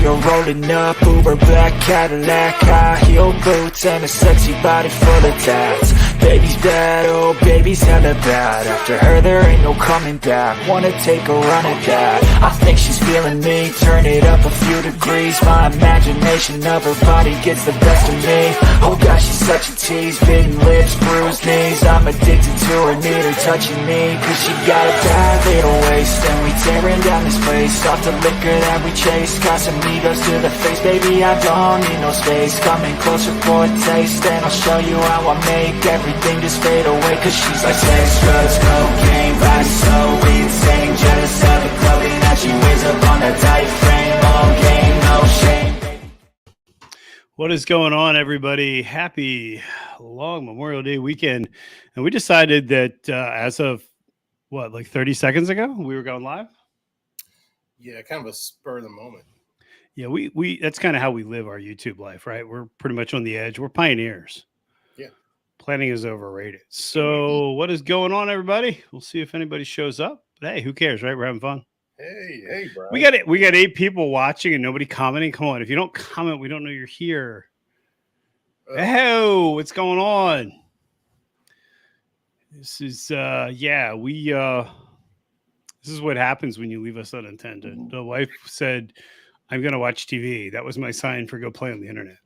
you're rolling up, Uber black Cadillac, high heel boots and a sexy body full of tats. Baby's bad, oh baby's hella bad. After her there ain't no coming back. Wanna take a run at that. I think she's feeling me, turn it up a few degrees. My imagination of her body gets the best of me. Oh gosh, she's such a tease, bitten lips, bruised knees. I'm addicted to her, need her touching me, cause she got a bad little waist. And we tearing down this place, off the liquor that we chase. Got some egos to the face, baby I don't need no space. Coming closer for a taste, and I'll show you how I make everything just fade away. Cause she's like sex, drugs, cocaine, body so insane. Jealous of the clothing that she wears up on that tight frame. All game, no shame. What is going on, everybody? Happy long Memorial Day weekend. And we decided that as of, like 30 seconds ago, we were going live? Yeah, kind of a spur of the moment. Yeah, we that's kind of how we live our YouTube life, right? We're pretty much on the edge. We're pioneers. Yeah. Planning is overrated. So what is going on, everybody? We'll see if anybody shows up. But hey, who cares, right? We're having fun. Hey, bro. We got 8 people watching and nobody commenting. Come on, if you don't comment, we don't know you're here. Oh, what's going on? This is this is what happens when you leave us unattended. The wife said, "I'm going to watch TV." That was my sign for go play on the internet.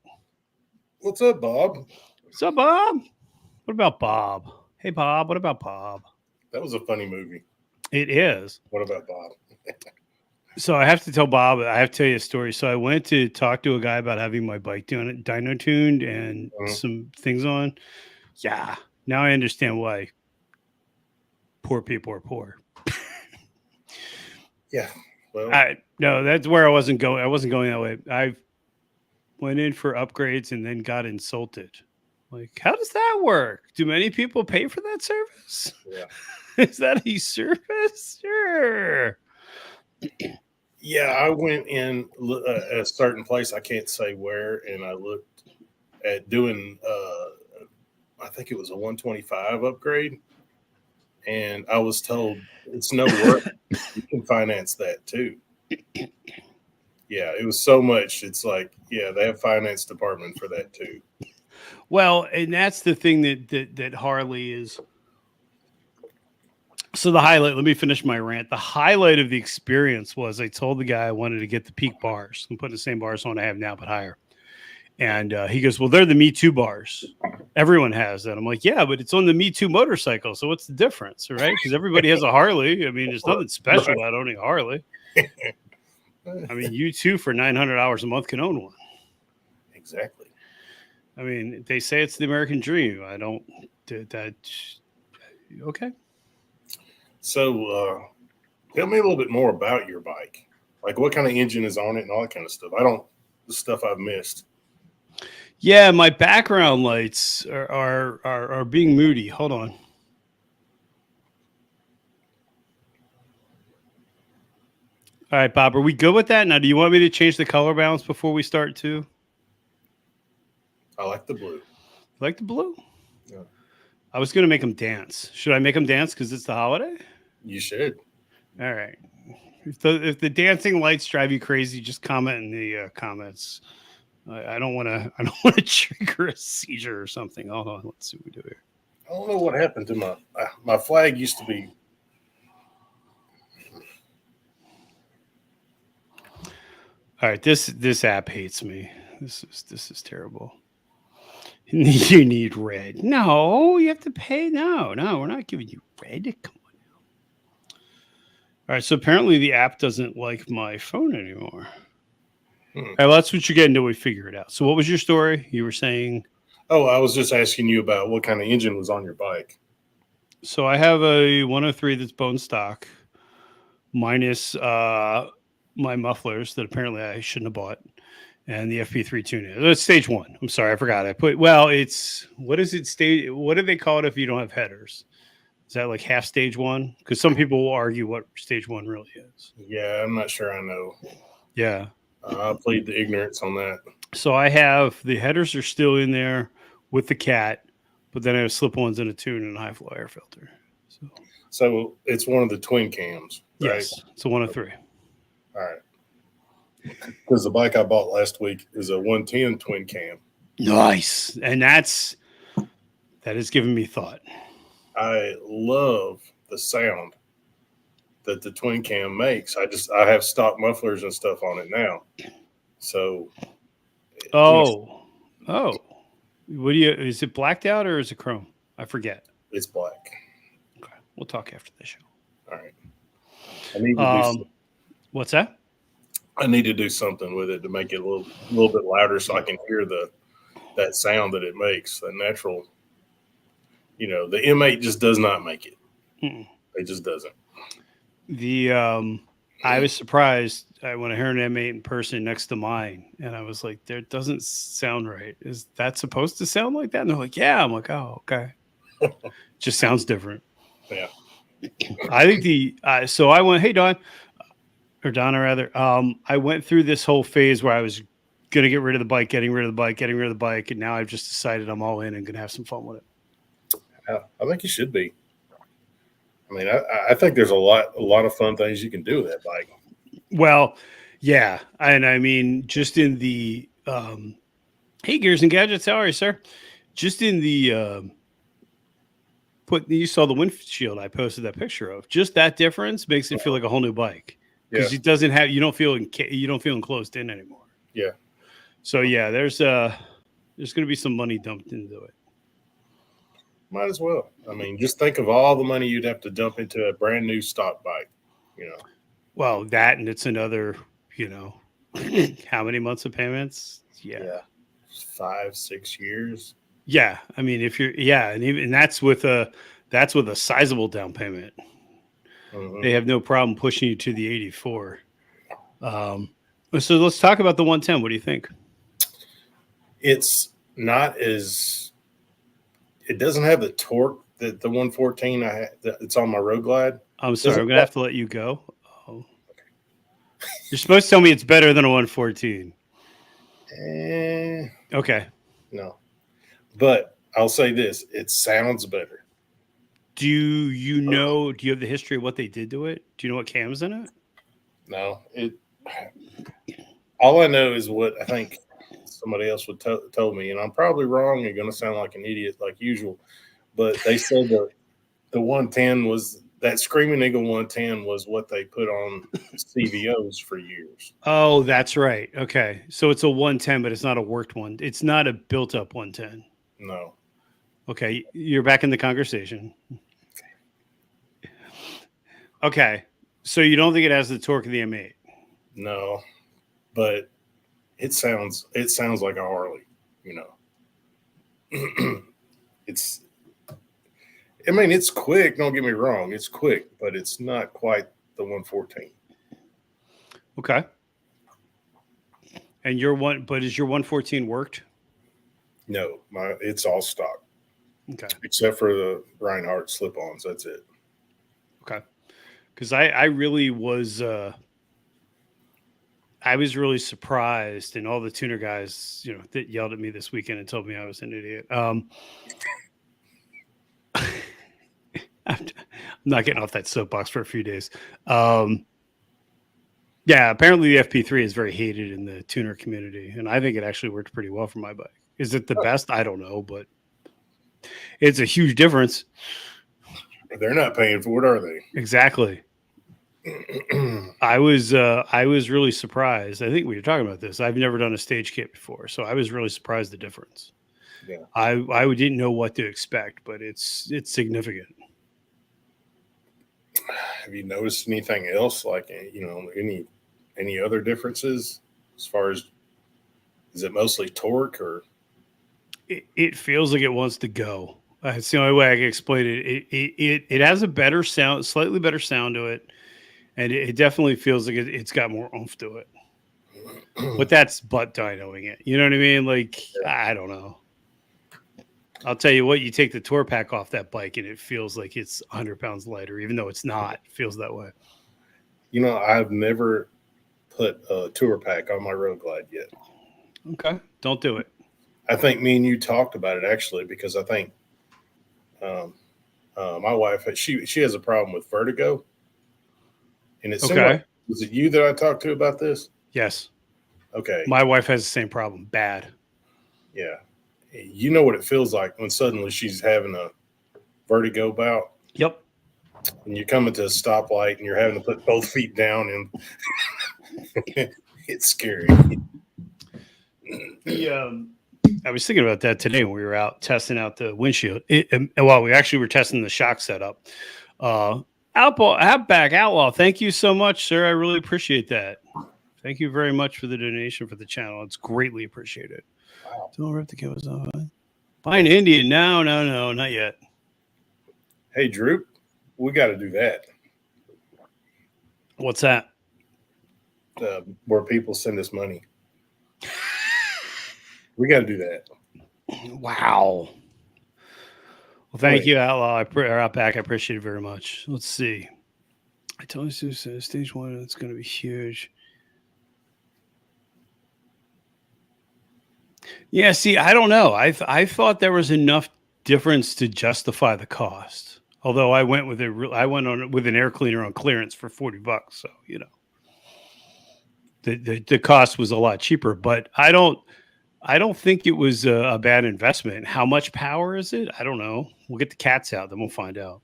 What's up, Bob? What's up, Bob? What about Bob? Hey, Bob. What about Bob? That was a funny movie. It is. What about Bob? So I have to tell Bob, I have to tell you a story. So I went to talk to a guy about having my bike dyno tuned and some things on. Yeah. Now I understand why poor people are poor. Yeah. Well, no, that's where I wasn't going. I wasn't going that way. I went in for upgrades and then got insulted. Like, how does that work? Do many people pay for that service? Yeah. Is that a service? Sure. Yeah, I went in at a certain place. I can't say where, and I looked at doing. I think it was a 125 upgrade, and I was told it's no work. You can finance that too. Yeah, it was so much. It's like, yeah, they have finance department for that too. Well, and that's the thing that Harley is. So the highlight, let me finish my rant. The highlight of the experience was I told the guy I wanted to get the peak bars. I'm putting the same bars on I have now, but higher. And he goes, well, they're the Me Too bars. Everyone has that. I'm like, yeah, but it's on the Me Too motorcycle. So what's the difference, right? Because everybody has a Harley. I mean, there's nothing special about owning a Harley. I mean, you too for $900 a month can own one. Exactly. I mean, they say it's the American dream. I don't that. Okay. So tell me a little bit more about your bike. Like what kind of engine is on it and all that kind of stuff. The stuff I've missed. Yeah, my background lights are being moody. Hold on. All right, Bob, are we good with that? Now, do you want me to change the color balance before we start too? I like the blue. You like the blue? Yeah. I was going to make them dance. Should I make them dance because it's the holiday? You should. All right. If the dancing lights drive you crazy, just comment in the comments. I don't want to trigger a seizure or something. Hold on. Let's see what we do here. I don't know what happened to my flag used to be. All right. This app hates me. This is terrible. You need red. No, you have to pay. No, we're not giving you red. Come on now. All right, so apparently the app doesn't like my phone anymore. All right, well, that's what you get until we figure it out. So what was your story? You were saying? Oh, I was just asking you about what kind of engine was on your bike. So I have a 103 that's bone stock, minus my mufflers that apparently I shouldn't have bought. And the FP3 tuner. It's stage 1. I'm sorry, I forgot. It's what is it? What do they call it if you don't have headers? Is that like half stage 1? Because some people will argue what stage 1 really is. Yeah, I'm not sure I know. Yeah. I plead the ignorance on that. So I have the headers are still in there with the cat, but then I have slip-ons and a tune and a high flow air filter. So it's one of the twin cams, right? Yes, it's a 103. All right. because the bike I bought last week is a 110 twin cam. Nice. And that has given me thought. I love the sound that the twin cam makes. I have stock mufflers and stuff on it now. So Oh. What is it blacked out or is it chrome? I forget. it's black. Okay. We'll talk after the show. All right. I need to do what's that? I need to do something with it to make it a little bit louder so I can hear that sound that it makes. The natural, the M8 just does not make it. Mm-mm. It just doesn't. I was surprised when I heard an M8 in person next to mine, and I was like, "There doesn't sound right. Is that supposed to sound like that?" And they're like, "Yeah." I'm like, "Oh, okay." Just sounds different. Yeah. I think so I went, "Hey, Donna rather." I went through this whole phase where I was going to get rid of the bike, getting rid of the bike, and now I've just decided I'm all in and going to have some fun with it. I think you should be. I mean, I think there's a lot of fun things you can do with that bike. Well, yeah, and I mean, just in the hey, Gears and Gadgets, how are you, sir? Just in the you saw the windshield I posted that picture of. Just that difference makes it feel like a whole new bike because it doesn't have you don't feel enclosed in anymore. Yeah. So yeah, there's going to be some money dumped into it. Might as well. I mean, just think of all the money you'd have to dump into a brand new stock bike. Well, that and it's another, how many months of payments? Yeah. 5-6 years. Yeah, I mean, if you're, and even that's with a sizable down payment. Mm-hmm. They have no problem pushing you to the 84. So let's talk about the 110. What do you think? It's not as. It doesn't have the torque that the 114 it's on my Road Glide. I'm sorry, I'm gonna have to let you go. Oh. Okay. You're supposed to tell me it's better than a 114. Okay. No. But I'll say this, it sounds better. Do you have the history of what they did to it? Do you know what cam's in it? No. All I know is what I think somebody else would told me, and I'm probably wrong. You're going to sound like an idiot like usual, but they said the 110 was that Screaming Eagle 110 was what they put on CVOs for years. Oh, that's right. Okay, so it's a 110, but it's not a worked one. It's not a built-up 110. No. Okay, you're back in the conversation. Okay, so you don't think it has the torque of the M8? No, but it sounds like a Harley. It's quick. Don't get me wrong, it's quick, but it's not quite the 114. Okay. And is your 114 worked? No, it's all stock. Okay. Except for the Reinhardt slip-ons, that's it. Okay. Because I really was really surprised, and all the tuner guys, that yelled at me this weekend and told me I was an idiot. I'm not getting off that soapbox for a few days. Yeah, apparently the FP3 is very hated in the tuner community, and I think it actually worked pretty well for my bike. Is it the best? I don't know, but it's a huge difference. They're not paying for it, are they? Exactly. I was really surprised. I think we were talking about this. I've never done a stage kit before, so I was really surprised the difference. Yeah. I didn't know what to expect, but it's significant. Have you noticed anything else, like any other differences as far as, is it mostly torque or? It feels like it wants to go. It's the only way I can explain it. It has a better sound, slightly better sound to it. And it definitely feels like it's got more oomph to it. But that's butt dynoing it. You know what I mean? Like, I don't know. I'll tell you what, you take the tour pack off that bike and it feels like it's 100 pounds lighter, even though it's not. It feels that way. I've never put a tour pack on my Road Glide yet. Okay. Don't do it. I think me and you talked about it, actually, because I think my wife, she has a problem with vertigo. And it seemed like, was it you that I talked to about this? Yes. Okay. My wife has the same problem. Bad. Yeah. You know what it feels like when suddenly she's having a vertigo bout Yep. and you're coming to a stoplight and you're having to put both feet down and it's scary. I was thinking about that today when we were out testing out the windshield. Well, we actually were testing the shock setup. Outback Outlaw, thank you so much, sir. I really appreciate that. Thank you very much for the donation for the channel. It's greatly appreciated. Wow. Don't rip the cameras off. Buy an Indian. No, not yet. Hey, Droop, we got to do that. What's that? Where people send us money. We got to do that. Wow. Well, thank you, Outlaw. Outback. I appreciate it very much. Let's see. I told you stage 1, it's going to be huge. Yeah, see, I don't know. I thought there was enough difference to justify the cost. Although I went with with an air cleaner on clearance for $40, so the cost was a lot cheaper. But I don't think it was a bad investment. How much power is it? I don't know. We'll get the cats out, then we'll find out.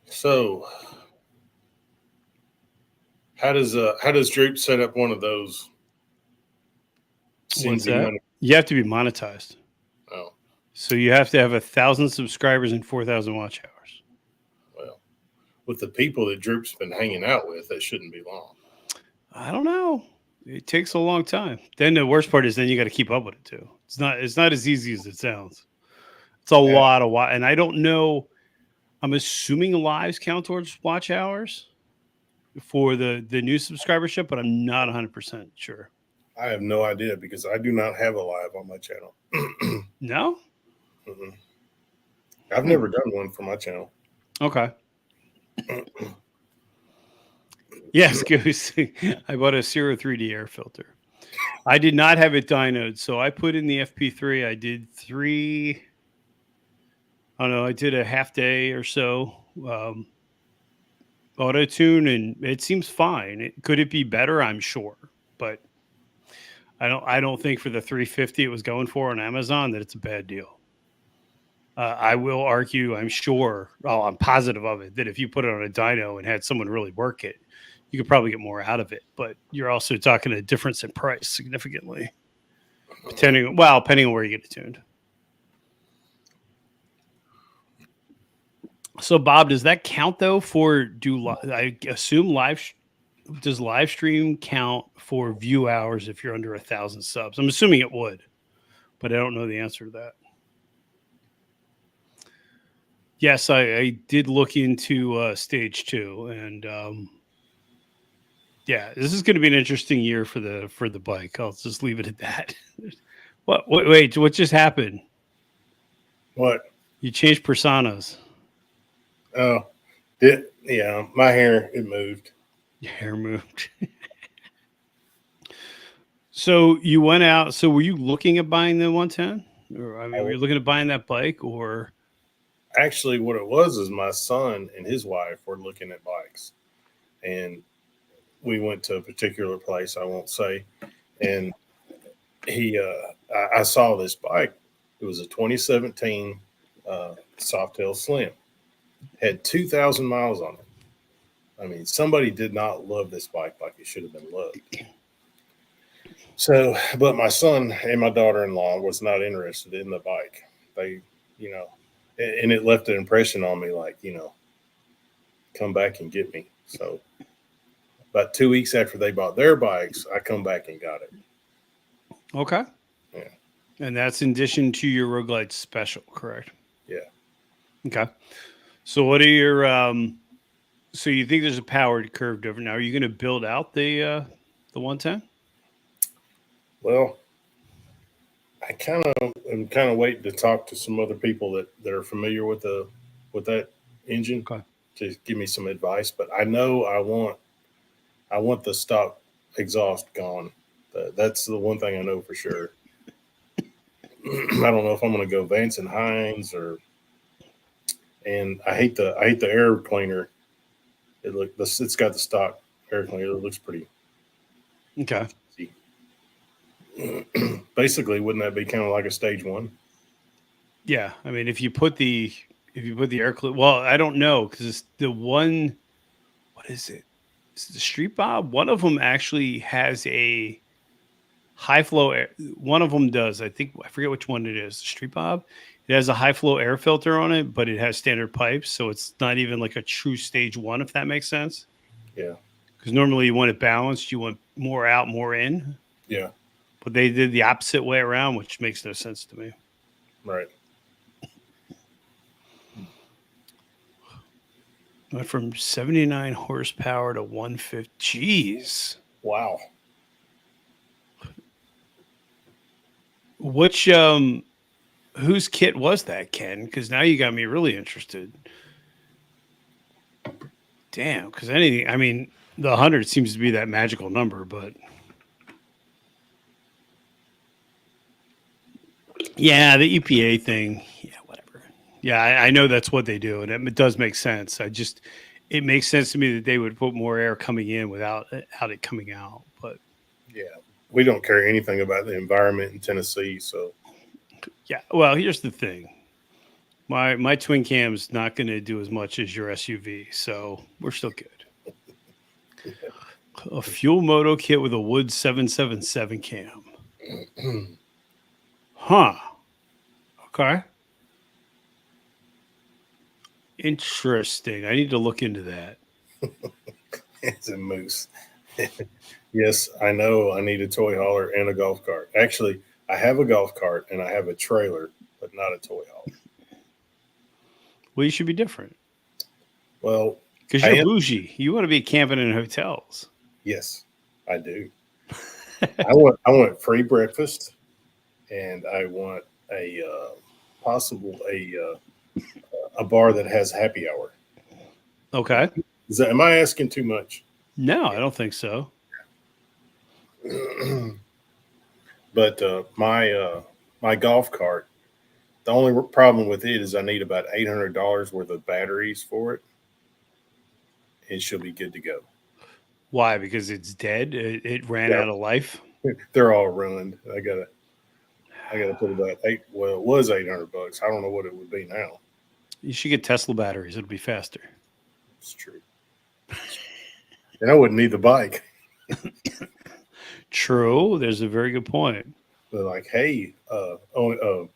So, how does Droop set up one of those? What's that? Money? You have to be monetized. Oh, so you have to have 1,000 subscribers and 4,000 watch hours. Well, with the people that Droop's been hanging out with, that shouldn't be long. I don't know. It takes a long time. Then the worst part is then you got to keep up with it too. It's not as easy as it sounds. It's a lot of and I don't know. I'm assuming lives count towards watch hours for the new subscribership, but I'm not 100% sure. I have no idea because I do not have a live on my channel. No? Mm-hmm. I've never done one for my channel. Okay. Yes, Goose. I bought a 03D air filter. I did not have it dynoed, so I put in the FP3. I did 3. I don't know. I did a half day or so auto tune, and it seems fine. Could it be better? I'm sure, but I don't think for the $350 it was going for on Amazon that it's a bad deal. I will argue, I'm sure, I'm positive of it, that if you put it on a dyno and had someone really work it, you could probably get more out of it. But you're also talking a difference in price significantly, depending on where you get it tuned. So, Bob, does that count though I assume does live stream count for view hours if you're under 1,000 subs? I'm assuming it would, but I don't know the answer to that. Yes, I did look into stage 2, and this is going to be an interesting year for the bike. I'll just leave it at that. Wait, what just happened? What? You changed personas. Oh, my hair, it moved. Your hair moved. So you went out. So were you looking at buying the 110? Or were you looking at buying that bike, or? Actually, what it was is my son and his wife were looking at bikes, and we went to a particular place I won't say, and I saw this bike. It was a 2017 Softail Slim. Had 2,000 miles on it. I mean, somebody did not love this bike like it should have been loved. So, but my son and my daughter-in-law was not interested in the bike. They, and it left an impression on me like, come back and get me. So about 2 weeks after they bought their bikes, I come back and got it. Okay. Yeah. And that's in addition to your Rogue Glide special, correct? Yeah. Okay. So what are your so you think there's a powered curved over now? Are you going to build out the 110? Well, I am kind of waiting to talk to some other people that are familiar with that engine to give me some advice. But I know I want the stock exhaust gone. That's the one thing I know for sure. I don't know if I'm going to go Vance and Hines and I hate the air cleaner. It's got the stock air cleaner. It looks pretty Okay. Basically, wouldn't that be kind of like a stage one? Yeah. I mean, if you put the air clip, well, I don't know because the one, what is it? Is it the Street Bob? One of them actually has a high flow air. One of them does. I think I forget which one it is. The Street Bob. It has a high flow air filter on it, but it has standard pipes, so it's not even like a true stage one, if that makes sense. Yeah. Because normally you want it balanced, you want more out, more in. Yeah. But they did the opposite way around, which makes no sense to me. Right. Went from 79 horsepower to 150. Jeez. Wow. Which whose kit was that, Ken? Because now you got me really interested. Damn, because anything, I mean, the 100 seems to be that magical number, but yeah, the EPA thing, yeah, whatever. Yeah, I know that's what they do, and it does make sense. It makes sense to me that they would put more air coming in without it coming out. But Yeah. We don't care anything about the environment in Tennessee, so yeah, well, here's the thing. My twin cam's not going to do as much as your SUV, so we're still good. A fuel moto kit with a Wood 777 cam. Huh. Okay. Interesting. I need to look into that. it's a moose. Yes, I know. I need a toy hauler and a golf cart. Actually, I have a golf cart and I have a trailer, but not a toy hauler. Well, you should be different Well, because you're bougie. You want to be camping in hotels. Yes, I do. I want free breakfast, and I want a possible a bar that has happy hour. Okay. Am I asking too much? No, I don't think so. But my golf cart, the only problem with it is I need about $800 worth of batteries for it, and she'll be good to go. Why? Because it's dead. It ran out of life. They're all ruined. I gotta put about it was $800. I don't know what it would be now. You should get Tesla batteries. It'll be faster. It's true. And I wouldn't need the bike. True. There's a very good point. They're like, hey, Moto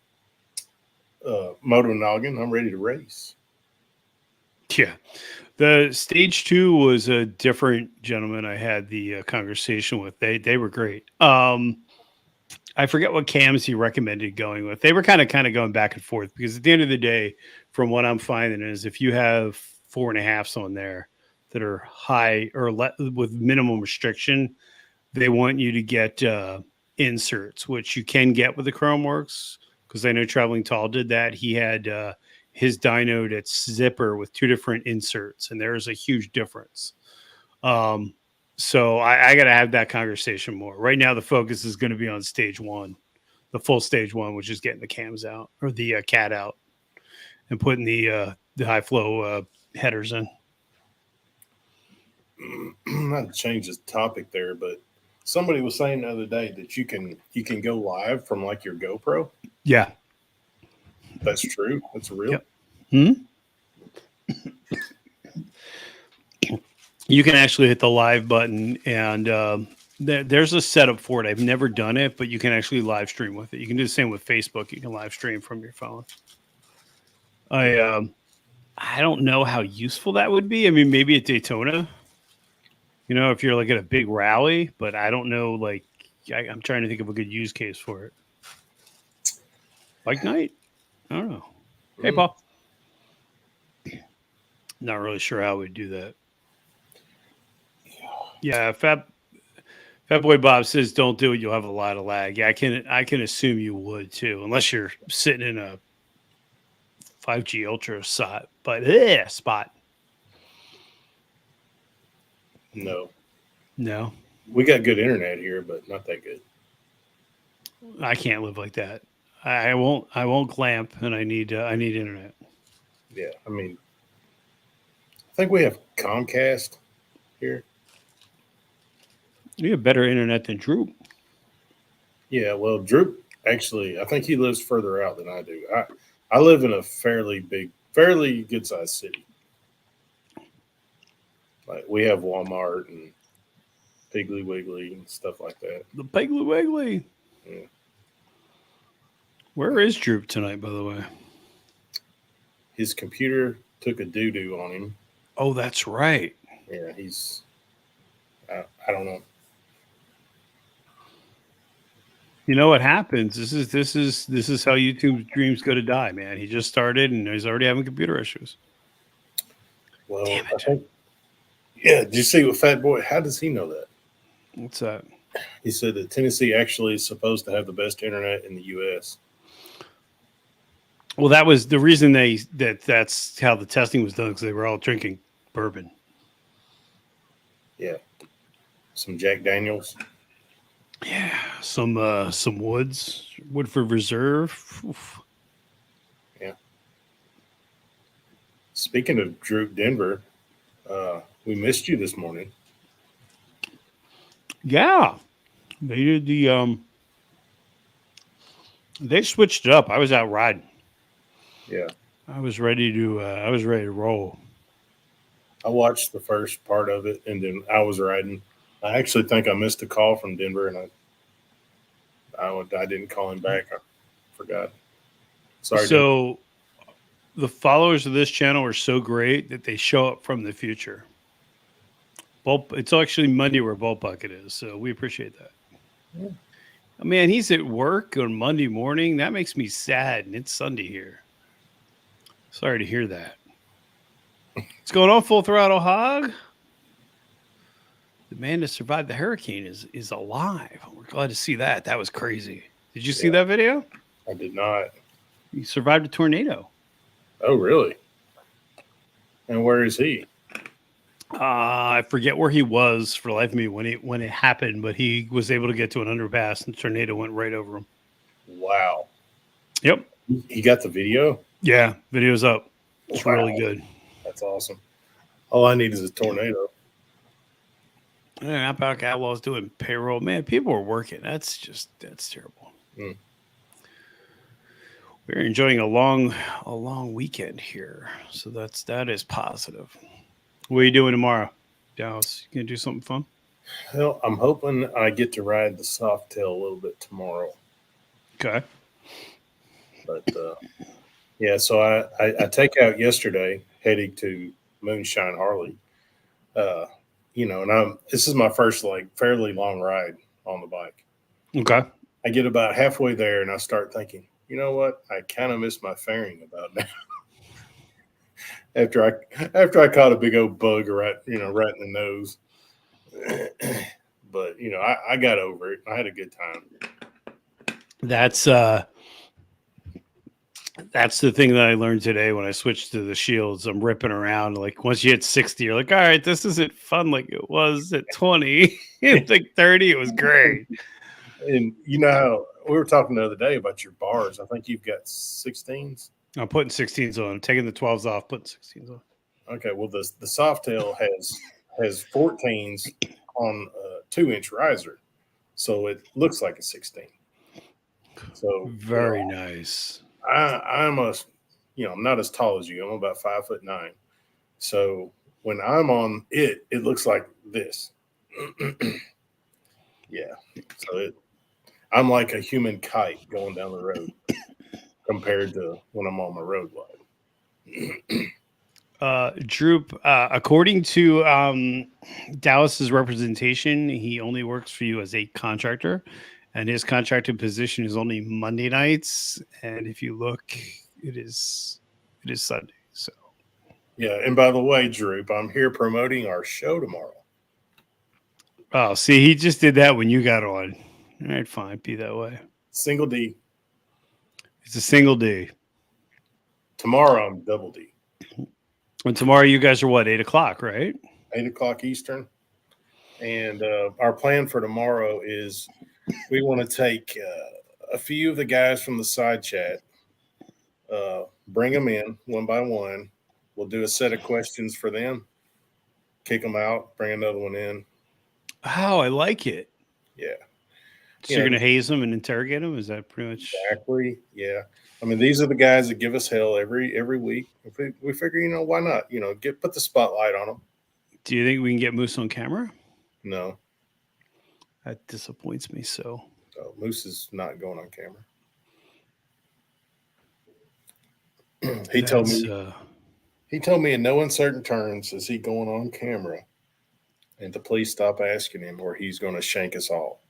Noggin, I'm ready to race. Yeah. The stage 2 was a different gentleman I had the conversation with. They were great. I forget what cams he recommended going with. They were kind of going back and forth because at the end of the day, from what I'm finding is if you have 4.5s on there that are high or with minimum restriction, they want you to get inserts, which you can get with the Chromeworks because I know Traveling Tall did that. He had his dyno that's zipper with 2 different inserts, and there's a huge difference. So I got to have that conversation more. Right now, the focus is going to be on stage 1, the full stage 1, which is getting the cams out or the cat out and putting the high flow headers in. Not to change the topic there, but somebody was saying the other day that you can go live from like your GoPro. Yeah, that's true. That's real. Yep. You can actually hit the live button, and there's a setup for it. I've never done it, but you can actually live stream with it. You can do the same with Facebook. You can live stream from your phone. I don't know how useful that would be. I mean, maybe at Daytona, if you're like at a big rally, but I don't know. Like, I'm trying to think of a good use case for it. Bike night? I don't know. Hey, Paul. Not really sure how we'd do that. Yeah, Fat Boy Bob says don't do it. You'll have a lot of lag. Yeah, I can assume you would too, unless you're sitting in a 5G Ultra spot. But spot. No, we got good internet here, but not that good. I can't live like that. I won't clamp, and I need internet. Yeah, I mean, I think we have Comcast here. You have better internet than Droop. Yeah, well, Drew actually, I think he lives further out than I do. I live in a fairly good sized city. Like we have Walmart and Piggly Wiggly and stuff like that. The Piggly Wiggly. Yeah. Where is Droop tonight, by the way? His computer took a doo doo on him. Oh, that's right. Yeah, I don't know. You know what happens? This is how YouTube's dreams go to die, man. He just started and he's already having computer issues. Well, Damn I it. think, yeah, did you see what Fat Boy? How does he know that? What's that? He said that Tennessee actually is supposed to have the best internet in the U.S. Well, that was the reason that's how the testing was done because they were all drinking bourbon. Yeah, some Jack Daniels. Yeah, some Woodford Reserve. Oof. Yeah. Speaking of Drew Denver, we missed you this morning. Yeah, they did they switched it up. I was out riding. Yeah, I was ready to roll. I watched the first part of it, and then I was riding. I actually think I missed a call from Denver, and I didn't call him back. I forgot. Sorry. Denver. So the followers of this channel are so great that they show up from the future. It's actually Monday where Bolt Bucket is, so we appreciate that. Yeah. Man, he's at work on Monday morning. That makes me sad, and it's Sunday here. Sorry to hear that. What's going on, Full Throttle Hog? The man that survived the hurricane is alive. We're glad to see that. That was crazy. Did you see that video? I did not. He survived a tornado. Oh, really? And where is he? I forget where he was for the life of me when it happened, but he was able to get to an underpass, and the tornado went right over him. Wow. Yep. He got the video? Yeah, video's up. It's Wow. really good. That's awesome. All I need is a tornado. Yeah, Outback Outlaws doing payroll. Man, people are working. That's terrible. Mm. We're enjoying a long weekend here, so that is positive. What are you doing tomorrow, Dallas? You gonna do something fun? Well, I'm hoping I get to ride the Softail a little bit tomorrow. Okay. But yeah, so I take out yesterday, heading to Moonshine Harley. And this is my first like fairly long ride on the bike. Okay. I get about halfway there and I start thinking, you know what? I kind of miss my fairing about now. after I caught a big old bug right in the nose. But I got over it. I had a good time. That's the thing that I learned today when I switched to the shields. I'm ripping around. Like once you hit 60, you're like, all right, this isn't fun like it was at 20. It's like 30, it was great. And you know how we were talking the other day about your bars. I think you've got 16s. I'm putting 16s on. I'm taking the 12s off, putting 16s on. Okay, well the Softail has 14s on a 2-inch riser, so it looks like a 16. So very nice. I'm I'm not as tall as you. I'm about 5'9". So when I'm on it looks like this. Yeah. So I'm like a human kite going down the road compared to when I'm on my road glide. Droop, according to Dallas's representation, he only works for you as a contractor, and his contracted position is only Monday nights. And if you look, it is Sunday. So yeah. And by the way, Droop, I'm here promoting our show tomorrow. Oh, see, he just did that when you got on. All right, fine, be that way. Single D. It's a single D. Tomorrow I'm double D. And tomorrow you guys are what, 8 o'clock, right? 8 o'clock Eastern. And our plan for tomorrow is we want to take a few of the guys from the side chat, bring them in one by one. We'll do a set of questions for them, kick them out, bring another one in. Oh, I like it. Yeah. So you're gonna haze them and interrogate them? Is that pretty much Exactly. Yeah. I mean, these are the guys that give us hell every week. We figure, why not? Put the spotlight on them. Do you think we can get Moose on camera? No, That disappoints me so. Moose is not going on camera. He told me in no uncertain terms is he going on camera, and to please stop asking him, or he's going to shank us all.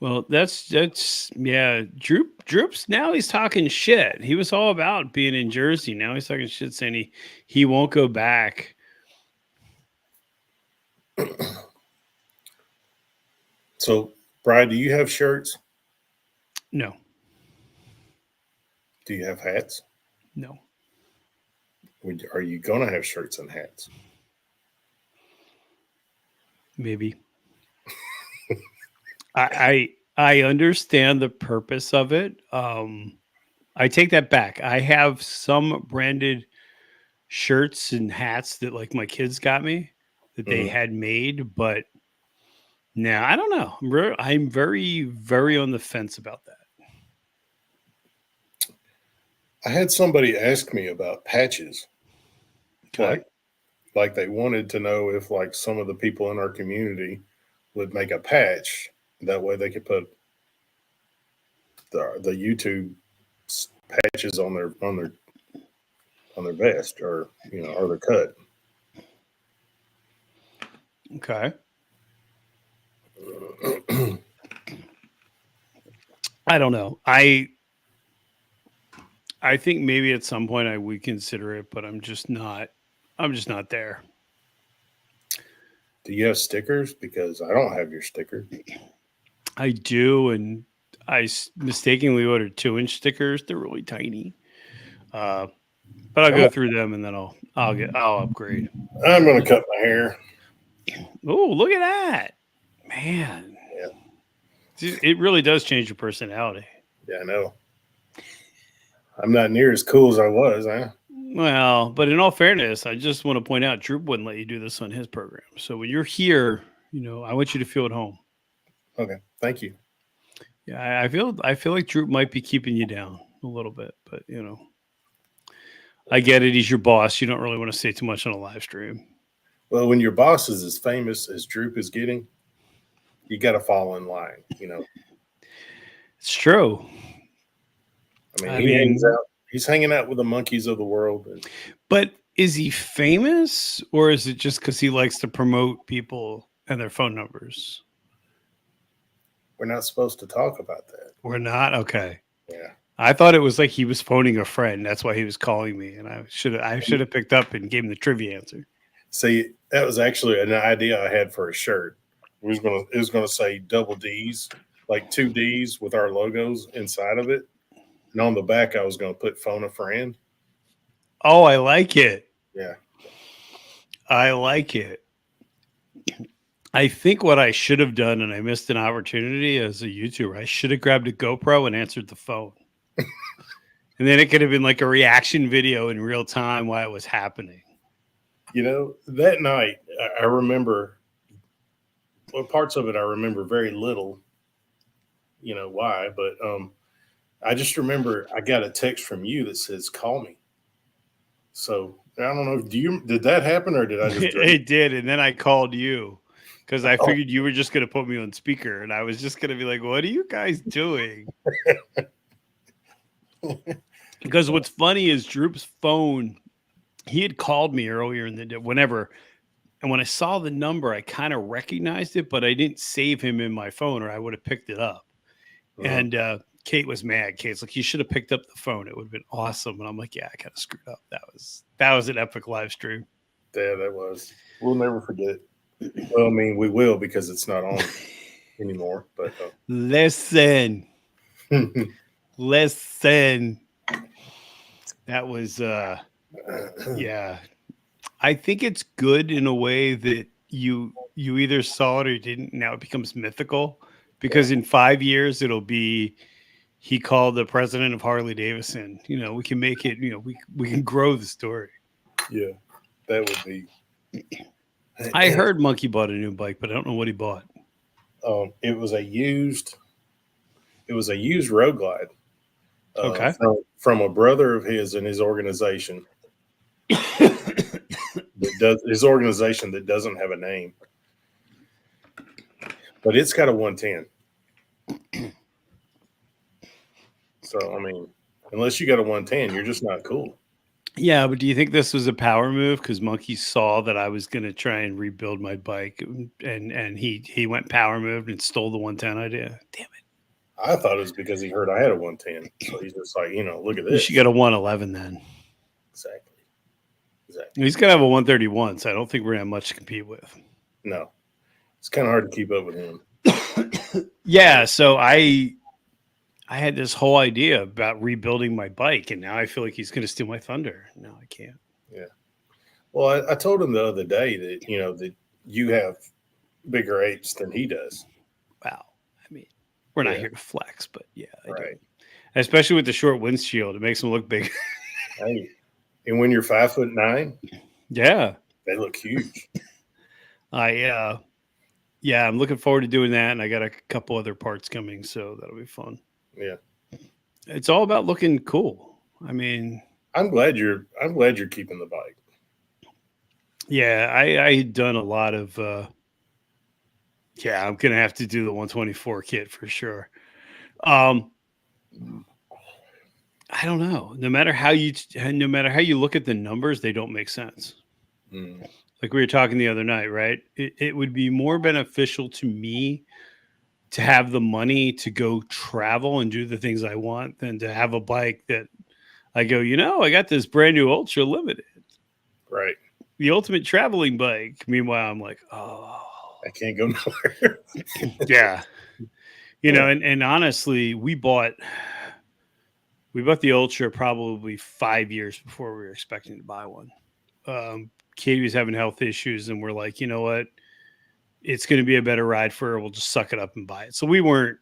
Well, that's yeah. Droop's now he's talking shit. He was all about being in Jersey. Now he's talking shit, saying he won't go back. So, Brian, do you have shirts? No. Do you have hats? No. Are you going to have shirts and hats? Maybe. I understand the purpose of it. I take that back. I have some branded shirts and hats that like my kids got me that they had made, but now I don't know. I'm very, very on the fence about that. I had somebody ask me about patches. Okay. Like they wanted to know if like some of the people in our community would make a patch. That way they could put the YouTube patches on their vest or or their cut. Okay. I don't know. I think maybe at some point I would consider it, but I'm just not there. Do you have stickers? Because I don't have your sticker. I do, and I mistakenly ordered 2-inch stickers. They're really tiny. But I'll go through them and then I'll upgrade. I'm going to cut my hair. Oh, look at that, man! Yeah. It really does change your personality. Yeah, I know. I'm not near as cool as I was, huh? Well, but in all fairness, I just want to point out Droop wouldn't let you do this on his program. So when you're here, I want you to feel at home. Okay, thank you. Yeah, I feel like Droop might be keeping you down a little bit, but I get it. He's your boss. You don't really want to say too much on a live stream. Well, when your boss is as famous as Droop is getting, you got to fall in line. It's true. I mean, he's hanging out with the monkeys of the world. But is he famous, or is it just because he likes to promote people and their phone numbers? We're not supposed to talk about that. We're not? Okay. Yeah. I thought it was like he was phoning a friend. That's why he was calling me, and I should have picked up and gave him the trivia answer. See, that was actually an idea I had for a shirt. It was gonna say double D's, like 2 D's with our logos inside of it, and on the back I was gonna put phone a friend. Oh, I like it. Yeah, I like it. I think what I should have done, and I missed an opportunity as a YouTuber, I should have grabbed a GoPro and answered the phone. And then it could have been like a reaction video in real time while it was happening. That night, I remember, well, parts of it I remember very little, why, but I just remember I got a text from you that says, call me. So I don't know. Did that happen or did I just? It did. And then I called you because I figured you were just going to put me on speaker. And I was just going to be like, what are you guys doing? Because what's funny is Droop's phone, he had called me earlier in the day, whenever. And when I saw the number, I kind of recognized it, but I didn't save him in my phone or I would have picked it up. Uh-huh. And Kate was mad. Kate's like, you should have picked up the phone. It would have been awesome. And I'm like, yeah, I kind of screwed up. That was an epic live stream. Yeah, that was. We'll never forget it. Well, I mean, we will because it's not on anymore. But listen. That was yeah. I think it's good in a way that you either saw it or didn't. Now it becomes mythical because in 5 years it'll be he called the president of Harley Davidson. We can make it. We can grow the story. Yeah, that would be. I heard Monkey bought a new bike, but I don't know what he bought. It was a used road glide Okay. from a brother of his in his organization. His organization that doesn't have a name, but it's got a 110. So I mean, unless you got a 110, you're just not cool. Yeah, but do you think this was a power move? Because Monkey saw that I was going to try and rebuild my bike, and he went power moved and stole the 110 idea. Damn it! I thought it was because he heard I had a 110, so he's just like, look at this. You should get a 111 then. Exactly. He's gonna have a 131, so I don't think we're gonna have much to compete with. No, it's kind of hard to keep up with him. Yeah, so I had this whole idea about rebuilding my bike, and now I feel like he's gonna steal my thunder. No, I can't. Yeah. Well, I told him the other day that that you have bigger apes than he does. Wow. I mean, we're not here to flex, but yeah, I right. do. Especially with the short windshield, it makes him look big. Hey, and when you're 5'9", yeah, they look huge. I'm looking forward to doing that, and I got a couple other parts coming, so that'll be fun. Yeah, it's all about looking cool. I mean, I'm glad you're keeping the bike. Yeah, I had done a lot of. I'm gonna have to do the 124 kit for sure. I don't know. No matter how you look at the numbers, they don't make sense. Mm. Like we were talking the other night, right? It would be more beneficial to me to have the money to go travel and do the things I want than to have a bike that I go, I got this brand new Ultra Limited. Right. The ultimate traveling bike. Meanwhile, I'm like, oh, I can't go nowhere. yeah. And honestly, we bought the Ultra probably 5 years before we were expecting to buy one. Katie was having health issues, and we're like, you know what? It's going to be a better ride for her. We'll just suck it up and buy it. So we weren't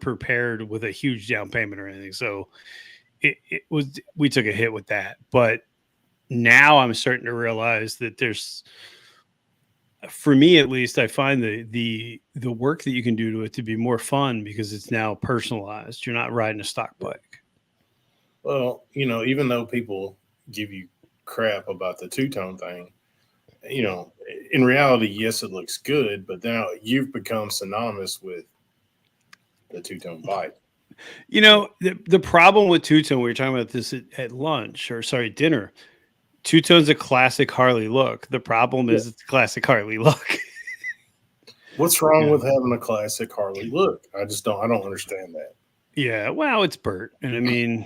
prepared with a huge down payment or anything. So we took a hit with that. But now I'm starting to realize that there's, for me at least, I find the work that you can do to it to be more fun because it's now personalized. You're not riding a stock bike. Well, even though people give you crap about the two-tone thing, in reality, yes, it looks good, but now you've become synonymous with the two-tone bike. The problem with two-tone, we were talking about this at lunch, dinner. Two-tone's a classic Harley look. The problem is it's a classic Harley look. What's wrong with having a classic Harley look? I don't understand that. Yeah, well, it's Bert. And I mean,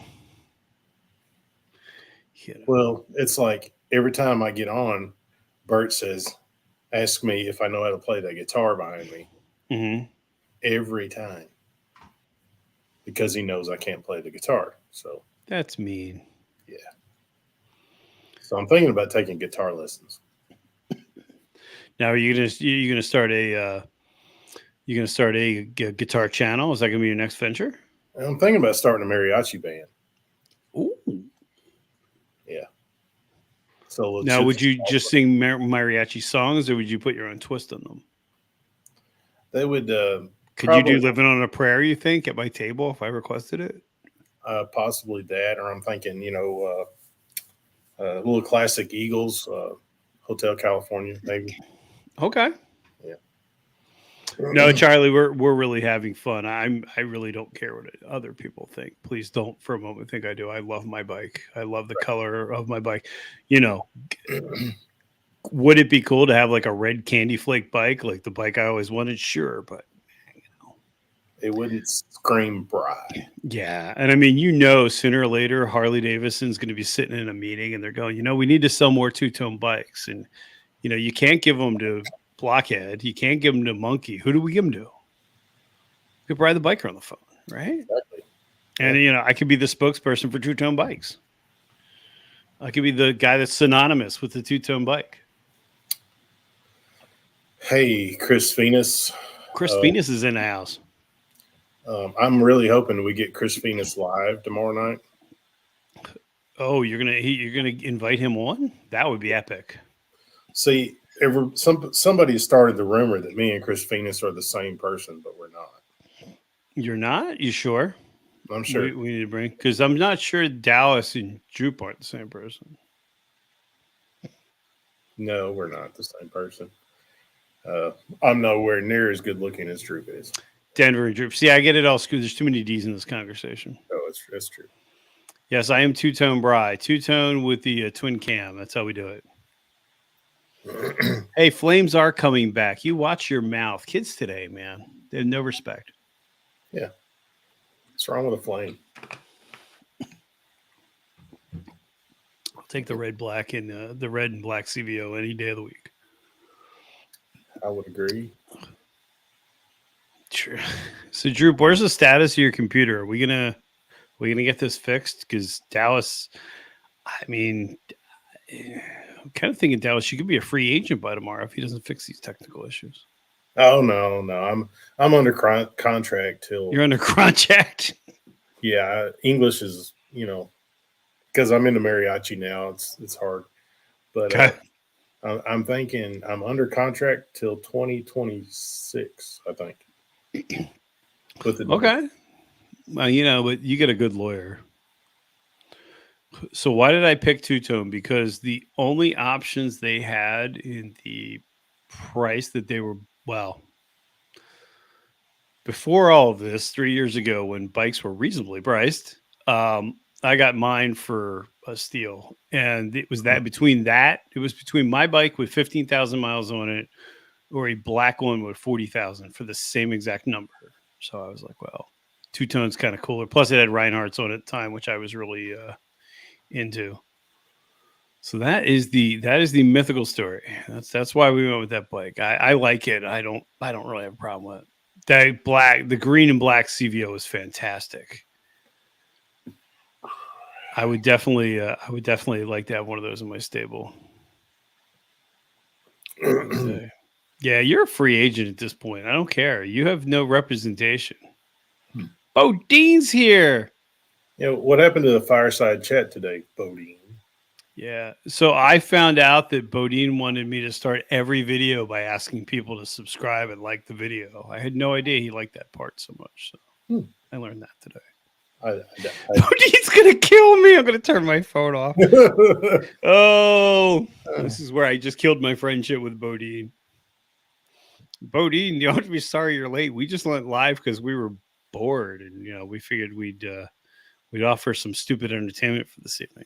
well, it's like every time I get on, Bert ask me if I know how to play the guitar behind me. Mm-hmm. Every time. Because he knows I can't play the guitar. So that's mean. Yeah. So I'm thinking about taking guitar lessons. Now, are you gonna start a guitar channel? Is that gonna be your next venture? I'm thinking about starting a mariachi band. Ooh. Yeah. So now, would you just sing mariachi songs, or would you put your own twist on them? They would. Could you do "Living on a Prayer"? You think at my table if I requested it? Possibly that, or I'm thinking, little classic Eagles, Hotel California, maybe. Okay. Yeah. No, Charlie, we're really having fun. I really don't care what other people think. Please don't for a moment think I do. I love my bike. I love the color of my bike. Would it be cool to have like a red candy flake bike, like the bike I always wanted? Sure, but it wouldn't scream bride. Yeah. And I mean, sooner or later, Harley Davidson's going to be sitting in a meeting and they're going, we need to sell more two-tone bikes. And, you can't give them to Blockhead. You can't give them to Monkey. Who do we give them to? We could ride the biker on the phone, right? Exactly. And, I could be the spokesperson for two-tone bikes. I could be the guy that's synonymous with the two-tone bike. Hey, Chris Venus. Chris Venus is in the house. I'm really hoping we get Chris Venus live tomorrow night. Oh, you're gonna invite him on? That would be epic. See, somebody started the rumor that me and Chris Phoenix are the same person, but we're not. You're not? You sure? I'm sure. We need to bring, because I'm not sure Dallas and Droop aren't the same person. No, we're not the same person. I'm nowhere near as good looking as Droop is. Denver and Droop. See, I get it all screwed. There's too many D's in this conversation. Oh, it's true. Yes, I am two-tone Bry. Two-tone with the twin cam. That's how we do it. Hey, flames are coming back. You watch your mouth. Kids today, man. They have no respect. Yeah. What's wrong with a flame? I'll take the red, black, and the red and black CVO any day of the week. I would agree. Sure. So, Drew, where's the status of your computer? Are we gonna get this fixed? Because Dallas, I mean, I'm kind of thinking Dallas, you could be a free agent by tomorrow if he doesn't fix these technical issues. Oh no. I'm under contract till You're under contract. Yeah, English is because I'm into mariachi now. It's hard, but Okay. I'm thinking I'm under contract till 2026. I think. Okay. Well, but you get a good lawyer. So why did I pick two-tone? Because the only options they had in the price that they were, well, before all of this, 3 years ago when bikes were reasonably priced, I got mine for a steal. And it was between my bike with 15,000 miles on it or a black one with 40,000 for the same exact number. So I was like, well, two-tone's kind of cooler. Plus it had Reinhardt's on it at the time, which I was really into. So that is the mythical story. That's why we went with that bike. I like it. I don't really have a problem with it. The green and black CVO is fantastic. I would definitely like to have one of those in my stable. Yeah, you're a free agent at this point. I don't care. You have no representation. Bodine's here. Yeah, what happened to the fireside chat today, Bodine? Yeah. So I found out that Bodine wanted me to start every video by asking people to subscribe and like the video. I had no idea he liked that part so much. So I learned that today. Bodine's going to kill me. I'm going to turn my phone off. Oh, this is where I just killed my friendship with Bodine. Bodine, you don't have to be sorry you're late. We just went live because we were bored and, we figured we'd offer some stupid entertainment for this evening.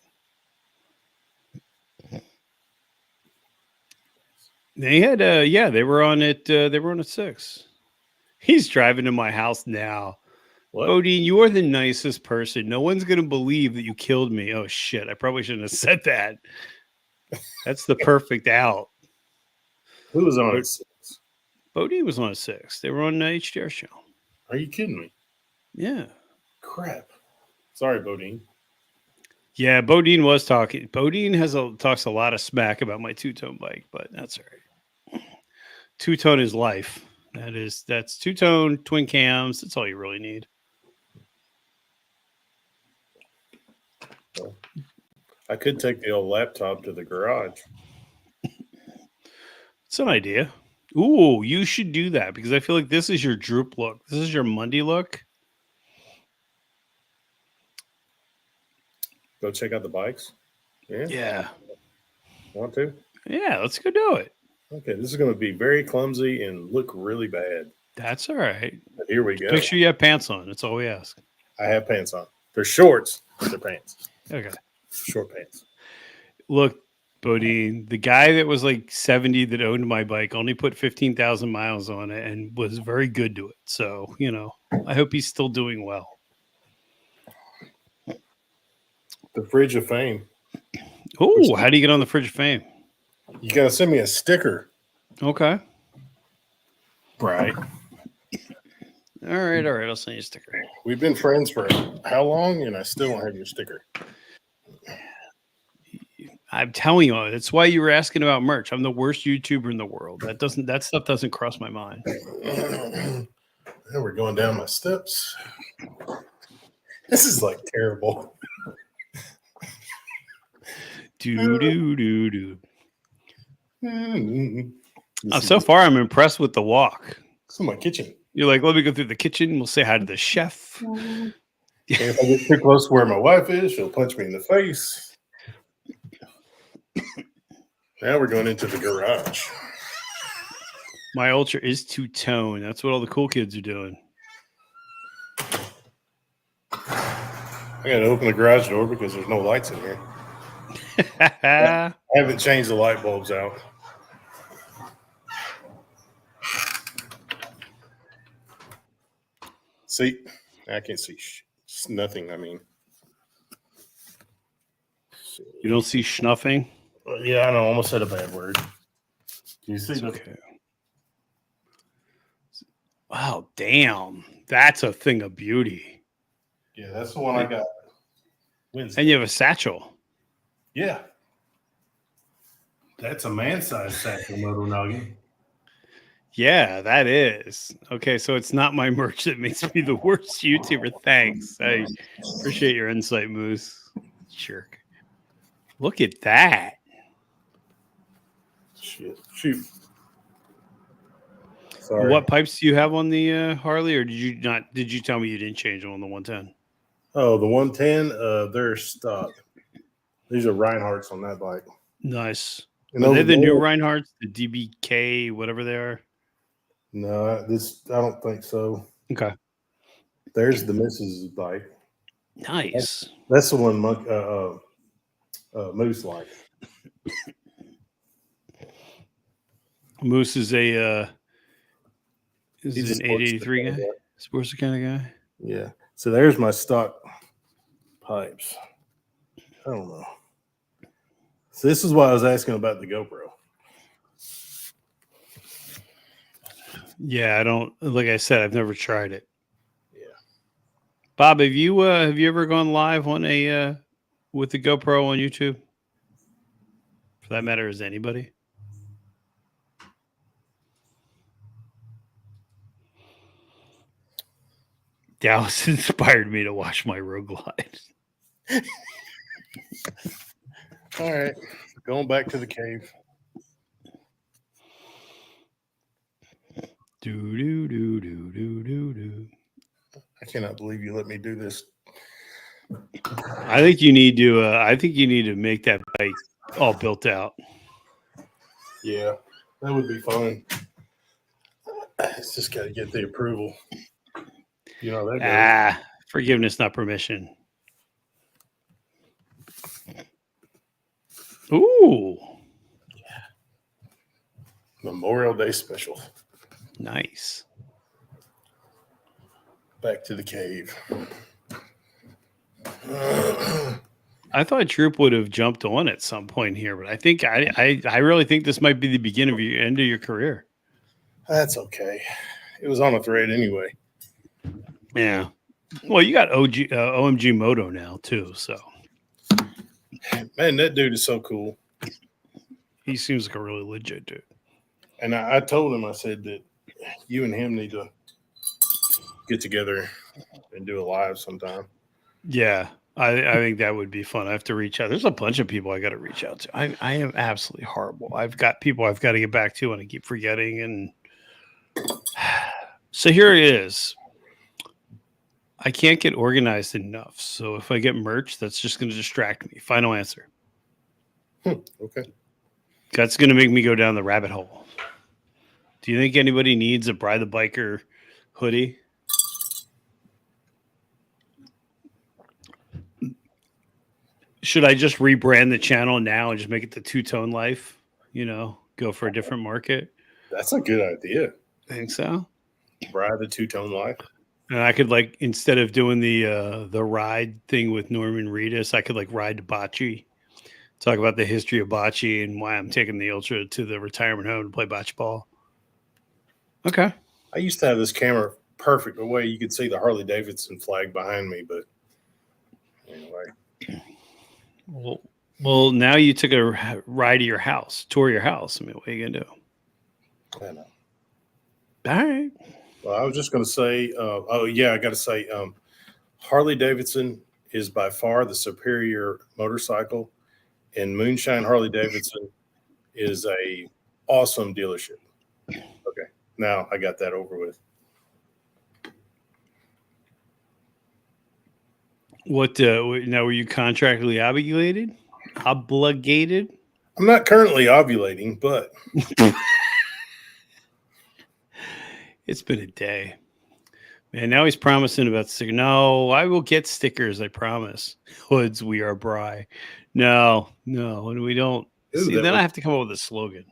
They had, they were on it. They were on at 6. He's driving to my house now. What? Bodine, you are the nicest person. No one's going to believe that you killed me. Oh, shit. I probably shouldn't have said that. That's the perfect out. Who was on it? Bodine was on a 6. They were on an HDR show. Are you kidding me? Yeah. Crap. Sorry, Bodine. Yeah, Bodine was talking. Bodine talks a lot of smack about my two-tone bike, but that's all right. Two-tone is life. That's two-tone, twin cams. That's all you really need. Well, I could take the old laptop to the garage. It's an idea. Ooh, you should do that because I feel like this is your droop look. This is your Monday look. Go check out the bikes. Yeah. Want to? Yeah, let's go do it. Okay, this is going to be very clumsy and look really bad. That's all right. But here we go. Make sure you have pants on. That's all we ask. I have pants on. They're shorts, but they're pants. Okay. Short pants. Look, Bodine, the guy that was like 70 that owned my bike only put 15,000 miles on it and was very good to it. So, I hope he's still doing well. The Fridge of Fame. Oh, how do you get on the Fridge of Fame? You got to send me a sticker. Okay. Right. All right. I'll send you a sticker. We've been friends for how long? And I still don't have your sticker. I'm telling you, that's why you were asking about merch. I'm the worst YouTuber in the world. That stuff doesn't cross my mind. Now we're going down my steps. This is like terrible. Do. So far, I'm impressed with the walk. It's in my kitchen. You're like, let me go through the kitchen. We'll say hi to the chef. If I get too close to where my wife is, she'll punch me in the face. Now we're going into the garage. My Ultra is two-tone. That's what all the cool kids are doing. I got to open the garage door because there's no lights in here. I haven't changed the light bulbs out. See, I can't see nothing. I mean, you don't see schnuffing? Yeah, I know. I almost said a bad word. Do you see? Okay. Wow, damn. That's a thing of beauty. Yeah, that's the one I got Wednesday. And you have a satchel. Yeah. That's a man-sized satchel, Moto Noggin. Yeah, that is. Okay, so it's not my merch that makes me the worst YouTuber. Thanks. I appreciate your insight, Moose. Jerk. Look at that. Shit. Shoot. Sorry. What pipes do you have on the Harley, or did you not? Did you tell me you didn't change them on the 110? Oh, the 110, they're stock. These are Reinhardt's on that bike. Nice. And Are they the new Reinhardt's, the DBK, whatever they are? No, I don't think so. Okay. There's the Mrs. bike. Nice. That's the one Moose like. Moose is a He's an 883 guy, sports kind of guy. Yeah. So there's my stock pipes. I don't know. So this is why I was asking about the GoPro. Yeah, I don't. Like I said, I've never tried it. Yeah. Bob, have you ever gone live on a with the GoPro on YouTube? For that matter, is anybody? Dallas inspired me to watch my road glide. All right. Going back to the cave. Do do do do do do do. I cannot believe you let me do this. I think you need to. I think you need to make that bike all built out. Yeah, that would be fun. It's just got to get the approval. You know that. Forgiveness, not permission. Ooh. Yeah. Memorial Day special. Nice. Back to the cave. I thought Troop would have jumped on at some point here, but I think I really think this might be the beginning of your end of your career. That's okay. It was on a thread anyway. Yeah. Well, you got OMG Moto now too, so. Man, that dude is so cool. He seems like a really legit dude. And I told him, I said that you and him need to get together and do a live sometime. Yeah, I think that would be fun. I have to reach out. There's a bunch of people I got to reach out to. I am absolutely horrible. I've got people I've got to get back to, and I keep forgetting. And so here it is. I can't get organized enough. So if I get merch, that's just going to distract me. Final answer. Okay. That's going to make me go down the rabbit hole. Do you think anybody needs a Bride the Biker hoodie? Should I just rebrand the channel now and just make it the Two-Tone Life? You know, go for a different market? That's a good idea. Think so? Bride the Two-Tone Life. And I could, like, instead of doing the ride thing with Norman Reedus, I could, like, ride to bocce, talk about the history of bocce and why I'm taking the Ultra to the retirement home to play bocce ball. Okay. I used to have this camera perfect the way you could see the Harley Davidson flag behind me, but anyway. Well, now you took a ride to your house, tour your house. I mean, what are you gonna do? I know. All right. Well, I was just going to say, I got to say, Harley Davidson is by far the superior motorcycle, and Moonshine Harley Davidson is a awesome dealership. Okay, now I got that over with. What now? Were you contractually obligated? Obligated? I'm not currently ovulating, but It's been a day. Man, now he's promising about stickers. No, I will get stickers, I promise. Hoods, we are Bry. No, and we don't. Ooh, See, that then I was- have to come up with a slogan.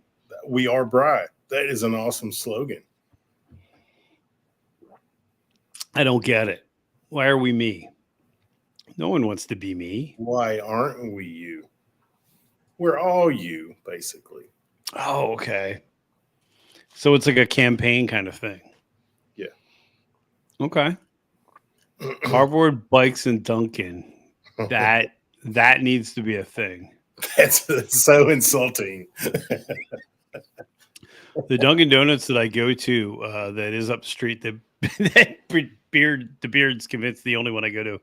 we are Bride. That is an awesome slogan. I don't get it. Why are we me? No one wants to be me. Why aren't we you? We're all you, basically. Oh, okay. So it's like a campaign kind of thing. Yeah. Okay. Cardboard bikes and Duncan. That needs to be a thing. That's so insulting. The Dunkin' Donuts that I go to, that is up the street, that Beard's convinced the only one I go to.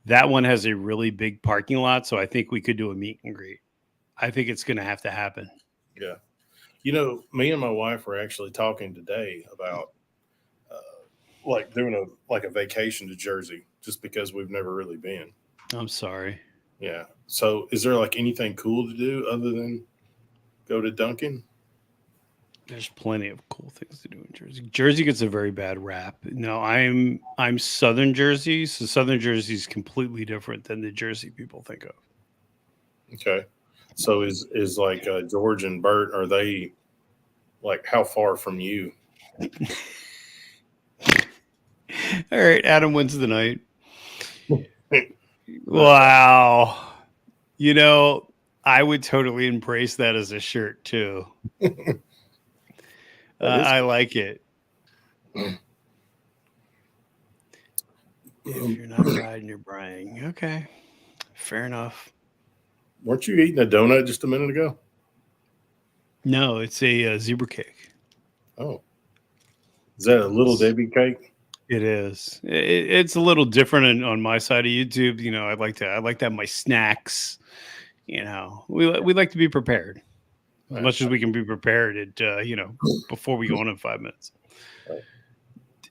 That one has a really big parking lot, so I think we could do a meet and greet. I think it's going to have to happen. Yeah. You know, me and my wife were actually talking today about like doing a vacation to Jersey, just because we've never really been. I'm sorry. Yeah. So is there like anything cool to do other than go to Dunkin'? There's plenty of cool things to do in Jersey. Jersey gets a very bad rap. No, I'm Southern Jersey, so Southern Jersey is completely different than the Jersey people think of. Okay. So is like George and Bert, are they like how far from you? All right, Adam wins the night. Wow. You know, I would totally embrace that as a shirt too. I like it. If you're not riding, you're Brian. Okay. Fair enough. Weren't you eating a donut just a minute ago? No, it's a zebra cake. Oh. Is that a little Debbie cake? It is. It's a little different on my side of YouTube. You know, I like to have my snacks. You know, we like to be prepared as much as we can be prepared at before we go on in 5 minutes. Right.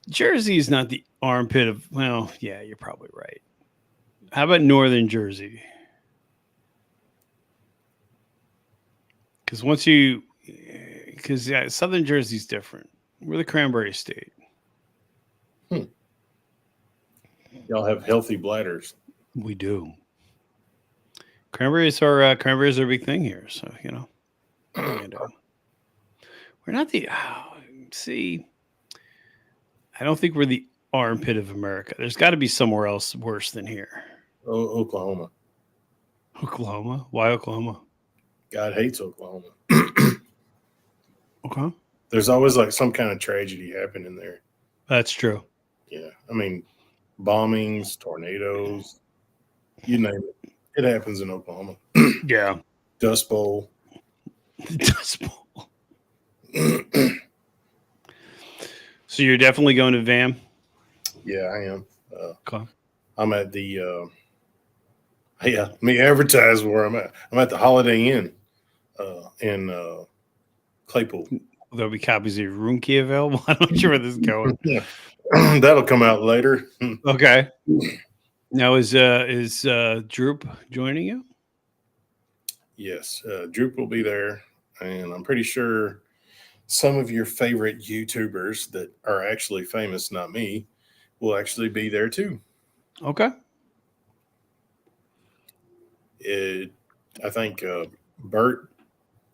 Jersey is not the armpit of. Well, yeah, you're probably right. How about Northern Jersey? Because Southern Jersey's different. We're the cranberry state. Y'all have healthy bladders. We do. Cranberries are a big thing here. So, you know, and, we're not the, see, I don't think we're the armpit of America. There's got to be somewhere else worse than here. Oklahoma. Oklahoma? Why Oklahoma? God hates Oklahoma. Okay. There's always like some kind of tragedy happening there. That's true. Yeah. I mean, bombings, tornadoes, you name it. It happens in Oklahoma. Yeah. Dust Bowl. Dust Bowl. So you're definitely going to VAM? Yeah, I am. Okay. I'm at the, let me advertise where I'm at. I'm at the Holiday Inn in Claypool. There'll be copies of your room key available. I'm not sure where this is going. Yeah. That'll come out later. Okay. Now is Droop joining you? Yes, Droop will be there, and I'm pretty sure some of your favorite YouTubers that are actually famous, not me, will actually be there too. Okay. I think Bert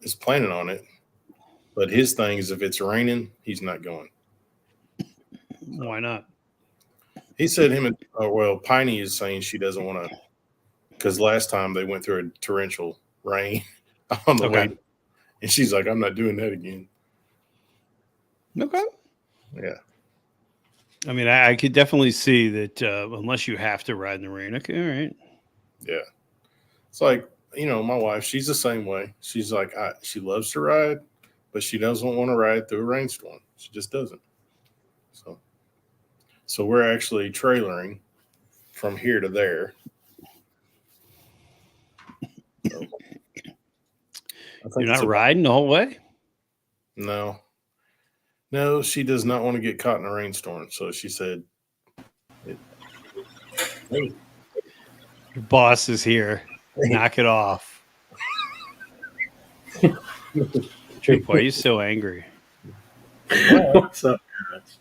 is planning on it, but his thing is if it's raining, he's not going. Why not? He said Piney is saying she doesn't want to, because last time they went through a torrential rain on the way, and she's like, I'm not doing that again. Okay. Yeah. I mean, I could definitely see that unless you have to ride in the rain. Okay, all right. Yeah. It's like, my wife, she's the same way. She's like, she loves to ride, but she doesn't want to ride through a rainstorm. She just doesn't. So we're actually trailering from here to there. So. I think You're it's not riding the whole way? No, she does not want to get caught in a rainstorm. So she said, "Hey, Your boss is here. Knock it off. Troop, why are you so angry? What's up, guys?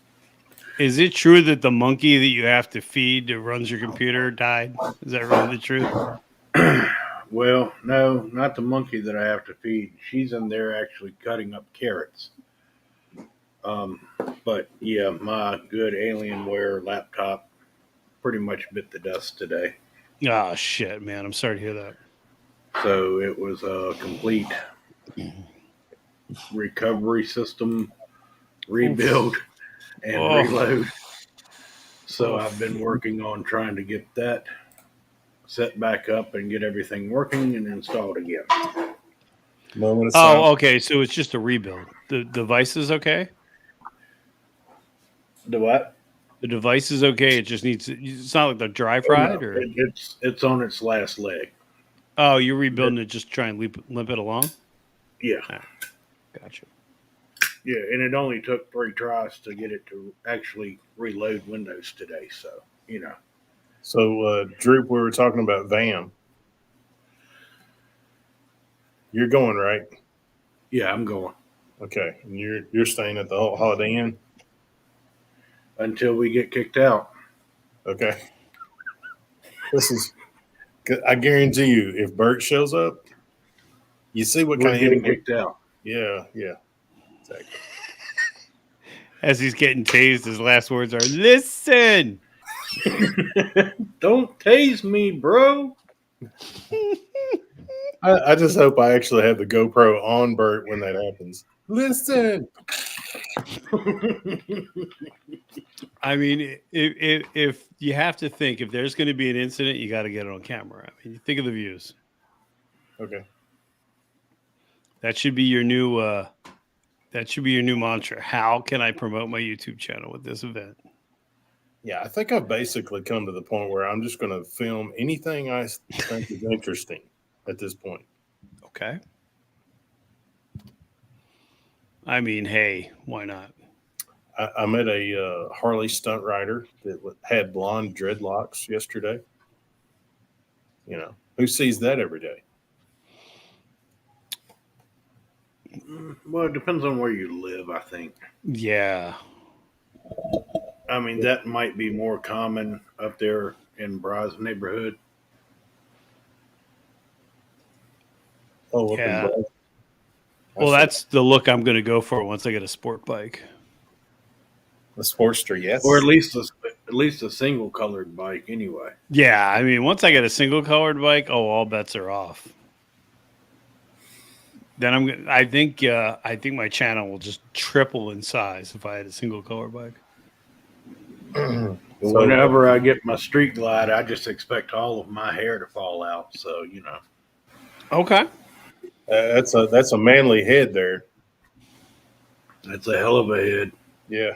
Is it true that the monkey that you have to feed that runs your computer died? Is that really the truth? Well, no, not the monkey that I have to feed. She's in there actually cutting up carrots. But yeah, my good Alienware laptop pretty much bit the dust today. Oh, shit, man. I'm sorry to hear that. So it was a complete recovery system rebuild and reload. So I've been working on trying to get that set back up and get everything working and installed again. moment of Oh, silence." okay. So it's just a rebuild. The device is okay? The what? The device is okay. It just needs. It's not like the dry Oh, fried, no, or it's on its last leg. oh, you're rebuilding it just to try and limp it along. Yeah. Gotcha. Yeah, and it only took 3 tries to get it to actually reload Windows today. So, you know. So, Droop, we were talking about VAM. You're going, right? Yeah, I'm going. Okay. And you're staying at the Holiday Inn? Until we get kicked out. Okay. This is, I guarantee you, if Bert shows up, you see what We're kind getting of kicked out. Yeah, exactly. As he's getting tased, his last words are, "Listen." Don't tase me, bro. I just hope I actually have the GoPro on Bert when that happens. Listen. I mean, if you have to think, if there's going to be an incident, you got to get it on camera. I mean, think of the views. Okay. That should be your new. That should be your new mantra. How can I promote my YouTube channel with this event? Yeah, I think I've basically come to the point where I'm just going to film anything I think is interesting at this point. Okay. I mean, hey, why not? I met a Harley stunt rider that had blonde dreadlocks yesterday. You know, who sees that every day? Well, it depends on where you live, I think. Yeah. I mean, that might be more common up there in Bry's neighborhood. Oh, up in Yeah. Brazil. Well, that's the look I'm going to go for once I get a sport bike. the Sportster, yes. Or at least a single colored bike anyway. Yeah, I mean, once I get a single colored bike, all bets are off. Then I think my channel will just triple in size if I had a single color bike. Whenever I get my street glide, I just expect all of my hair to fall out. So, you know. Okay. That's a manly head there. That's a hell of a head. Yeah.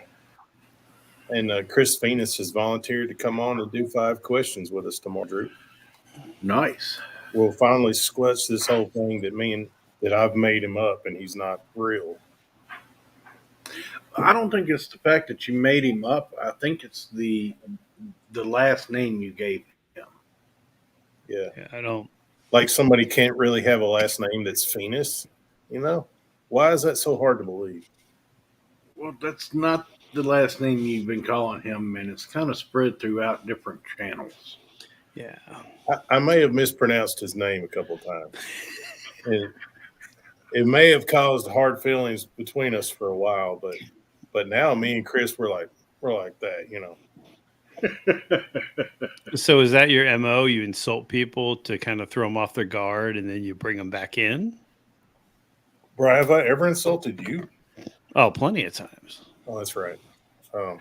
And Chris Venus has volunteered to come on and do 5 questions with us tomorrow, Drew. Nice. We'll finally squelch this whole thing that I've made him up and he's not real. I don't think it's the fact that you made him up. I think it's the last name you gave him. Yeah. I don't. Like somebody can't really have a last name that's Venus, you know? Why is that so hard to believe? Well, that's not the last name you've been calling him, and it's kind of spread throughout different channels. Yeah. I may have mispronounced his name a couple of times. And it may have caused hard feelings between us for a while, but now me and Chris we're like that, you know. So is that your MO? You insult people to kind of throw them off their guard, and then you bring them back in? Bro, have I ever insulted you? Oh, plenty of times. Oh, that's right. I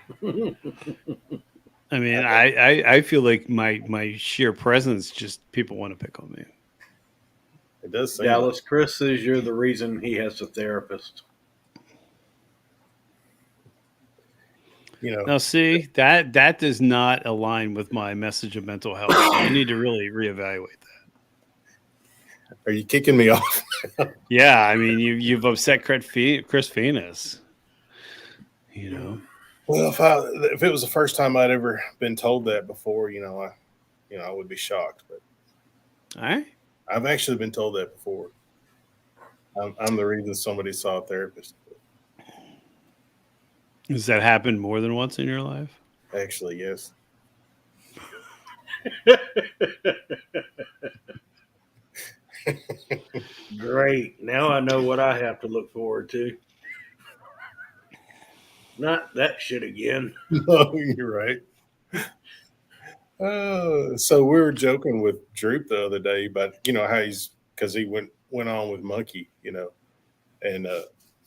mean, I feel like my sheer presence, just people want to pick on me. It does seem Dallas, Chris says you're the reason he has a therapist. You know. Now, see, that does not align with my message of mental health. I need to really reevaluate that. Are you kicking me off? Yeah, I mean you've upset Chris Venus. You know. Well, if it was the first time I'd ever been told that before, I would be shocked. But All right. I've actually been told that before. I'm the reason somebody saw a therapist. Has that happened more than once in your life? Actually, yes. Great. Now I know what I have to look forward to. Not that shit again. No, you're right. So we were joking with Droop the other day about how because he went on with Monkey, and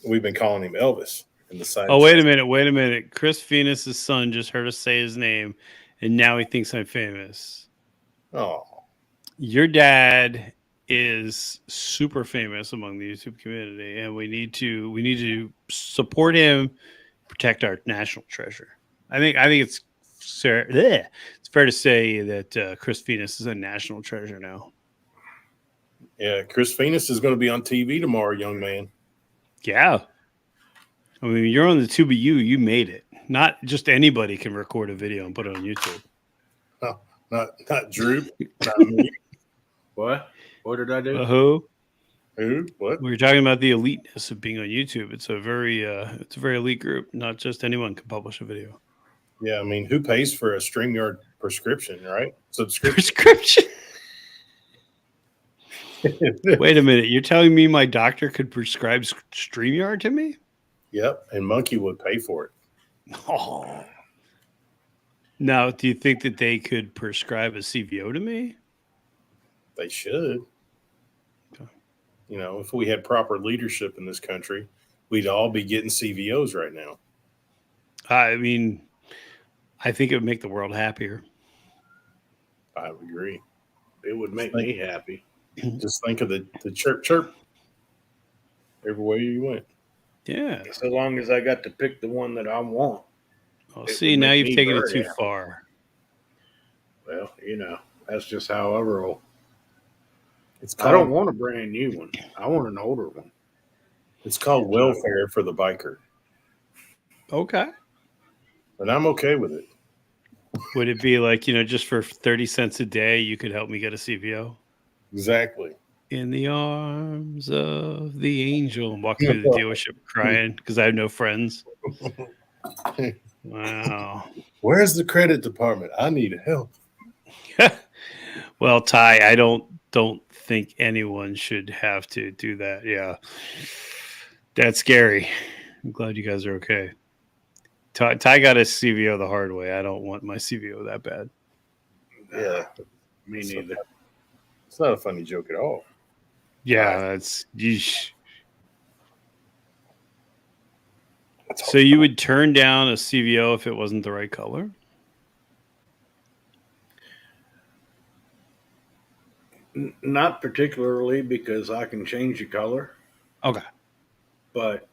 we've been calling him Elvis in the side. Oh, wait a minute. Chris Venus's son just heard us say his name, and now he thinks I'm famous. Oh, Your dad is super famous among the YouTube community, and we need to support him, protect our national treasure. I think it's fair. It's fair to say that Chris Venus is a national treasure now. yeah. Chris Venus is going to be on TV tomorrow, young man. Yeah. I mean, you're on the Tubi you made it. Not just anybody can record a video and put it on YouTube. No, not Droop. Not me. What? What did I do? Who? Who? What? We were talking about the eliteness of being on YouTube. It's a very elite group. Not just anyone can publish a video. Yeah, I mean, who pays for a StreamYard prescription, right? Subscription. Prescription. Wait a minute. You're telling me my doctor could prescribe StreamYard to me? Yep, and Monkey would pay for it. Oh. Now, do you think that they could prescribe a CVO to me? They should. Okay. If we had proper leadership in this country, we'd all be getting CVOs right now. I mean, I think it would make the world happier. I would agree. It would make me happy. Just think of the chirp chirp everywhere you went. Yeah. So long as I got to pick the one that I want. Oh, It see, would now make you've me taken it very too happy. far. Well, that's just how I roll. It's I called, don't want a brand new one. I want an older one. It's called welfare for the biker, Okay. and I'm okay with it. Would it be like, just for 30 cents a day, you could help me get a CVO? Exactly. In the arms of the angel. And walk through the dealership crying because I have no friends. Wow. Where's the credit department? I need help. Well, Ty, I don't think anyone should have to do that. Yeah. That's scary. I'm glad you guys are okay. Ty got his CVO the hard way. I don't want my CVO that bad. Yeah, Me neither. it's not a funny joke at all. Yeah, that's yeesh. So you would turn down a CVO if it wasn't the right color? Not particularly, because I can change the color, Okay. but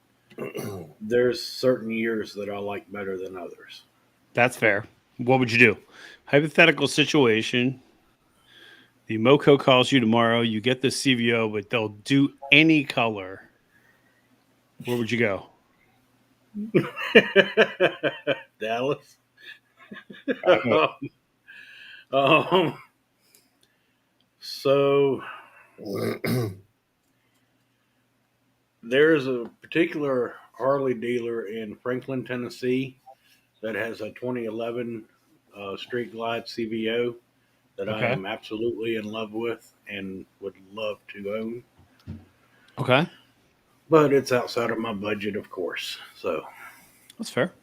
there's certain years that I like better than others. That's fair. What would you do? Hypothetical situation. The MoCo calls you tomorrow. You get the CVO, but they'll do any color. Where would you go? Dallas. So there's a particular Harley dealer in Franklin, Tennessee that has a 2011 Street Glide CVO that I Okay. am absolutely in love with and would love to own. Okay. But it's outside of my budget, of course. So That's fair.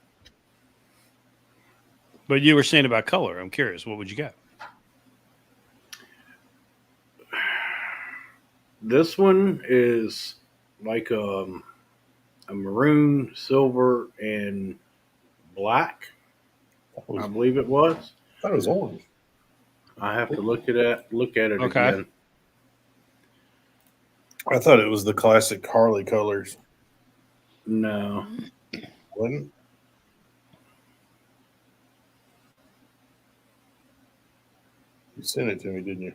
But you were saying about color. I'm curious. What would you get? this one is like a maroon, silver, and black. I believe it was. I thought it was orange. I have to look at it Okay. again. I thought it was the classic Harley colors. No. Wasn't? You sent it to me, didn't you?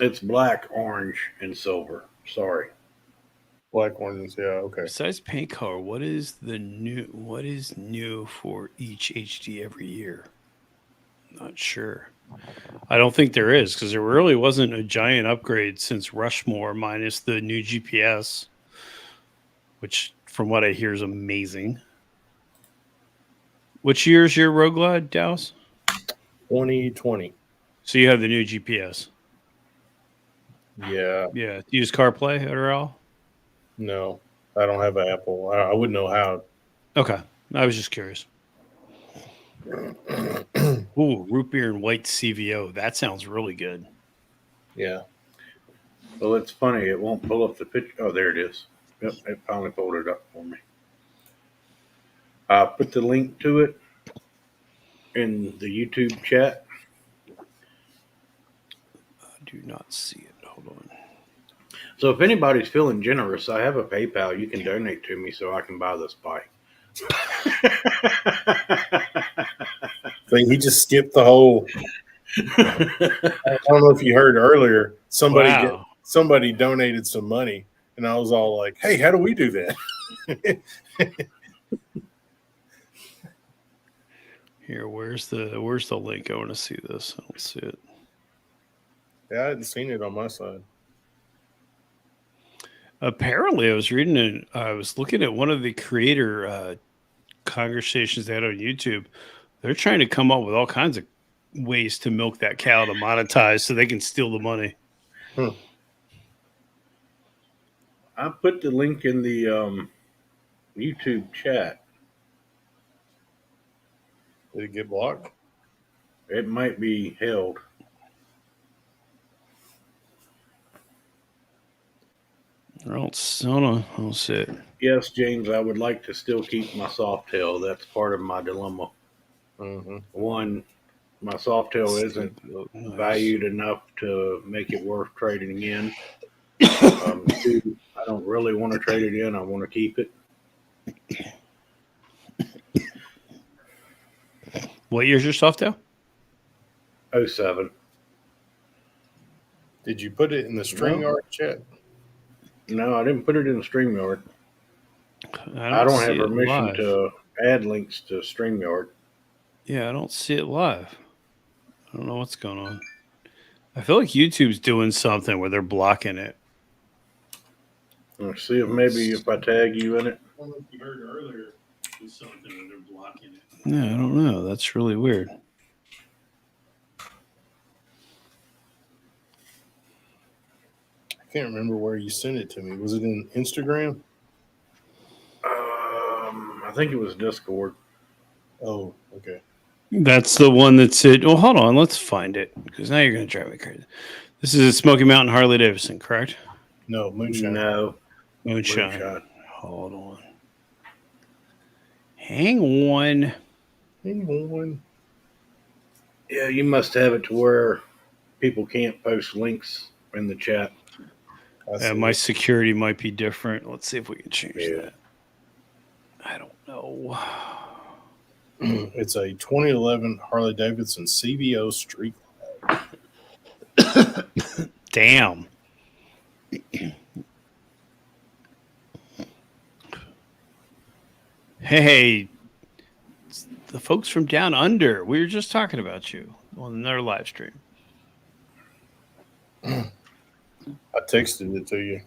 It's black, orange, and silver. Sorry. Black ones, yeah, okay. Besides paint color, what is new for each HD every year? Not sure. I don't think there is, because there really wasn't a giant upgrade since Rushmore, minus the new GPS, which from what I hear is amazing. Which year is your Rogue Glide, Dallas? 2020. So you have the new GPS. Yeah, Yeah. Do you use CarPlay at all? no, I don't have an Apple. I wouldn't know how. Okay. I was just curious. Ooh, root beer and white CVO. That sounds really good. Yeah. Well, it's funny. It won't pull up the picture. Oh, there it is. Yep, it finally pulled it up for me. I put the link to it in the YouTube chat. I do not see it. Hold on. So if anybody's feeling generous, I have a PayPal. You can donate to me so I can buy this bike. Thing he just skipped the whole. I don't know if you heard earlier. Somebody donated some money, and I was all like, "Hey, how do we do that?" Here, where's the link? I want to see this. I don't see it. Yeah, I hadn't seen it on my side. Apparently, I was looking at one of the creator conversations they had on YouTube. They're trying to come up with all kinds of ways to milk that cow to monetize so they can steal the money. I put the link in the YouTube chat. Did it get blocked? It might be held. I don't see it. Yes, James, I would like to still keep my Softail. That's part of my dilemma. Mm-hmm. One, my Softail isn't valued enough to make it worth trading in. Two, I don't really want to trade it in. I want to keep it. What year's your Softail? 07. Did you put it in the StreamYard chat? No, I didn't put it in the StreamYard. I don't have permission to add links to StreamYard. Yeah, I don't see it live. I don't know what's going on. I feel like YouTube's doing something where they're blocking it. Let's see if I tag you in it. I don't know if you heard earlier. There's something where they're blocking it. Yeah, I don't know. That's really weird. I can't remember where you sent it to me. Was it in Instagram? I think it was Discord. Oh, okay. That's the one that said, well, hold on. Let's find it because now you're going to drive me crazy. This is Smoky Mountain Harley Davidson, correct? No, Moonshine. No. Moonshine. Hold on. Hang on. Yeah, you must have it to where people can't post links in the chat. My security might be different. Let's see if we can change Yeah. that. I don't know. It's a 2011 Harley Davidson CVO Street. Damn. Hey, the folks from Down Under. We were just talking about you on another live stream. I texted it to you.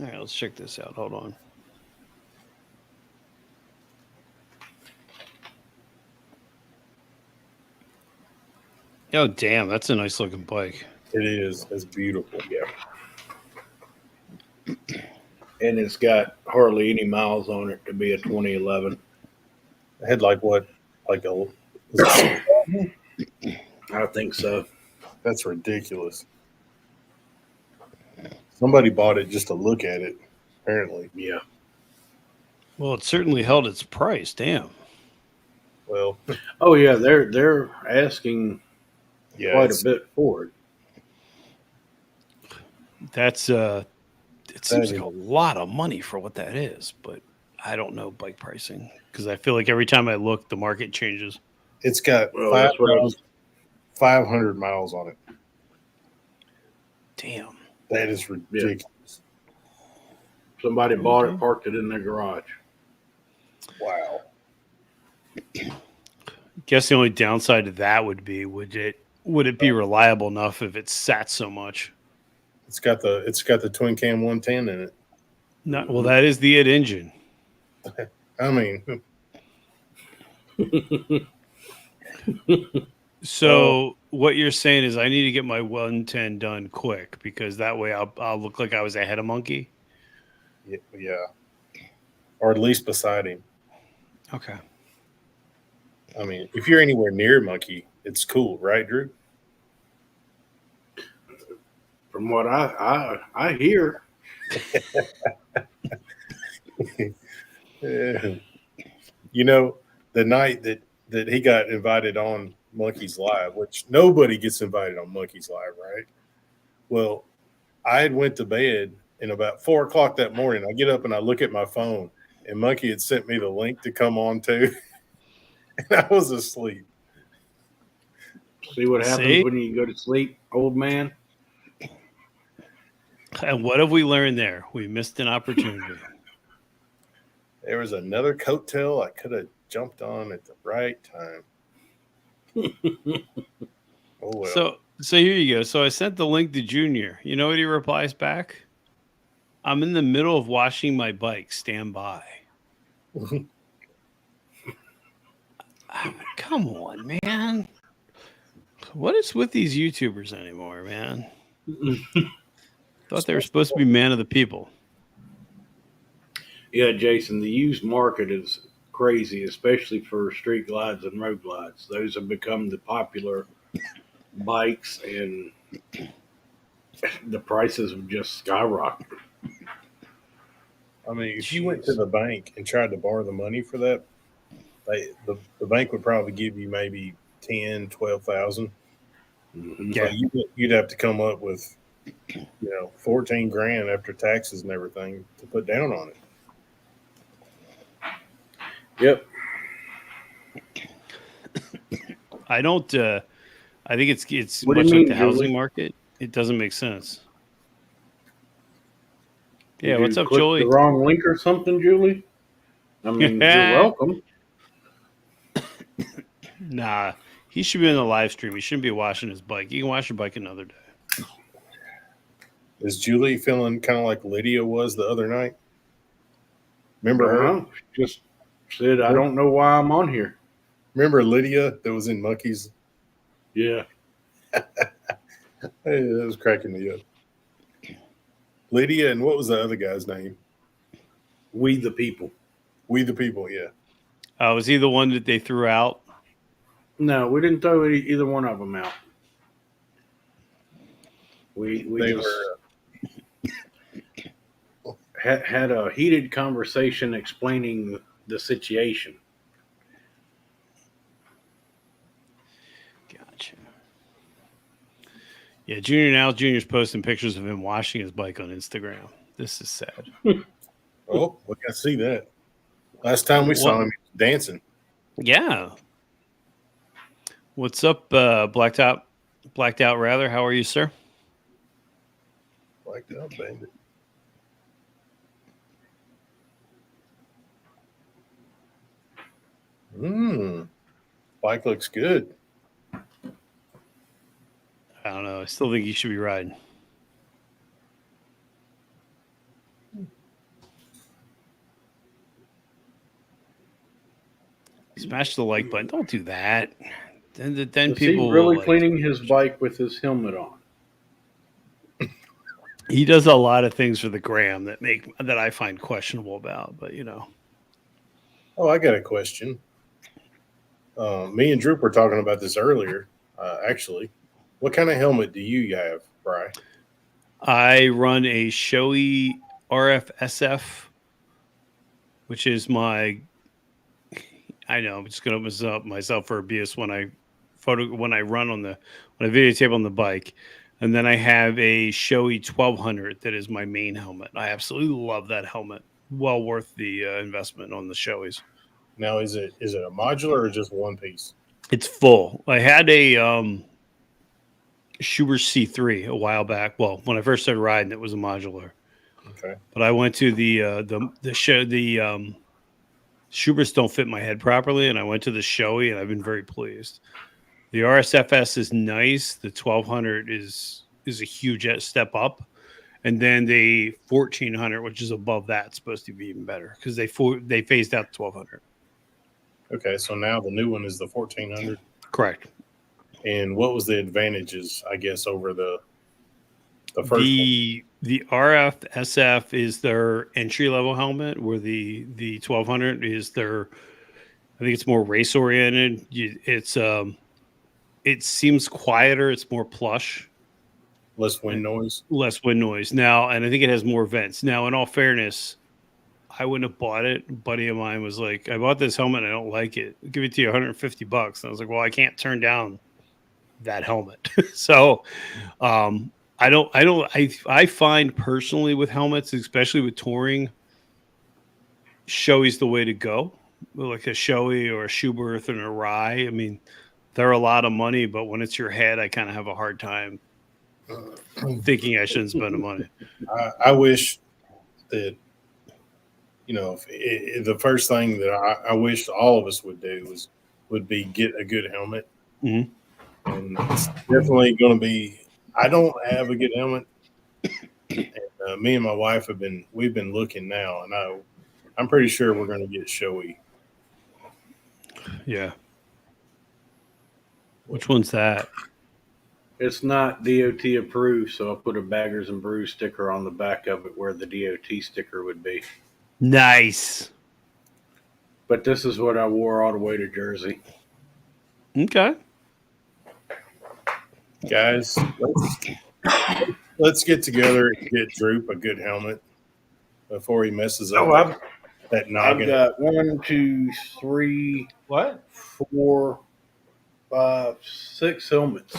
All right, let's check this out. Hold on. Oh, damn. That's a nice looking bike. It is. It's beautiful. Yeah. And it's got hardly any miles on it to be a 2011. It had like what? Like a. I think so. That's ridiculous. Somebody bought it just to look at it, apparently. Yeah. Well, it certainly held its price. Damn. Well, Oh yeah, they're asking yeah, quite a bit for it. That's it seems That like a lot of money for what that is, but I don't know bike pricing because I feel like every time I look, the market changes. It's got Well, that's what I was. 500 miles on it. Damn. That is ridiculous. Somebody bought it, parked it in their garage. Wow. Guess the only downside to that would it be reliable enough if it sat so much? It's got the twin cam 110 in it. Not well. That is the it engine. I mean, So what you're saying is I need to get my 110 done quick because that way I'll look like I was ahead of Monkey. yeah, or at least beside him. Okay. I mean, if you're anywhere near Monkey, it's cool, right, Drew? From what I hear, You know, the night that he got invited on Monkey's Live, which nobody gets invited on Monkey's Live, right? Well, I had went to bed, and about 4:00 that morning, I get up and I look at my phone, and Monkey had sent me the link to come on to, and I was asleep. see what happens when you go to sleep, old man. And what have we learned there? We missed an opportunity. There was another coattail I could have jumped on at the right time. Oh well. So here you go. So I sent the link to Junior. You know what he replies back? I'm in the middle of washing my bike. Stand by. Come on, man. What is with these YouTubers anymore, man? Thought they were supposed to be man of the people. Yeah, Jason, the used market is crazy, especially for street glides and road glides. Those have become the popular bikes, and the prices have just skyrocketed. I mean, if you went to the bank and tried to borrow the money for that, the bank would probably give you maybe 10, 12,000. Yeah. So you'd have to come up with 14 grand after taxes and everything to put down on it. Yep. I don't. I think it's What do much you like mean, the housing Julie? market. It doesn't make sense. Yeah, Did what's you up, click Julie? the wrong link or something, Julie? I mean, you're welcome. Nah, he should be in the live stream. He shouldn't be washing his bike. You can wash your bike another day. Is Julie feeling kind of like Lydia was the other night? Remember her? Just said, I don't know why I'm on here. Remember Lydia that was in Monkeys? Yeah. Hey, that was cracking me up. Lydia, and what was the other guy's name? We the people. We the people, yeah. Was he the one that they threw out? No, we didn't throw either one of them out. We They just were had a heated conversation explaining the situation. Gotcha. Yeah, Junior's posting pictures of him washing his bike on Instagram. This is sad. oh, we got to see that. Last time we saw him, he was dancing. Yeah. What's up, blacked out rather? How are you, sir? Blacked out bandit. Bike looks good. I don't know. I still think you should be riding. Smash the like button. Don't do that. Then Is people he really will, cleaning his bike with his helmet on? He does a lot of things for the gram that I find questionable about, but Oh, I got a question. Me and Drew were talking about this earlier. Actually, what kind of helmet do you have, Bri? I run a Shoei RFSF, which is my. I know I'm just going to open up myself for abuse when I videotape on the bike, and then I have a Shoei 1200 that is my main helmet. I absolutely love that helmet. Well worth the investment on the Shoeis. Now, is it a modular or just one piece? It's full. I had a Schubert C3 a while back. Well, when I first started riding, it was a modular. Okay. But I went to the show. The Schuberts don't fit my head properly, and I went to the Shoei, and I've been very pleased. The RSFS is nice. The 1200 is a huge step up, and then the 1400, which is above that, is supposed to be even better because they phased out the 1200. Okay. So now the new one is the 1400. Correct. And what was the advantages, I guess, over the first one? The RF SF is their entry level helmet, where the 1200 is their. I think it's more race oriented. It seems quieter. It's more plush. Less wind noise? Less wind noise now, and I think it has more vents. Now, in all fairness, I wouldn't have bought it. A buddy of mine was like, "I bought this helmet. And I don't like it. I'll give it to you $150." And I was like, "Well, I can't turn down that helmet." So, I find personally with helmets, especially with touring, Shoei's the way to go. Like a Shoei or a Schubert and a Rye. I mean, they're a lot of money, but when it's your head, I kind of have a hard time thinking I shouldn't spend the money. I wish that, the first thing that I wish all of us would do would be get a good helmet. Mhm. And it's definitely going to be. I don't have a good helmet. And, me and my wife we've been looking now, and I'm pretty sure we're going to get Shoei. Yeah. Which one's that? It's not DOT approved, so I put a Baggers and Brews sticker on the back of it where the DOT sticker would be. Nice. But this is what I wore all the way to Jersey. Okay. Guys, let's get together and get Droop a good helmet before he messes up that I've noggin. got 1, 2, 3, What? 4, 5, 6 helmets.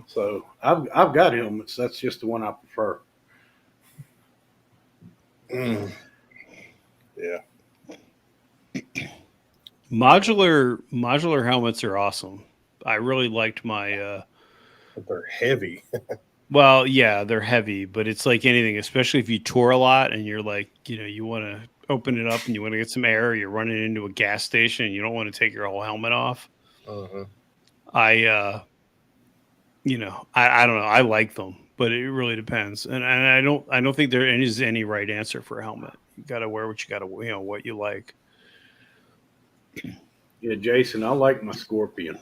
So I've got helmets. That's just the one I prefer. Yeah. Modular helmets are awesome. I really liked my But they're heavy. well, yeah, they're heavy, but it's like anything, especially if you tour a lot and you're like, you want to open it up and you want to get some air, you're running into a gas station and you don't want to take your whole helmet off. Uh-huh. I don't know. I like them, but it really depends. And I don't think there is any right answer for a helmet. You got to wear what you got to, what you like. Yeah, Jason, I like my Scorpion.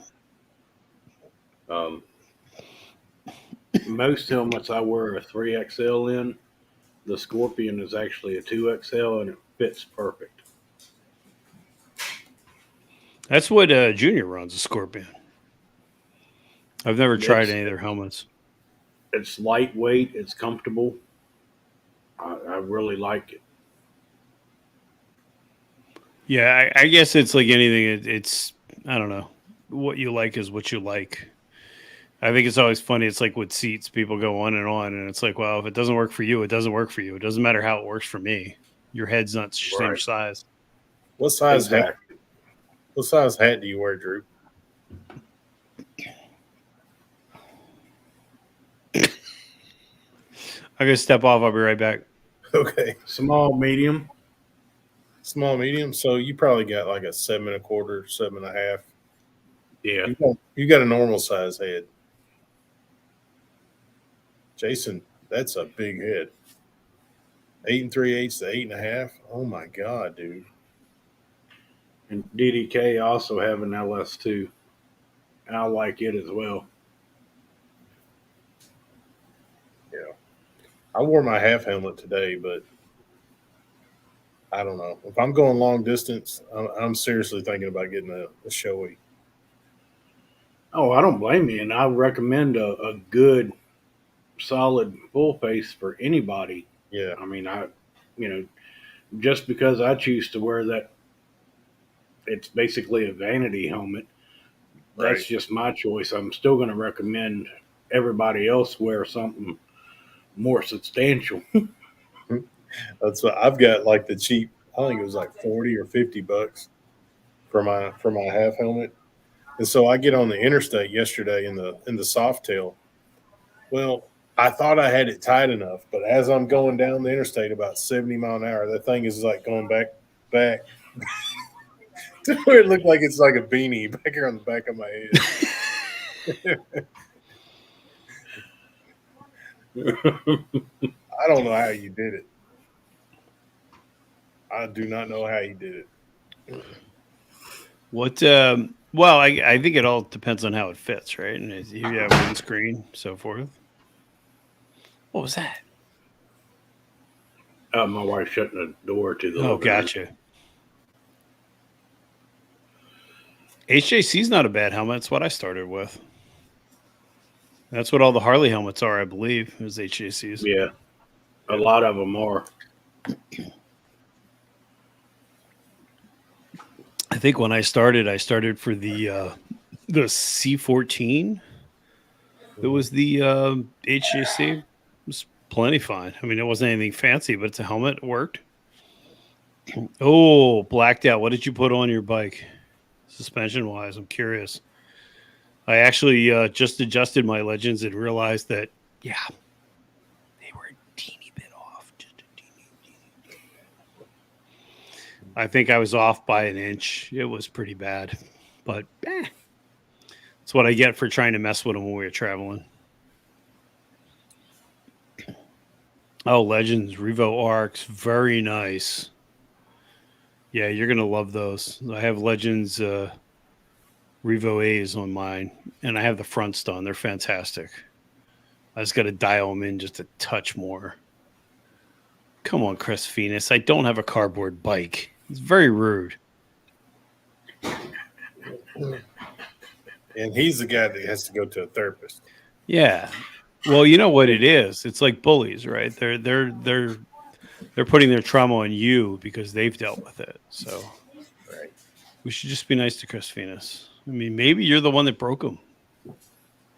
Most helmets I wear a 3XL in. The Scorpion is actually a 2XL and it fits perfect. That's what Junior runs, a Scorpion. I've never tried any of their helmets. It's lightweight. It's comfortable. I really like it. Yeah, I guess it's like anything. It's I don't know. What you like is what you like. I think it's always funny. It's like with seats, people go on, and it's like, well, if it doesn't work for you, it doesn't work for you. It doesn't matter how it works for me. Your head's not the same size. What size hat? What size hat do you wear, Drew? I'm gonna step off. I'll be right back. Okay. Small, medium. Small, medium. So you probably got like a 7 1/4, 7 1/2. Yeah. You got a normal size head. Jason, that's a big head. 8 3/8 to 8 1/2. Oh my God, dude. And DDK also have an LS2. And I like it as well. Yeah. I wore my half helmet today, but I don't know. If I'm going long distance, I'm seriously thinking about getting a Shoei. Oh, I don't blame you. And I recommend a good, solid full face for anybody. Yeah. I mean, just because I choose to wear that, it's basically a vanity helmet. That's just my choice. I'm still going to recommend everybody else wear something more substantial. That's what I've got, like the cheap. I think it was like $40 or $50 for my half helmet. And so I get on the interstate yesterday in the Softail. Well, I thought I had it tight enough, but as I'm going down the interstate about 70 mile an hour, that thing is like going back to where it looked like it's like a beanie back here on the back of my head. I don't know how you did it. I do not know how you did it. What? Well, I think it all depends on how it fits, right? And if you have windscreen, so forth. What was that? My wife shutting the door to the. Oh, gotcha. HJC's not a bad helmet. That's what I started with. That's what all the Harley helmets are, I believe, is HJCs. Yeah, a lot of them are. I think when I started for the C14. It was the HJC. It was plenty fine. I mean, it wasn't anything fancy, but it's a helmet. It worked. Oh, blacked out. What did you put on your bike? Suspension-wise, I'm curious. I actually just adjusted my Legends and realized that, yeah, they were a teeny bit off. Just a teeny. I think I was off by an inch. It was pretty bad. But, that's what I get for trying to mess with them when we were traveling. Oh, Legends, Revo Arcs. Very nice. Yeah, you're going to love those. I have Legends Revo A's on mine, and I have the fronts done. They're fantastic. I just got to dial them in just a touch more. Come on, Chris Phoenix. I don't have a cardboard bike. It's very rude. And he's the guy that has to go to a therapist. Yeah. Well, you know what it is. It's like bullies, right? They're putting their trauma on you because they've dealt with it. So Right. we should just be nice to Chris Phoenix. I mean, maybe you're the one that broke him.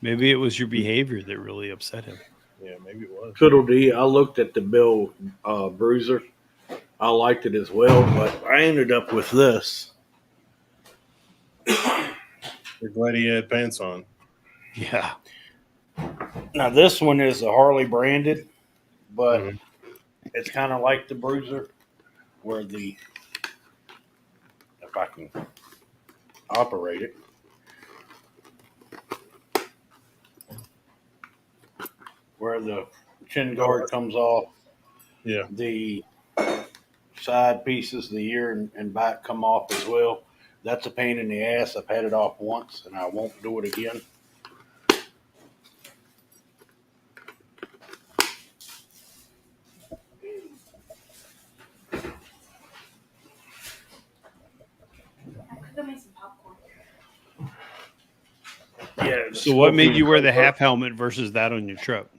Maybe it was your behavior that really upset him. Yeah, maybe it was. Fiddle D, I looked at the Bill Bruiser. I liked it as well, but I ended up with this. You're glad he had pants on. Yeah. Now, this one is a Harley branded, but it's kind of like the Bruiser, where if I can operate it, where the chin guard comes off, Yeah. the side pieces, the ear and back come off as well. That's a pain in the ass. I've had it off once, and I won't do it again. Yeah. So what made you wear the half helmet versus that on your trip?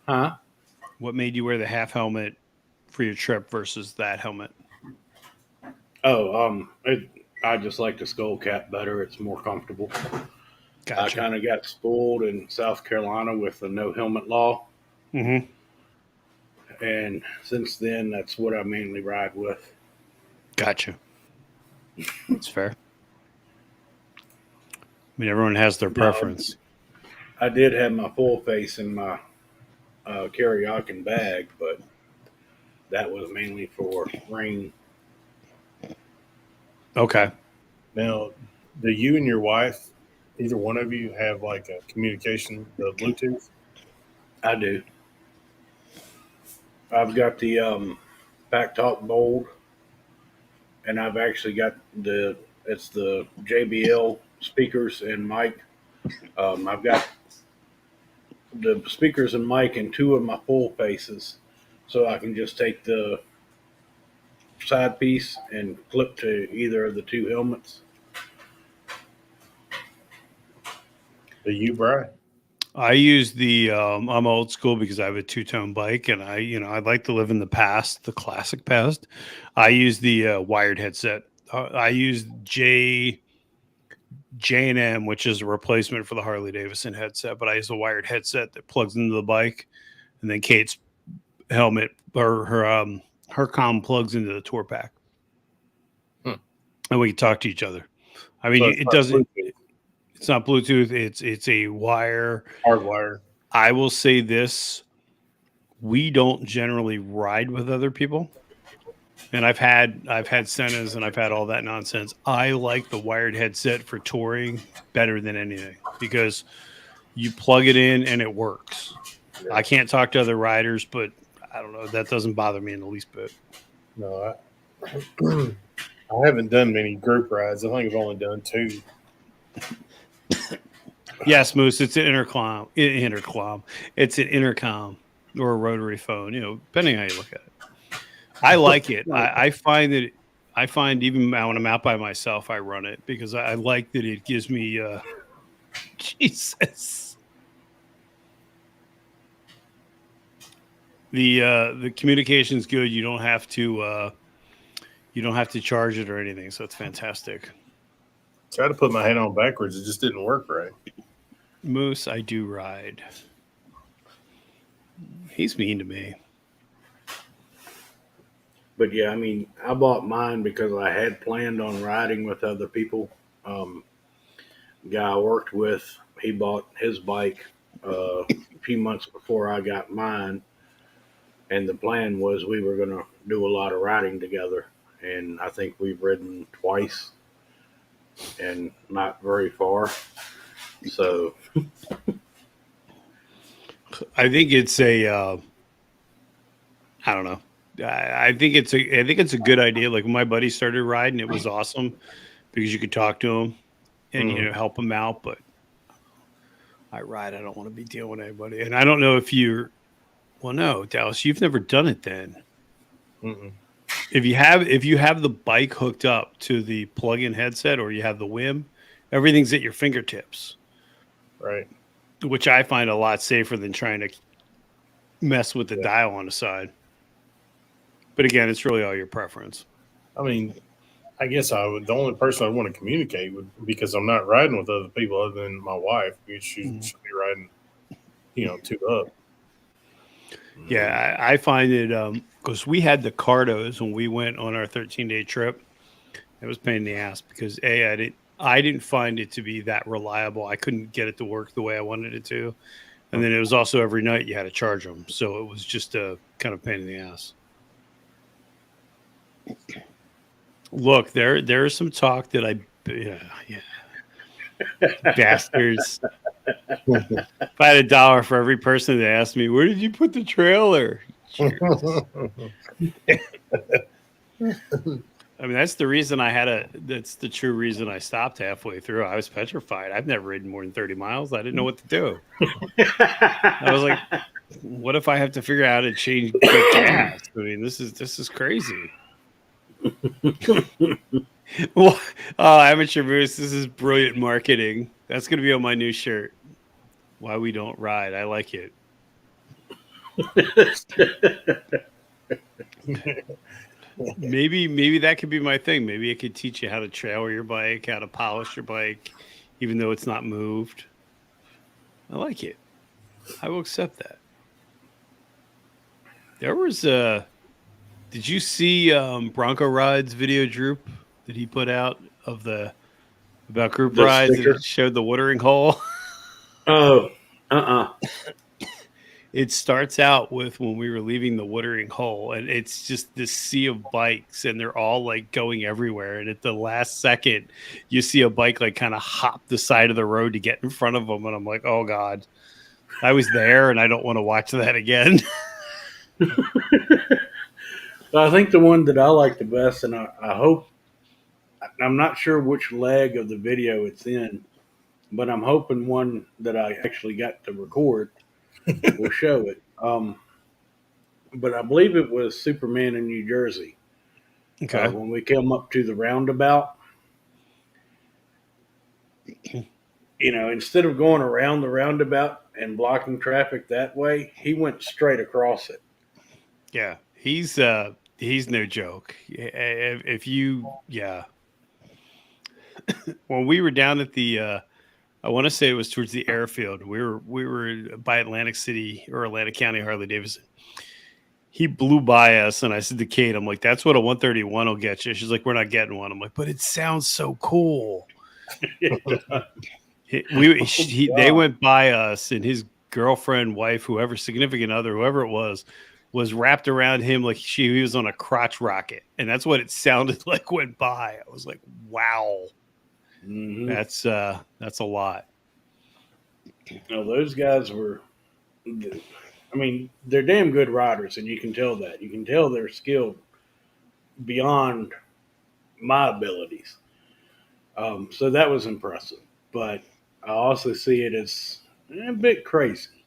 Huh? What made you wear the half helmet for your trip versus that helmet? Oh, I just like the skull cap better. It's more comfortable. Gotcha. I kind of got spoiled in South Carolina with the no helmet law. Mm-hmm. And since then, that's what I mainly ride with. Gotcha. That's fair. I mean, everyone has their preference. I did have my full face in my karaoke bag, but that was mainly for rain. Okay. Now, do you and your wife, either one of you, have like a communication, the Bluetooth? I do. I've got the back top bold, and I've actually got it's the JBL speakers and mic. I've got the speakers and mic in two of my full faces, so I can just take the side piece and clip to either of the two helmets. Do you, Brian? I use the I'm old school because I have a two-tone bike, and I'd like to live in the past, the classic past. I use the wired headset. I use J&M, which is a replacement for the Harley Davidson headset, but I use a wired headset that plugs into the bike, and then Kate's helmet or her comm plugs into the tour pack, and we can talk to each other. I mean, So it's it not doesn't. Bluetooth, It's not Bluetooth. It's a wire. hardwire. I will say this: we don't generally ride with other people, and I've had Sennas and I've had all that nonsense. I like the wired headset for touring better than anything because you plug it in and it works. Yeah. I can't talk to other riders, but I don't know. That doesn't bother me in the least bit. No, I haven't done many group rides. I think I've only done 2. Yes, Moose, it's an intercom. It's an intercom or a rotary phone, depending how you look at it. I like it. I find even when I'm out by myself, I run it because I like that it gives me Jesus. The communication's good. You don't have to charge it or anything, so it's fantastic. Tried to put my head on backwards. It just didn't work right. Moose, I do ride. He's mean to me. But yeah, I mean, I bought mine because I had planned on riding with other people. The guy I worked with, he bought his bike a few months before I got mine. And the plan was we were going to do a lot of riding together. And I think we've ridden twice and not very far. So I think it's I don't know. I think it's a good idea. Like when my buddy started riding, it was awesome because you could talk to him and help him out. But I ride. I don't want to be dealing with anybody. And I don't know if you're. Well, no, Dallas, you've never done it then. Mm-mm. If you have the bike hooked up to the plug-in headset or you have the WIM, everything's at your fingertips. Right. Which I find a lot safer than trying to mess with the dial on the side. But again, it's really all your preference. I mean, I guess the only person I want to communicate with, because I'm not riding with other people other than my wife, because she'll be riding, 2 up. Yeah, I find it because we had the Cardos when we went on our 13-day trip. It was a pain in the ass because I didn't find it to be that reliable. I couldn't get it to work the way I wanted it to, and then it was also every night you had to charge them, so it was just a kind of pain in the ass. Look, there's some talk that bastards. If I had $1 for every person that asked me, where did you put the trailer? I mean, that's the reason that's the true reason I stopped halfway through. I was petrified. I've never ridden more than 30 miles. I didn't know what to do. I was like, what if I have to figure out how to change gas? I mean, this is crazy. Well, Amateur Moose, this is brilliant marketing. That's going to be on my new shirt. Why we don't ride. I like it. Maybe that could be my thing. Maybe it could teach you how to trailer your bike, how to polish your bike, even though it's not moved. I like it. I will accept that. There was did you see Bronco Rides video droop that he put out about group rides sticker? that showed the watering hole? Oh, It starts out with when we were leaving the watering hole, and it's just this sea of bikes, and they're all like going everywhere. And at the last second, you see a bike like kind of hop the side of the road to get in front of them, and I'm like, oh god, I was there, and I don't want to watch that again. I think the one that I like the best, and I hope, I'm not sure which leg of the video it's in, but I'm hoping one that I actually got to record will show it. But I believe it was Superman in New Jersey. Okay. When we came up to the roundabout, instead of going around the roundabout and blocking traffic that way, he went straight across it. Yeah, he's no joke. When we were down at the I want to say it was towards the airfield. We were by Atlantic City or Atlantic County Harley Davidson. He blew by us, and I said to Kate, I'm like, that's what a 131 will get you. She's like, we're not getting one. I'm like, but it sounds so cool. They went by us, and his girlfriend, wife, whoever, significant other, whoever it was wrapped around him like he was on a crotch rocket, and that's what it sounded like went by. I was like, wow, that's a lot. No, those guys were. I mean, they're damn good riders, and you can tell that. You can tell they're skilled beyond my abilities. So that was impressive. But I also see it as a bit crazy.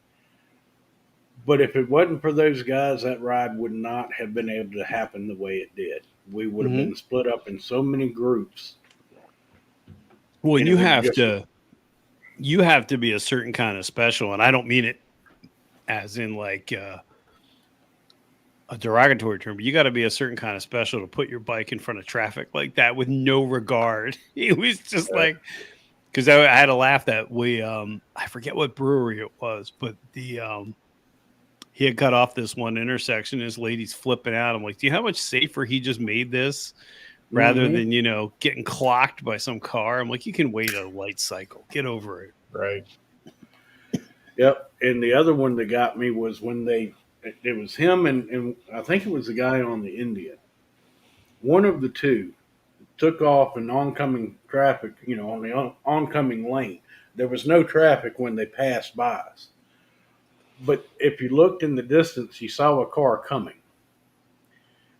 But if it wasn't for those guys, that ride would not have been able to happen the way it did. We would have been split up in so many groups. Well, you have to be a certain kind of special, and I don't mean it as in like a derogatory term, but you got to be a certain kind of special to put your bike in front of traffic like that with no regard. It was just like, because I had a laugh that we, I forget what brewery it was, but he had cut off this one intersection. This lady's flipping out. I'm like, do you know how much safer he just made this rather than, getting clocked by some car? I'm like, you can wait a light cycle. Get over it. Right. Yep. And the other one that got me was when it was him and I think it was the guy on the Indian. One of the two took off in oncoming traffic, on the oncoming lane. There was no traffic when they passed by us. But if you looked in the distance, you saw a car coming.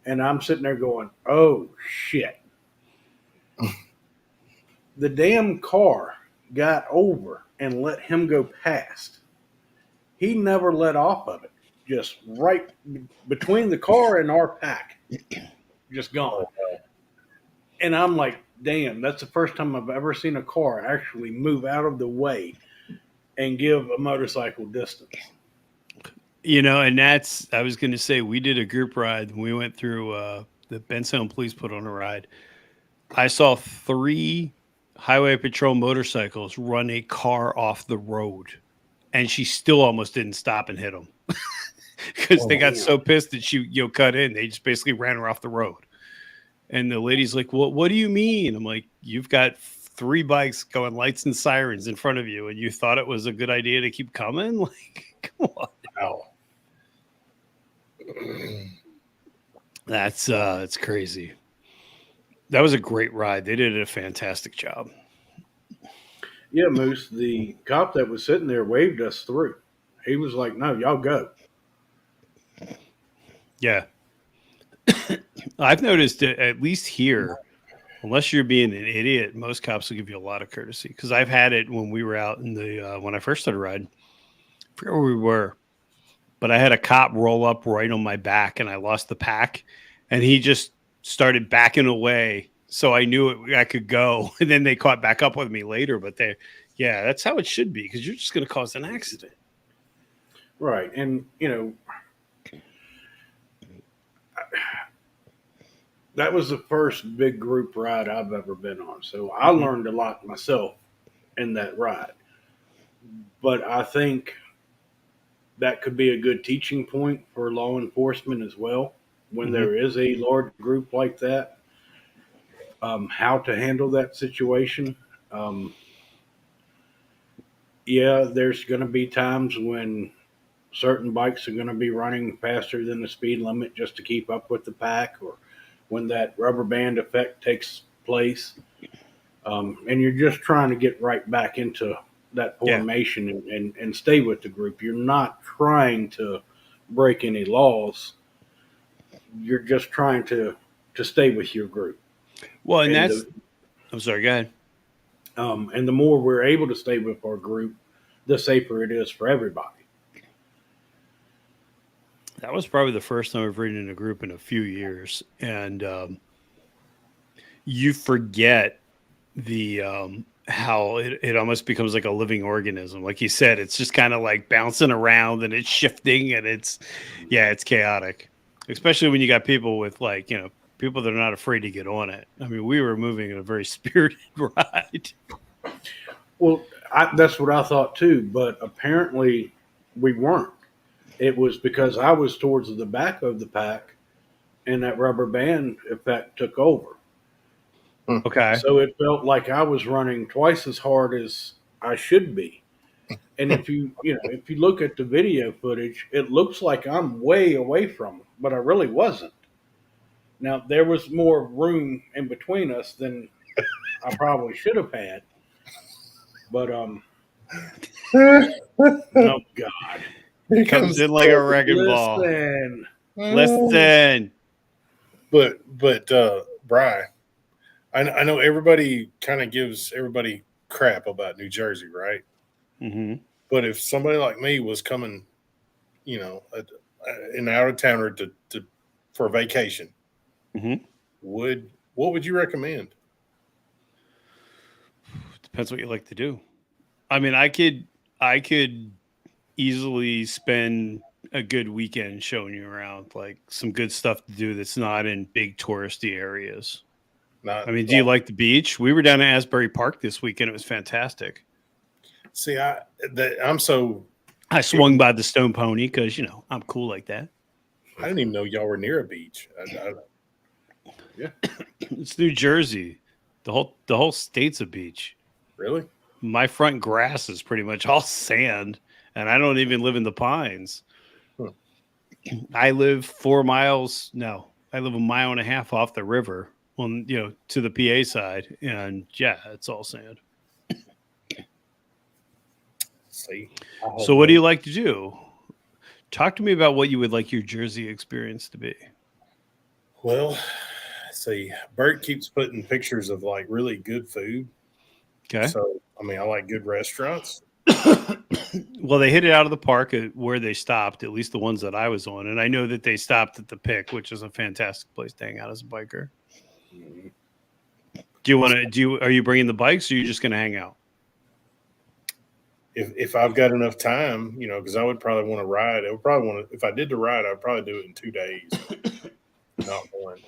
And I'm sitting there going, oh, shit. The damn car got over and let him go past. He never let off of it. Just right between the car and our pack. Just gone. And I'm like, damn, that's the first time I've ever seen a car actually move out of the way and give a motorcycle distance. And I was going to say, we did a group ride. We went through the Benson Police put on a ride. I saw 3 highway patrol motorcycles run a car off the road, and she still almost didn't stop and hit them because they got so pissed that she cut in. They just basically ran her off the road. And the lady's like, well, what do you mean? I'm like, you've got 3 bikes going lights and sirens in front of you, and you thought it was a good idea to keep coming? Like, come on. Wow. That's crazy. That was a great ride. They did a fantastic job. Yeah, Moose, the cop that was sitting there waved us through. He was like, no, y'all go. Yeah. I've noticed that at least here, unless you're being an idiot, most cops will give you a lot of courtesy. Because I've had it when we were out in the when I first started riding. I forget where we were, but I had a cop roll up right on my back, and I lost the pack, and he just started backing away, so I knew I could go. And then they caught back up with me later. But that's how it should be, because you're just going to cause an accident, right? And that was the first big group ride I've ever been on. So I learned a lot myself in that ride. But I think that could be a good teaching point for law enforcement as well. When there is a large group like that, how to handle that situation. There's going to be times when certain bikes are going to be running faster than the speed limit just to keep up with the pack, or when that rubber band effect takes place. And you're just trying to get right back into that formation and stay with the group. You're not trying to break any laws. You're just trying to stay with your group. Well, I'm sorry, go ahead. And the more we're able to stay with our group, the safer it is for everybody. That was probably the first time I've ridden in a group in a few years. And you forget how it almost becomes like a living organism. Like you said, it's just kind of like bouncing around and it's shifting and it's chaotic. Especially when you got people with people that are not afraid to get on it. I mean, we were moving in a very spirited ride. Well, that's what I thought too, but apparently we weren't. It was because I was towards the back of the pack and that rubber band effect took over. Okay. So it felt like I was running twice as hard as I should be. And if you look at the video footage, it looks like I'm way away from them, but I really wasn't. Now there was more room in between us than I probably should have had. But oh god. Here Comes comes in like a wrecking ball. Listen. Listen. but Bri, I know everybody kind of gives everybody crap about New Jersey, right? Mm-hmm. But if somebody like me was coming, an out of towner to for a vacation, Mm-hmm. what would you recommend? Depends what you like to do. I mean, I could easily spend a good weekend showing you around, like some good stuff to do that's not in big touristy areas. Not I mean, do you like the beach? We were down at Asbury Park this weekend. It was fantastic. see, I'm so I swung by the Stone Pony because I'm cool like that. I didn't even know y'all were near a beach. It's New Jersey. The whole state's a beach. Really? My front grass is pretty much all sand, and I don't even live in the Pines. Huh. I live 4 miles. No, I live a mile and a half off the river on to the PA side, and yeah, it's all sand. See, So what do you like to do? Talk to me about what you would like your Jersey experience to be. well, see, Bert keeps putting pictures of like really good food. Okay. So, I mean, I like good restaurants. Well, they hit it out of the park at where they stopped, at least the ones that I was on. And I know that they stopped at the Pick, which is a fantastic place to hang out as a biker. Mhm. Are you bringing the bikes or are you just going to hang out? If I've got enough time, because I would probably want to ride. I would probably want to. If I did the ride, I'd probably do it in 2 days, not one.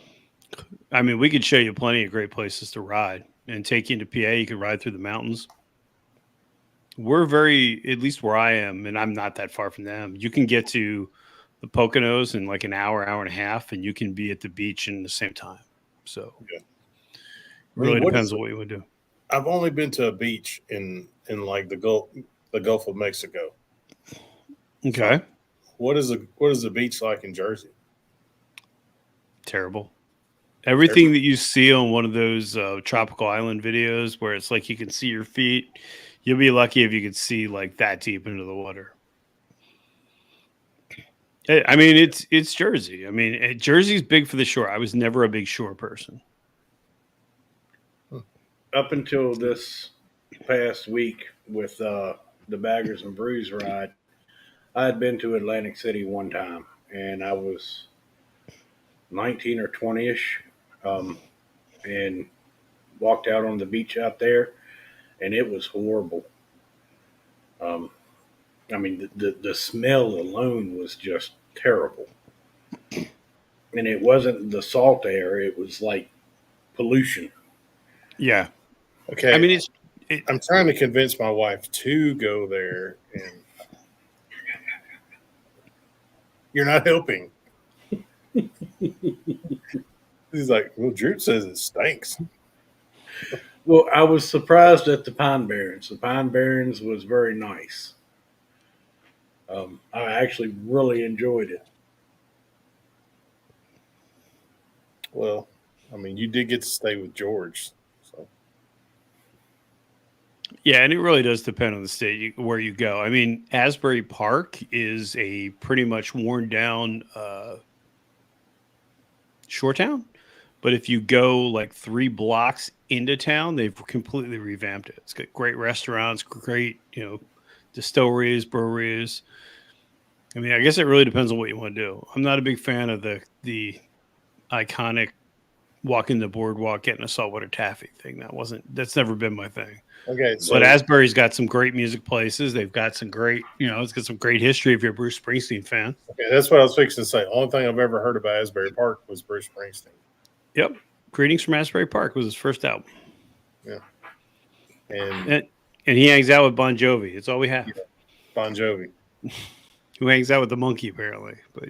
I mean, we could show you plenty of great places to ride and take you into PA. You can ride through the mountains. We're at least where I am, and I'm not that far from them. You can get to the Poconos in like an hour and a half, and you can be at the beach in the same time. So Yeah. really depends on what you want to do. I've only been to a beach in like the Gulf of Mexico. Okay. So what is the beach like in Jersey? Terrible. Everything that you see on one of those tropical island videos where it's like you can see your feet, you'll be lucky if you could see like that deep into the water. I mean, it's Jersey. I mean, Jersey's big for the shore. I was never a big shore person. Up until this past week with the Baggers and Brews ride, I had been to Atlantic City one time, and I was 19 or 20-ish, and walked out on the beach out there, and it was horrible. I mean, the smell alone was just terrible. And it wasn't the salt air, it was like pollution. Yeah. Okay. I mean, I'm trying to convince my wife to go there, and you're not helping. He's like, well, Drew says it stinks. Well, I was surprised at the Pine Barrens. The Pine Barrens was very nice. I actually really enjoyed it. Well, I mean, you did get to stay with George, so yeah, and it really does depend on the state where you go. I mean, Asbury Park is a pretty much worn down shore town. But if you go like 3 blocks into town, they've completely revamped it. It's got great restaurants, great, distilleries, breweries. I mean, I guess it really depends on what you want to do. I'm not a big fan of the iconic walking the boardwalk, getting a saltwater taffy thing. That's never been my thing. okay. So But Asbury's got some great music places. They've got some great, it's got some great history if you're a Bruce Springsteen fan. okay, that's what I was fixing to say. Only thing I've ever heard about Asbury Park was Bruce Springsteen. Yep. Greetings from Asbury Park was his first album. Yeah, and And he hangs out with Bon Jovi. It's all we have. Bon Jovi. Who hangs out with the monkey, apparently. But,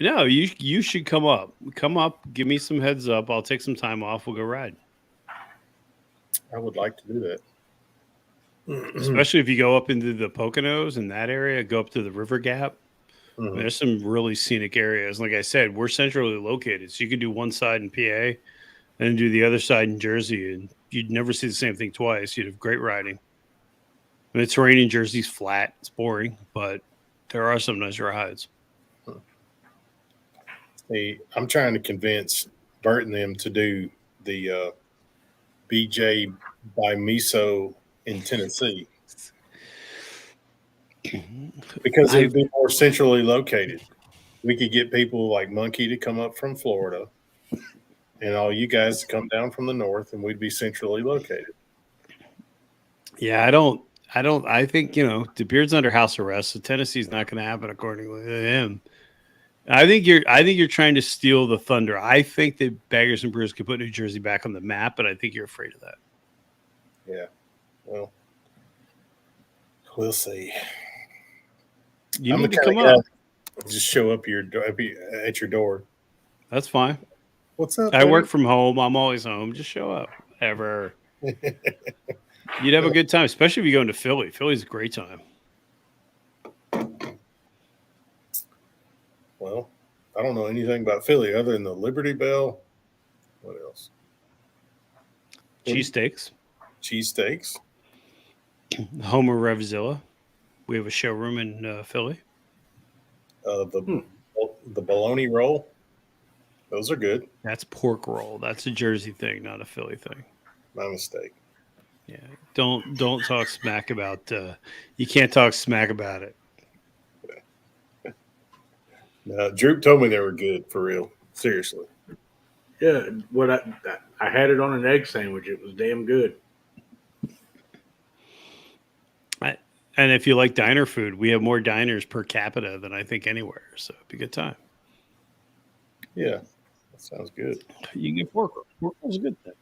No, you should come up. Come up, give me some heads up. I'll take some time off. We'll go ride. I would like to do that. Especially if you go up into the Poconos in that area, go up to the River Gap. There's some really scenic areas. Like I said, we're centrally located, so you can do one side in PA and do the other side in Jersey, and you'd never see the same thing twice. You'd have great riding. And the terrain in Jersey's flat; it's boring, but there are some nice rides. Hey, I'm trying to convince Bert and them to do the BJ by Miso in Tennessee because it would be more centrally located. We could get people like Monkey to come up from Florida and all you guys to come down from the north, and we'd be centrally located. Yeah, I think, De Beard's under house arrest, so Tennessee's not going to happen according to him. I think you're trying to steal the thunder. I think that Baggers and Brewers could put New Jersey back on the map, but I think you're afraid of that. Yeah. Well, we'll see. You need to come up. Just show up at your door. That's fine. What's up? I work from home. I'm always home. Just show up. Ever. You'd have a good time, especially if you go into Philly. Philly's a great time. Well, I don't know anything about Philly other than the Liberty Bell. What else? Cheesesteaks. Cheesesteaks. Homer Revzilla. We have a showroom in Philly. The bologna roll. Those are good. That's pork roll. That's a Jersey thing, not a Philly thing. My mistake. Yeah. Don't talk smack about. You can't talk smack about it. No, Droop told me they were good for real. Seriously. Yeah, I had it on an egg sandwich. It was damn good. And if you like diner food, we have more diners per capita than I think anywhere. So it'd be a good time. Yeah, that sounds good. You can get pork roll. Pork roll's a good thing.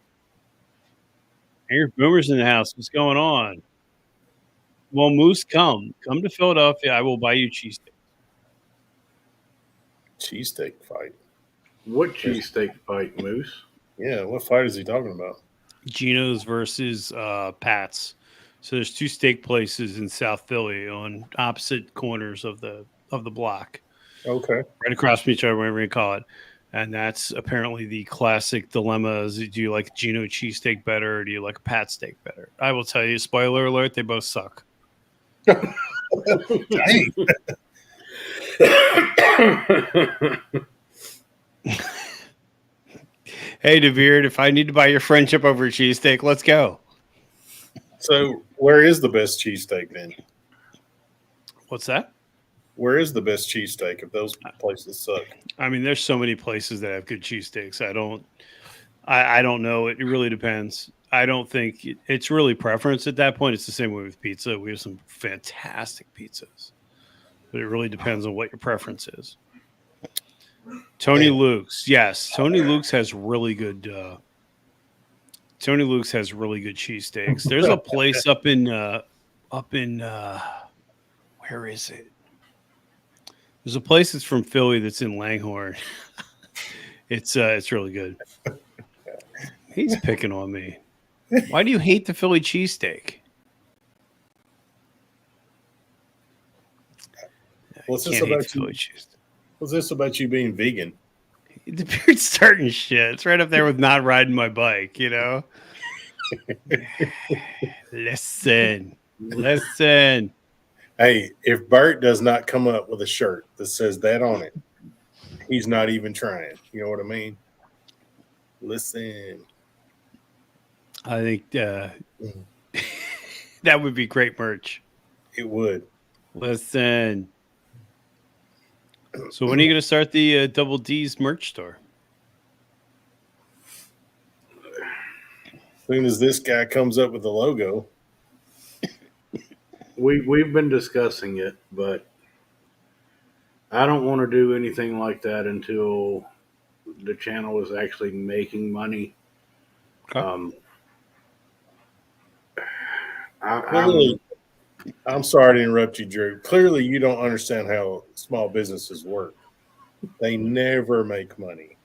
Here's Boomer's in the house. What's going on? Well, Moose, come to Philadelphia. I will buy you cheesesteak. Cheesesteak fight. What cheesesteak fight, Moose? Yeah, what fight is he talking about? Geno's versus Pat's. So there's two steak places in South Philly on opposite corners of the block. Okay. Right across from each other, whatever you call it. And that's apparently the classic dilemma is, do you like Geno cheesesteak better or do you like a Pat steak better? I will tell you, spoiler alert, they both suck. Dang. Hey, DeBeard, if I need to buy your friendship over a cheesesteak, let's go. So where is the best cheesesteak then? What's that? Where is the best cheesesteak if those places suck? I mean, there's so many places that have good cheesesteaks. I don't know. It really depends. I don't think it's really preference at that point. It's the same way with pizza. We have some fantastic pizzas, but it really depends on what your preference is. Tony Luke's. Yes. Tony Luke's has really good cheesesteaks. There's a place up in where is it? There's a place that's from Philly that's in Langhorne. It's really good. He's picking on me. Why do you hate the Philly cheesesteak? What's this about you? What's this about you being vegan? The Beard's starting shit. It's right up there with not riding my bike, you know? Listen. Hey, if Bert does not come up with a shirt that says that on it, he's not even trying. You know what I mean? Listen. I think that would be great merch. It would. Listen. So when are you going to start the Double D's merch store? As soon as this guy comes up with the logo. We've been discussing it, but I don't want to do anything like that until the channel is actually making money. Okay. I'm sorry to interrupt you, Drew. Clearly, you don't understand how small businesses work. They never make money.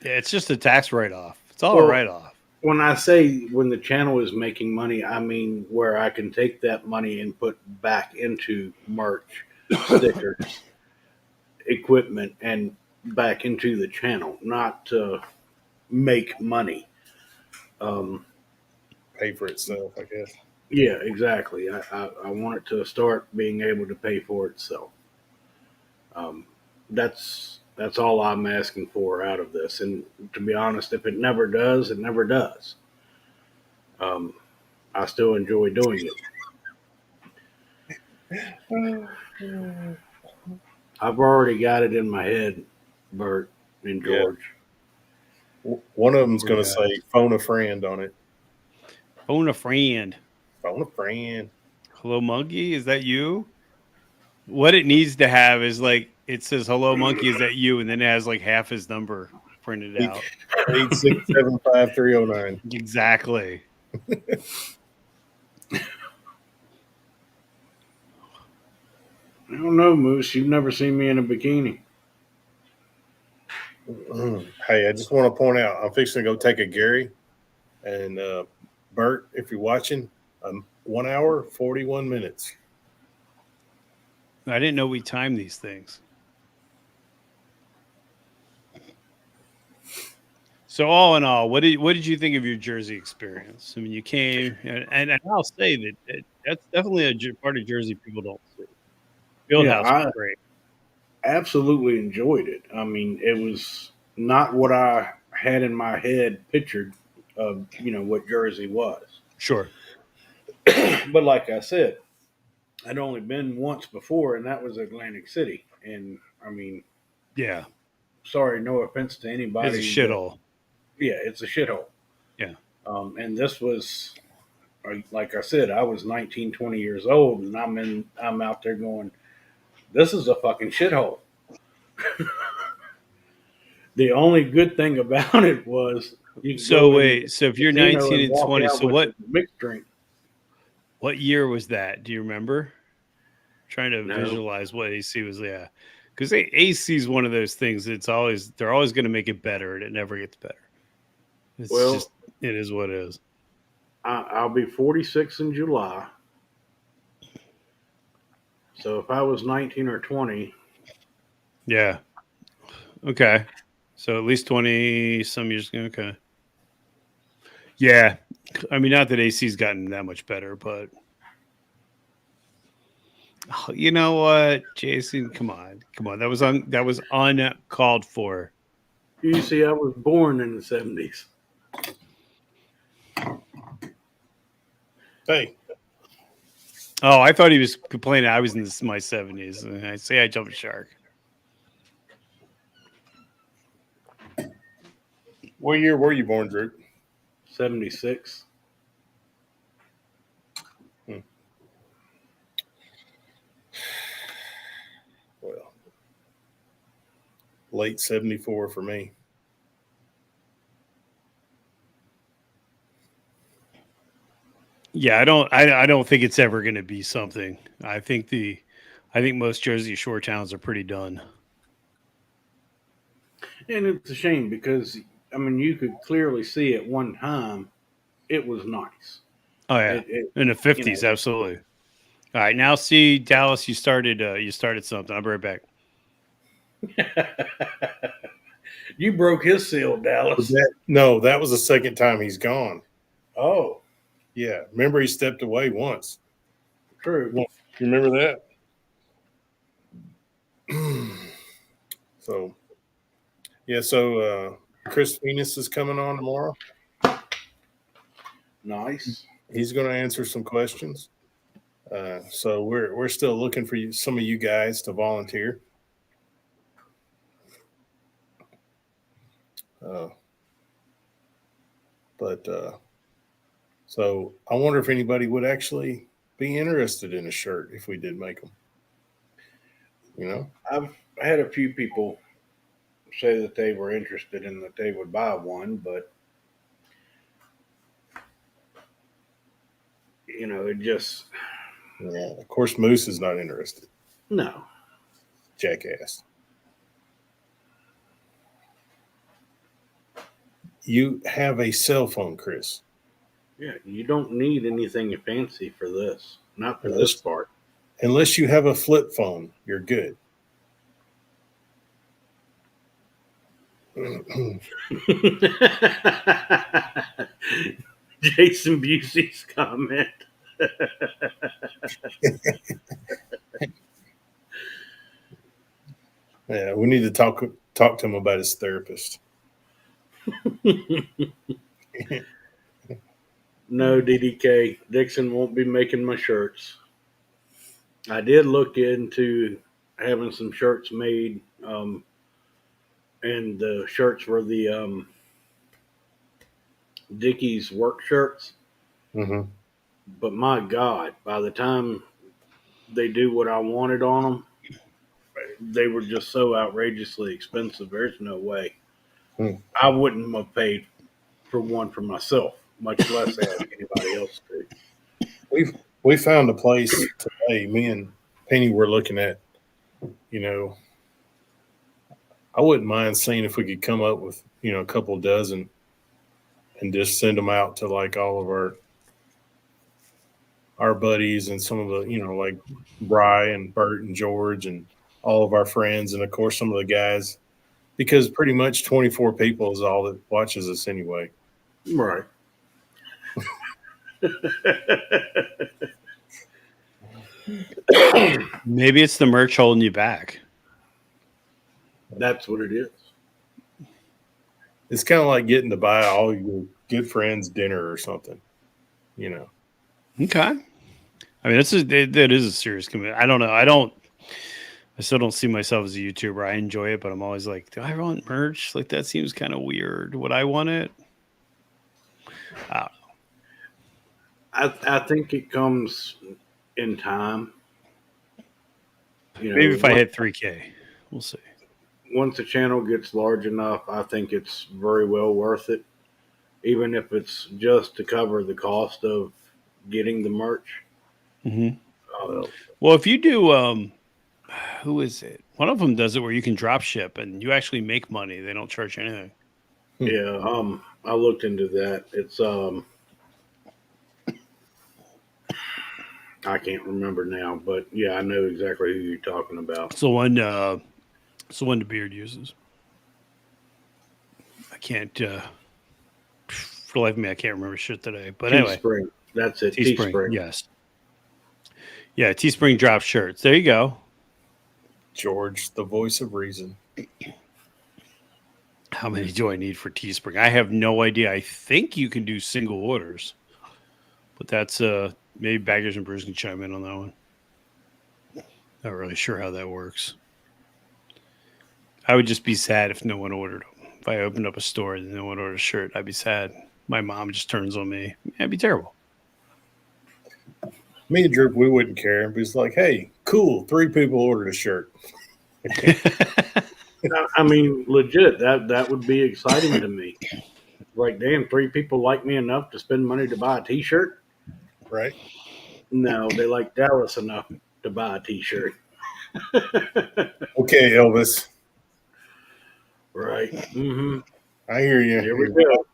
Yeah, it's just a tax write-off. It's all a Well, write-off. when I say when the channel is making money, I mean where I can take that money and put back into merch, stickers, equipment, and back into the channel, not to make money. Um, Pay for itself, I guess. yeah, exactly. I want it to start being able to pay for itself. Um, that's all I'm asking for out of this. And to be honest, if it never does, it never does. Um, I still enjoy doing it. I've already got it in my head, Bert and Yeah. George. One of them's going to Yeah. say phone a friend on it. Phone a friend. Phone a friend. Hello, monkey. Is that you? What it needs to have is like it says, "Hello, monkey. Is that you?" And then it has like half his number printed out. 8675309. Exactly. I don't know, Moose. You've never seen me in a bikini. Hey, I just want to point out, I'm fixing to go take a Gary. And Bert, if you're watching, 1 hour, 41 minutes. I didn't know we timed these things. So all in all, what did you think of your Jersey experience? I mean, you came, and I'll say that that's definitely a part of Jersey people don't see. Fieldhouse I was great. absolutely enjoyed it. I mean, it was not what I had in my head pictured of, what Jersey was. Sure. But like I said, I'd only been once before, and that was Atlantic City. And I mean, Yeah. sorry, no offense to anybody. It's a shithole. Yeah, it's a shithole. Yeah. And this was, like I said, I was 19, 20 years old, and I'm out there going, this is a fucking shithole. The only good thing about it was you could So go in wait, so if the you're casino 19 and walk 20, out so with what a mixed drink. what year was that? Do you remember? Trying to No. visualize what AC was. Yeah. Because AC is one of those things. They're always going to make it better, and it never gets better. It's Well, just it is what it is. I'll be 46 in July. So if I was 19 or 20, Yeah. Okay. So at least 20 some years ago. Okay. Yeah. I mean, not that AC's gotten that much better, but you know what, Jason? Come on. That was uncalled for. you see, I was born in the 70s. Hey, Oh, I thought he was complaining I was in my 70s. And I say I jumped a shark. what year were you born, Drew? 76. Well, late 74 for me. Yeah, I don't think it's ever going to be something. I think most Jersey Shore towns are pretty done. And it's a shame because, I mean, you could clearly see at one time it was nice. Oh yeah. In the 50s, absolutely. All right, now see Dallas, you started something. I'll be right back. You broke his seal, Dallas. That was the second time he's gone. Oh, Yeah. Remember, he stepped away once. true. You remember that? So, yeah. So, Chris Venus is coming on tomorrow. Nice. He's going to answer some questions. So we're still looking for some of you guys to volunteer. So I wonder if anybody would actually be interested in a shirt if we did make them. I've had a few people say that they were interested and that they would buy one, but it just Yeah. Of course, Moose is not interested. no. Jackass. You have a cell phone, Chris. Yeah, you don't need anything fancy for this. Not for this part. Unless you have a flip phone, you're good. Jason Busey's comment. Yeah, we need to talk to him about his therapist. No, DDK. Dixon won't be making my shirts. I did look into having some shirts made, and the shirts were the Dickies work shirts. Mm-hmm. But my God, by the time they do what I wanted on them, they were just so outrageously expensive. There's no way. I wouldn't have paid for one for myself, much less ask anybody else to. We found a place today. Me and Penny were looking at. I wouldn't mind seeing if we could come up with a couple dozen, and just send them out to like all of our buddies and some of the like Bry and Bert and George and all of our friends, and of course some of the guys, because pretty much 24 people is all that watches us anyway. Right. Maybe it's the merch holding you back. That's what it is. It's kind of like getting to buy all your good friends dinner or something, Okay. I mean, that is a serious commitment. I don't know. I still don't see myself as a YouTuber. I enjoy it, but I'm always like, do I want merch? Like, that seems kind of weird. Would I want it? I don't know. I think it comes in time. Maybe if I hit 3K, we'll see. Once the channel gets large enough, I think it's very well worth it, even if it's just to cover the cost of getting the merch. Mm-hmm. Well, if you do, who is it? One of them does it where you can drop ship and you actually make money. They don't charge you anything. Yeah, I looked into that. It's I can't remember now, but yeah, I know exactly who you're talking about. It's the one the Beard uses. I can't for the life of me, I can't remember shit today. But anyway, Teespring. That's it. Teespring. Yes. Yeah, Teespring drops shirts. There you go. George, the voice of reason. How many do I need for Teespring? I have no idea. I think you can do single orders, but that's maybe Baggers and Brews can chime in on that one. Not really sure how that works. I would just be sad if no one ordered them. If I opened up a store and no one ordered a shirt, I'd be sad. My mom just turns on me. That'd be terrible. Me and Drew, we wouldn't care. But it's like, hey, cool, 3 people ordered a shirt. I mean, legit, that would be exciting to me. Like, damn, 3 people like me enough to spend money to buy a T-shirt? Right? No, they like Dallas enough to buy a T-shirt. Okay, Elvis. Right. Mm-hmm. I hear you. Here we go.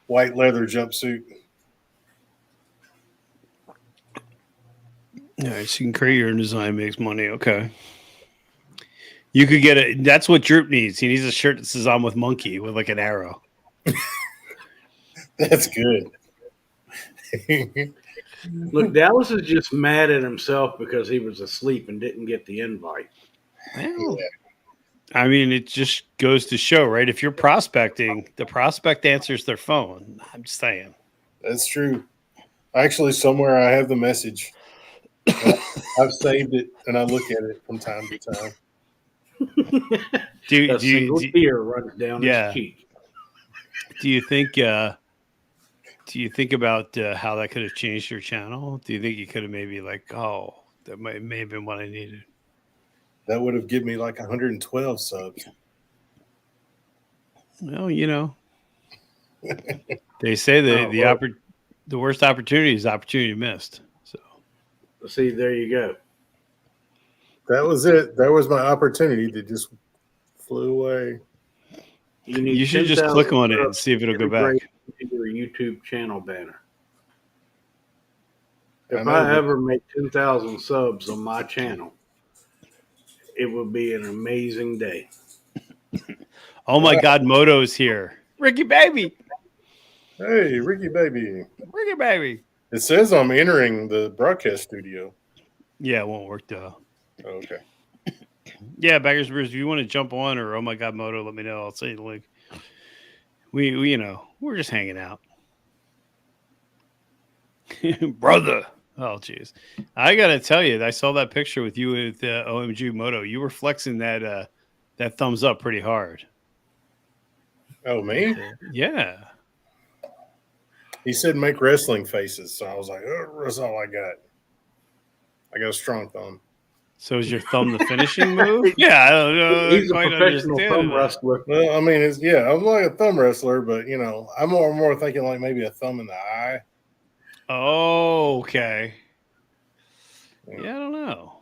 White leather jumpsuit. All right, so you can create your own design, makes money. Okay. You could get it. That's what Droop needs. He needs a shirt that says "I'm with Monkey" with like an arrow. That's good. Look, Dallas is just mad at himself because he was asleep and didn't get the invite. Well, I mean, it just goes to show, right? If you're prospecting, the prospect answers their phone. I'm just saying. That's true. Actually, somewhere I have the message. I've saved it and I look at it from time to time. A single tear runs down his cheek. Do you think about how that could have changed your channel? Do you think you could have maybe like, oh, that may have been what I needed? That would have given me like 112 subs. Well, they say the worst opportunity is opportunity missed. So, see, there you go. That was it. That was my opportunity that just flew away. You need You should just 10,000 click on it and subs see if it'll to go back. integrate your YouTube channel banner. I If know, I but- ever make 10,000 subs on my channel, it would be an amazing day. Oh my God, Moto's here. Ricky Baby. Hey, Ricky baby. Ricky Baby. It says I'm entering the broadcast studio. Yeah, it won't work though. Oh, okay. Yeah, Baggers Brews, if you want to jump on or oh my God, Moto, let me know. I'll send you the link. We we're just hanging out. Brother. Oh, jeez. I got to tell you, I saw that picture with you with OMG Moto. You were flexing that thumbs up pretty hard. Oh, me? Yeah. He said make wrestling faces. So I was like, oh, that's all I got. I got a strong thumb. So is your thumb the finishing move? Yeah, I don't know. He's a quite professional understand thumb that. wrestler. Well, I mean, I'm like a thumb wrestler, but I'm more thinking like maybe a thumb in the eye. Oh, okay. Yeah, I don't know.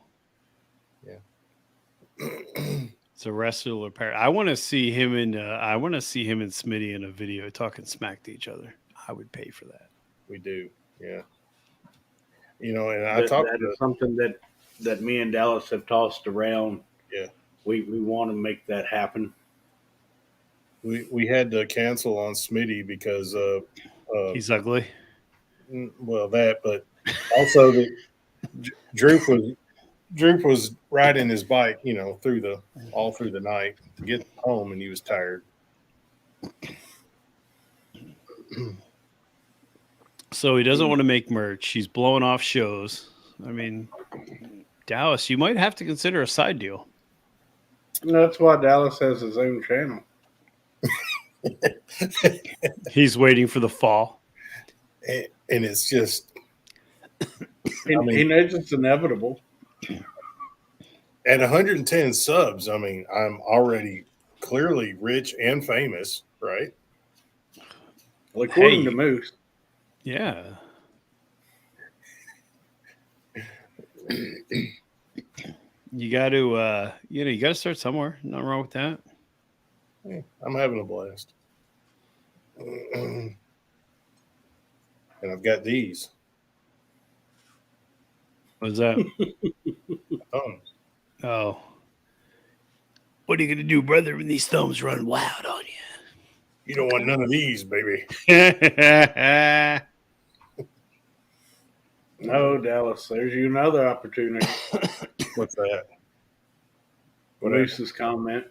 It's a wrestler pair. I want to see him and Smitty in a video talking smack to each other. I would pay for that. We do, yeah. And I talked That to is something that me and Dallas have tossed around. Yeah. We want to make that happen. we had to cancel on Smitty because He's ugly. well that, but also that Droop was riding his bike, all through the night to get home, and he was tired. So he doesn't want to make merch. He's blowing off shows. I mean, Dallas, you might have to consider a side deal. That's why Dallas has his own channel. He's waiting for the fall. And it's just He knows it's inevitable. at 110 subs. I mean, I'm already clearly rich and famous, right? Well, according Hey. to Moose. Yeah. You got to, you got to start somewhere. Nothing wrong with that. Yeah, I'm having a blast. And I've got these. What's that? Thumbs. Oh. What are you going to do, brother, when these thumbs run wild on You don't want none of these, baby. you? No, Dallas, there's you another opportunity. What's that? What Moose's comment.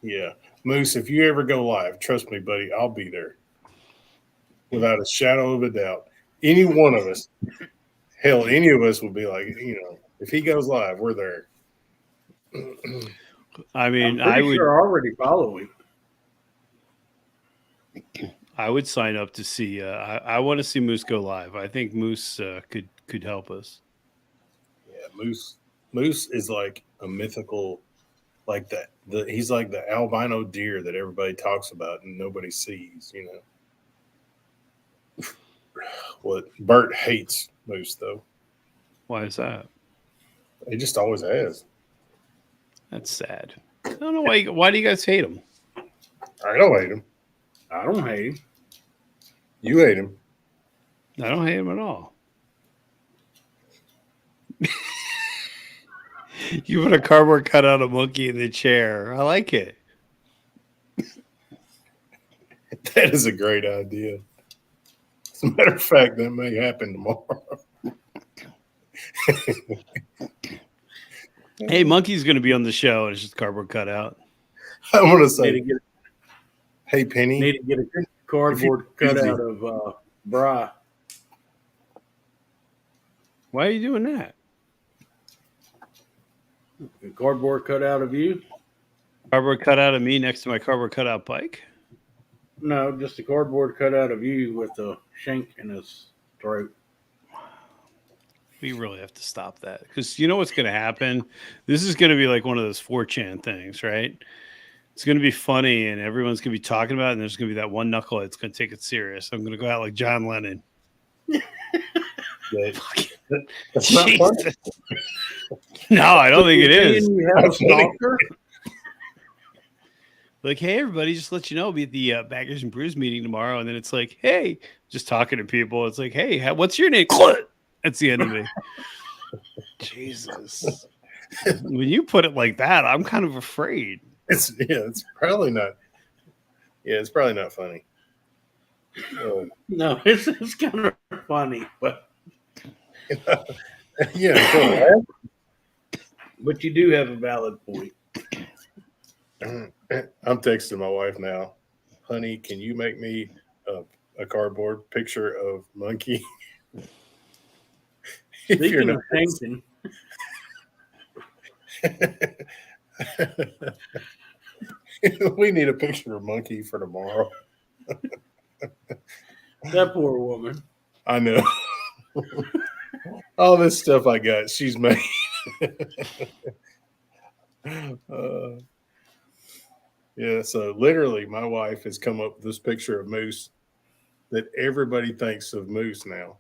Yeah. Moose, if you ever go live, trust me, buddy, I'll be there. Without a shadow of a doubt. Any one of us, hell, any of us will be like, if he goes live, we're there. I mean, I'm pretty sure already following. I would sign up to see. I want to see Moose go live. I think Moose could help us. Yeah, Moose is like a mythical, like that. He's like the albino deer that everybody talks about and nobody sees. What Bert hates Moose though. Why is that? He just always has. That's sad. I don't know why. Why do you guys hate him? I don't hate him. I don't hate him. You hate him. I don't hate him at all. You put a cardboard cutout of monkey in the chair. I like it. That is a great idea. As a matter of fact, that may happen tomorrow. Hey, Monkey's going to be on the show, and it's just cardboard cutout. I want to Need say, to get, hey, Penny. need to get a cardboard cutout of Bri. Why are you doing that? A cardboard cutout of you? Cardboard cutout of me next to my cardboard cutout bike? No, just a cardboard cutout of you with a shank in his throat. We really have to stop that because you know what's going to happen? This is going to be like one of those 4chan things, right? It's going to be funny and everyone's going to be talking about it, and there's going to be that one knucklehead that's going to take it serious. I'm going to go out like John Lennon. That's not funny. Jesus. No, I don't think it is. You have a That's funny. stalker? Like, hey, everybody, just let you know, I'll be at the Baggers and Brews meeting tomorrow. And then it's like, hey, just talking to people. It's like, hey, what's your name? That's the end of me. Jesus. When you put it like that, I'm kind of afraid. It's probably not. Yeah, it's probably not funny. No, it's kind of funny, but Yeah, go ahead. but you do have a valid point. I'm texting my wife now. Honey, can you make me a cardboard picture of monkey? If you're Speaking not- of painting, we need a picture of monkey for tomorrow. that poor woman. I know. All this stuff I got, she's made. Yeah, so literally, my wife has come up with this picture of Moose that everybody thinks of Moose now.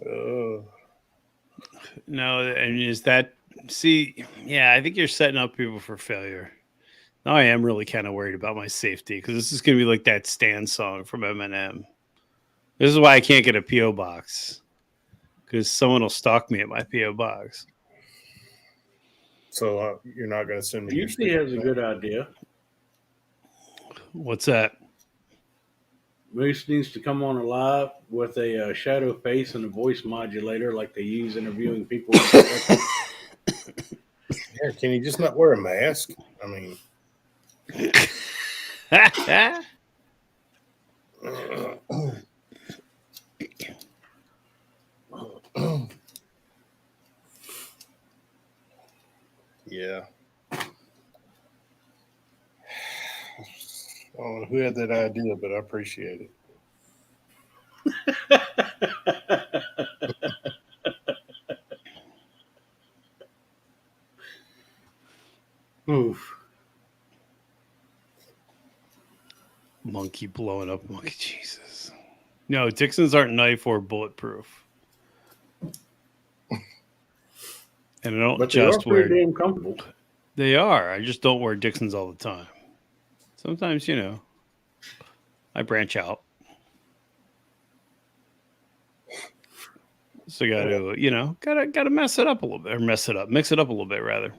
Oh, No, and is that, see, yeah, I think you're setting up people for failure. Now I am really kind of worried about my safety because this is going to be like that Stan song from Eminem. This is why I can't get a P.O. box because someone will stalk me at my P.O. box. so you're not going to send me your Usually has a good idea. What's that? Moose needs to come on live with a shadow face and a voice modulator like they use interviewing people. Yeah, can you just not wear a mask? I mean, yeah. I don't know who had that idea, but I appreciate it. Oof. Monkey blowing up monkey. Jesus. No, Dixons aren't knife or bulletproof. And I don't But they are just wear. pretty damn comfortable. They are. I just don't wear Dixons all the time. Sometimes, I branch out. So got to, got to mess it up a little bit, or mix it up a little bit rather.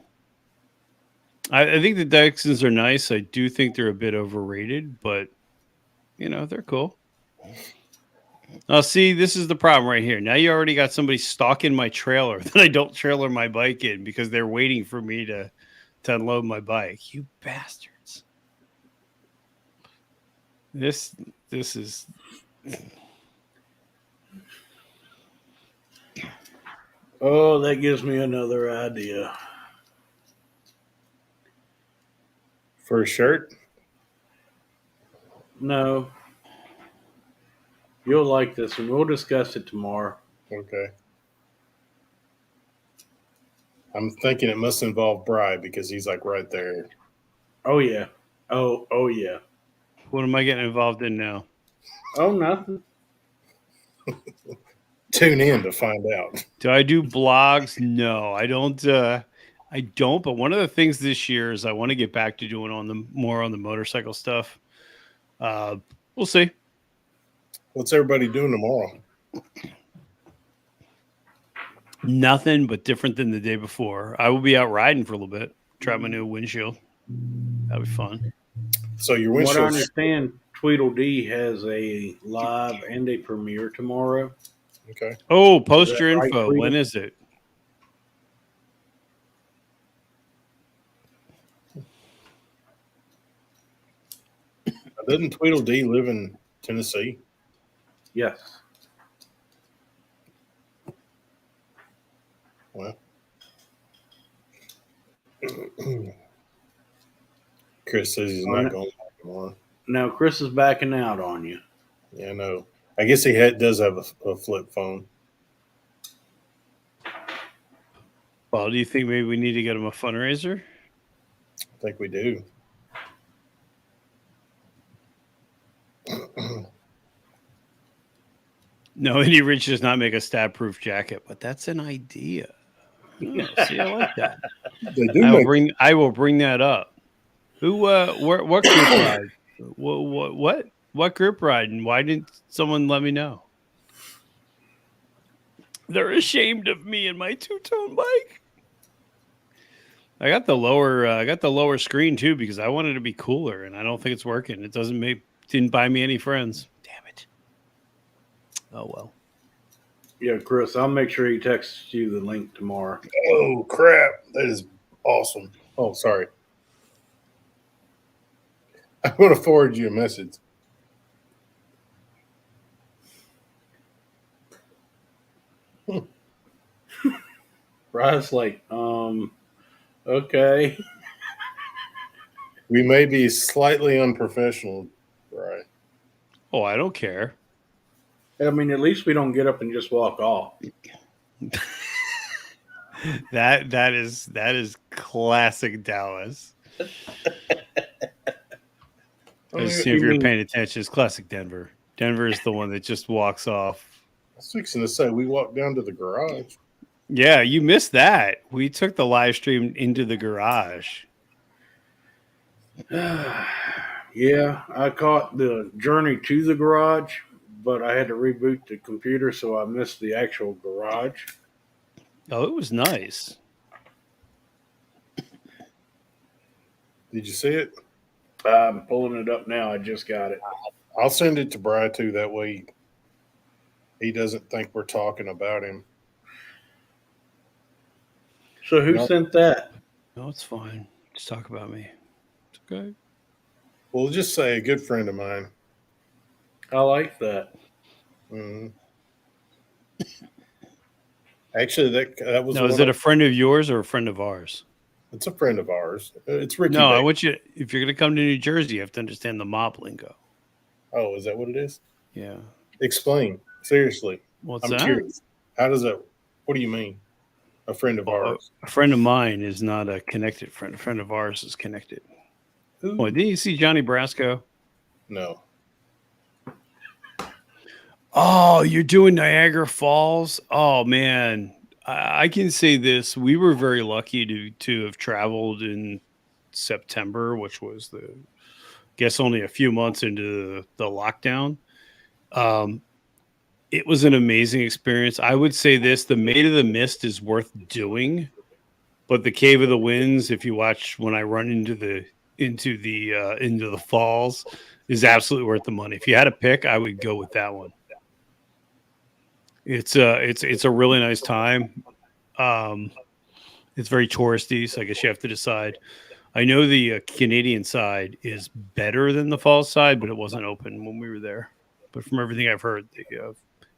I think the Dixons are nice. I do think they're a bit overrated, but they're cool. Oh, see, this is the problem right here. Now you already got somebody stalking my trailer that I don't trailer my bike in because they're waiting for me to unload my bike. You bastards. This is Oh, that gives me another idea. For a shirt? No. You'll like this, and we'll discuss it tomorrow. Okay. I'm thinking it must involve Bri because he's like right there. Oh, yeah. Oh, yeah. what am I getting involved in now? Oh, nothing. Tune in to find out. Do I do blogs? No, I don't. I don't. But one of the things this year is I want to get back to doing more on the motorcycle stuff. We'll see. What's everybody doing tomorrow? Nothing but different than the day before. I will be out riding for a little bit. Try my new windshield. That'll be fun. So your What I windshield. understand, Tweedledee has a live and a premiere tomorrow. Okay. Oh, post Is your that right, info. Tweedle? When is it? Doesn't Tweedledee live in Tennessee? Yes. Well, Chris says he's not going back tomorrow. Now, Chris is backing out on you. Yeah, I know. I guess he does have a flip phone. Well, do you think maybe we need to get him a fundraiser? I think we do. No, Indie Rich does not make a stab-proof jacket, but that's an idea. Oh, see, I like that. They do make I will bring that up. Who? What group ride? What group ride? And why didn't someone let me know? They're ashamed of me and my two-tone bike. I got the lower screen too because I wanted to be cooler, and I don't think it's working. It didn't buy me any friends. Damn it. Oh well. Yeah, Chris, I'll make sure he texts you the link tomorrow. Oh crap! That is awesome. Oh, sorry. I'm going to forward you a message. Bry's like, okay. We may be slightly unprofessional, right? Oh, I don't care. I mean, at least we don't get up and just walk off. That is classic Dallas. See if you're paying attention. It's classic Denver. Denver is the one that just walks off. I was fixing to say we walked down to the garage. Yeah, you missed that. We took the live stream into the garage. Yeah, I caught the journey to the garage, but I had to reboot the computer, so I missed the actual garage. Oh, it was nice. Did you see it? I'm pulling it up now. I just got it. I'll send it to Brad too. That way he doesn't think we're talking about him. So who sent that? No, it's fine. Just talk about me. It's okay. We'll just say a good friend of mine. I like that. Mm-hmm. Actually, that was. No, is it a friend of yours or a friend of ours? It's a friend of ours. It's Ricky. No, Baker. I want you. If you're going to come to New Jersey, you have to understand the mob lingo. Oh, is that what it is? Yeah. Explain seriously. What's I'm that? curious. How does that? What do you mean? A friend of ours. A friend of mine is not a connected friend. A friend of ours is connected. Who? Oh, didn't you see Johnny Brasco? No. Oh, you're doing Niagara Falls? Oh man, I can say this: we were very lucky to have traveled in September, which was guess only a few months into the lockdown. It was an amazing experience. I would say this: the Maid of the Mist is worth doing, but the Cave of the Winds, if you watch when I run into the falls, is absolutely worth the money. If you had to pick, I would go with that one. It's a really nice time. It's very touristy, so I guess you have to decide. I know the Canadian side is better than the falls side, but it wasn't open when we were there. But from everything I've heard, the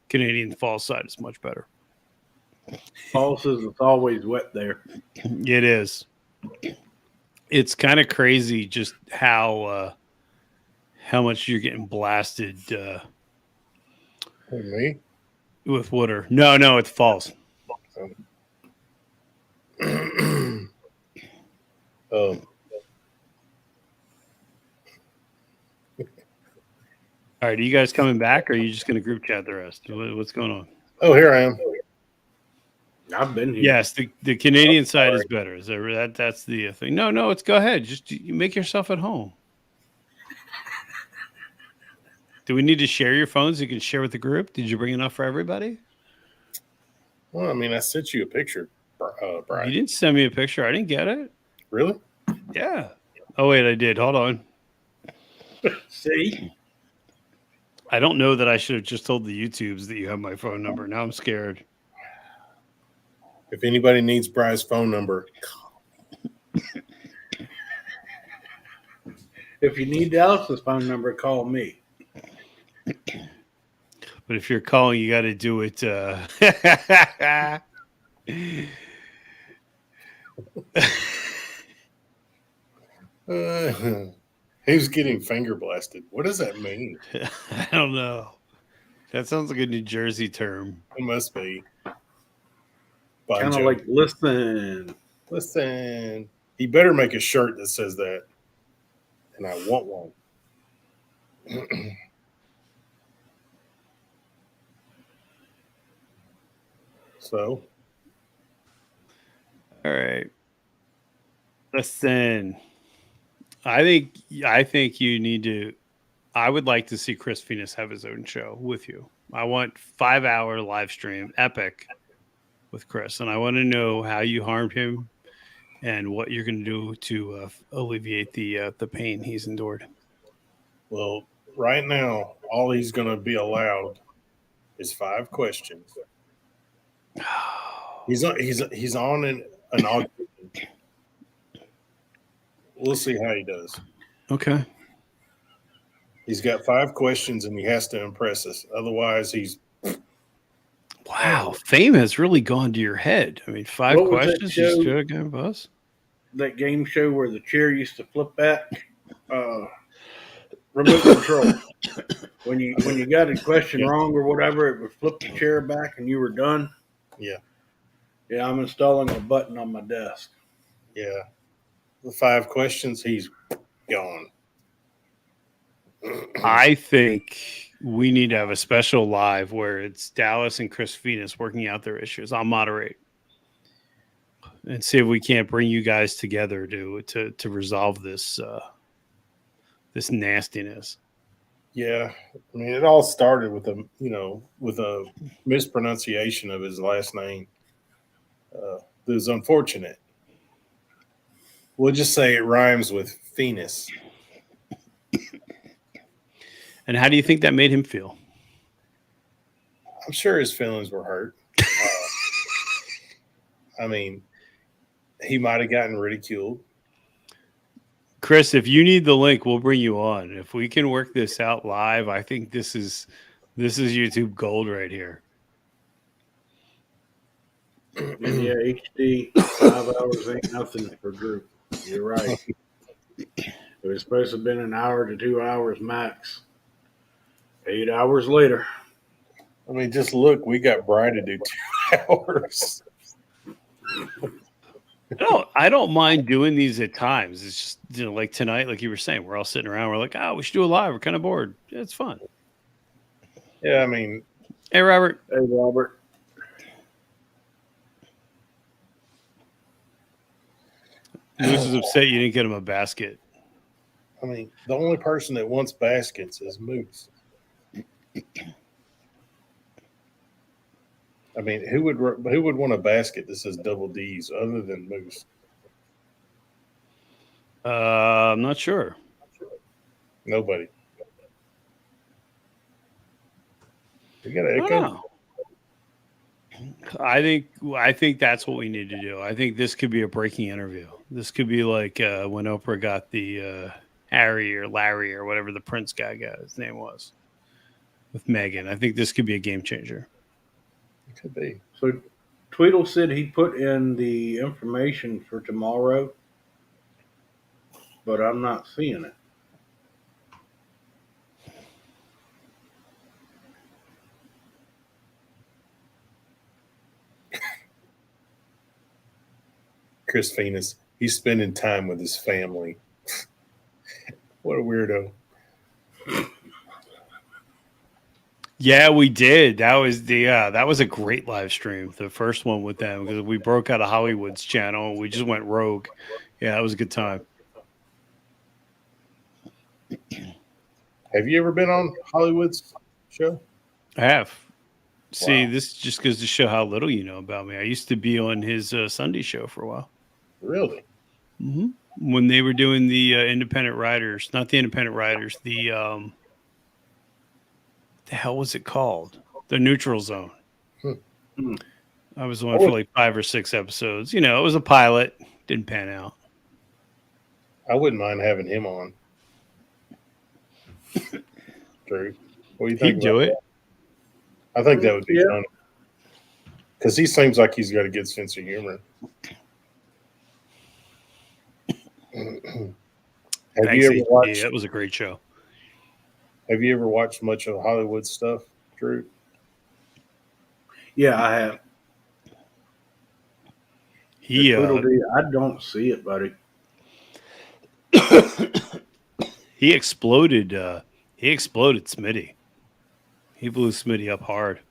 Canadian falls side is much better. Paul says it's always wet there. It is. It's kind of crazy just how much you're getting blasted. Me? With water. No, it's false. Oh. All right, are you guys coming back, or are you just going to group chat the rest? What's going on? Oh, here I am. I've been here. Yes, the Canadian side is better. Is that's the thing? No, it's go ahead. Just you make yourself at home. Do we need to share your phones? You can share with the group. Did you bring enough for everybody? Well, I mean, I sent you a picture, Brian. You didn't send me a picture. I didn't get it. Really? Yeah. Oh wait, I did. Hold on. See? I don't know that I should have just told the YouTubes that you have my phone number. Now I'm scared. If anybody needs Brian's phone number, If you need Dallas's phone number, call me. But if you're calling, you got to do it. He's getting finger blasted. What does that mean? I don't know. That sounds like a New Jersey term. It must be. Kind of like, listen. Listen. He better make a shirt that says that. And I want one. So, All right. Listen, I think you need to. I would like to see Chris Venus have his own show with you. I want 5-hour live stream, epic, with Chris, and I want to know how you harmed him and what you're going to do to alleviate the pain he's endured. well, right now, all he's going to be allowed is 5 questions. He's on an audition. We'll see how he does. Okay. He's got 5 questions and he has to impress us. Otherwise, he's Wow, fame has really gone to your head. I mean, 5 What was that questions, you show? should have got buzz. That game show where the chair used to flip back. Remote control. When you got a question wrong or whatever, it would flip the chair back and you were done. Yeah. Yeah, I'm installing a button on my desk. Yeah. The 5 questions, he's gone. I think we need to have a special live where it's Dallas and Chris Venus working out their issues. I'll moderate and see if we can't bring you guys together to resolve this this nastiness. Yeah. I mean, it all started with a mispronunciation of his last name. It was unfortunate. We'll just say it rhymes with Venus. And how do you think that made him feel? I'm sure his feelings were hurt. I mean, he might have gotten ridiculed. Chris, if you need the link, we'll bring you on. If we can work this out live, I think this is YouTube gold right here. And yeah, HD 5 hours ain't nothing for Drew. You're right. It was supposed to have been an hour to 2 hours max. 8 hours later. I mean, just look, we got Brian to do 2 hours. I don't mind doing these at times. It's just, like tonight, like you were saying, we're all sitting around. We're like, we should do a live. We're kind of bored. Yeah, it's fun. Yeah, I mean, Hey, Robert. Hey, Robert. Moose is upset you didn't get him a basket. I mean, the only person that wants baskets is Moose. I mean, who would want a basket that says double D's other than Moose? I'm not sure. Nobody. We got I to don't echo. know. I think that's what we need to do. I think this could be a breaking interview. This could be like when Oprah got the Harry or Larry or whatever the Prince guy got his name was with Megan. I think this could be a game changer. It could be. So Tweedle said he put in the information for tomorrow, but I'm not seeing it. Chris Venus, he's spending time with his family. What a weirdo. Yeah, we did. That was a great live stream. The first one with them because we broke out of Hollywood's channel and we just went rogue. Yeah, that was a good time. Have you ever been on Hollywood's show? I have. See, Wow. this just goes to show how little you know about me. I used to be on his Sunday show for a while. Really? Mm-hmm. When they were doing the independent writers, not the independent writers, the hell was it called? The Neutral Zone. Hmm. I was on for like 5 or 6 episodes. It was a pilot. Didn't pan out. I wouldn't mind having him on. Drew, what do you think? He'd do it. I think that would be fun. Because he seems like he's got a good sense of humor. Have Thanks, you ever HT. watched? That was a great show. Have you ever watched much of Hollywood stuff, Drew? Yeah, I have. He I don't see it, buddy. he exploded. He exploded Smitty. He blew Smitty up hard.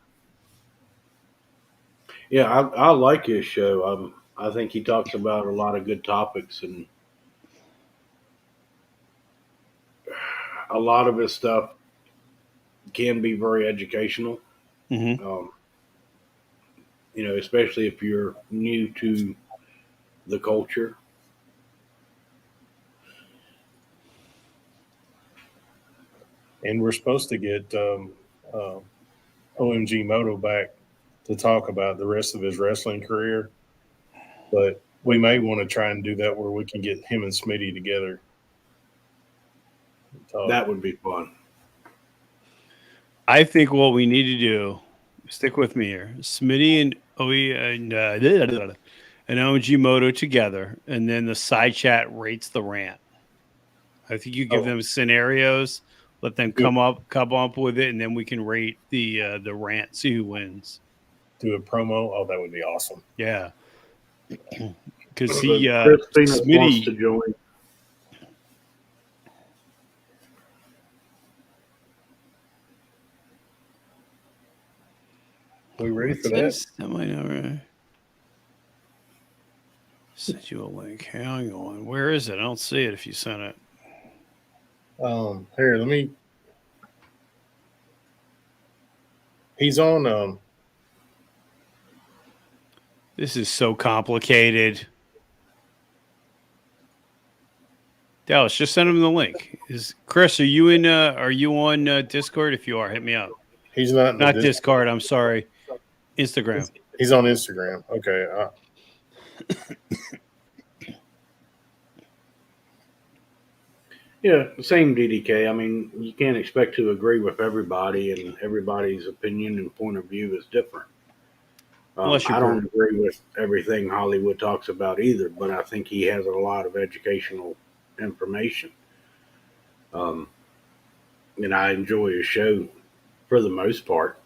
Yeah, I like his show. I think he talks about a lot of good topics, and a lot of his stuff can be very educational. Mm-hmm. Especially if you're new to the culture. And we're supposed to get OMG Moto back to talk about the rest of his wrestling career, but we may want to try and do that where we can get him and Smitty together. That would be fun. I think what we need to do, stick with me here, Smitty and OE and OMG Moto together, and then the side chat rates the rant. I think you give them scenarios, let them come up with it, and then we can rate the rant, see who wins. Do a promo. Oh, that would be awesome. Yeah, because Smitty wants to join. We ready for that? That might not send you a link. Hang on, where is it? I don't see it. If you sent it, here, let me. He's on. This is so complicated. Dallas, just send him the link. Is Chris? Are you in? Are you on Discord? If you are, hit me up. He's not. Not Discord. I'm sorry. Instagram. He's on Instagram. Okay. Yeah, same DDK. I mean, you can't expect to agree with everybody, and everybody's opinion and point of view is different. I don't agree with everything Hollywood talks about either, but I think he has a lot of educational information. And I enjoy his show for the most part.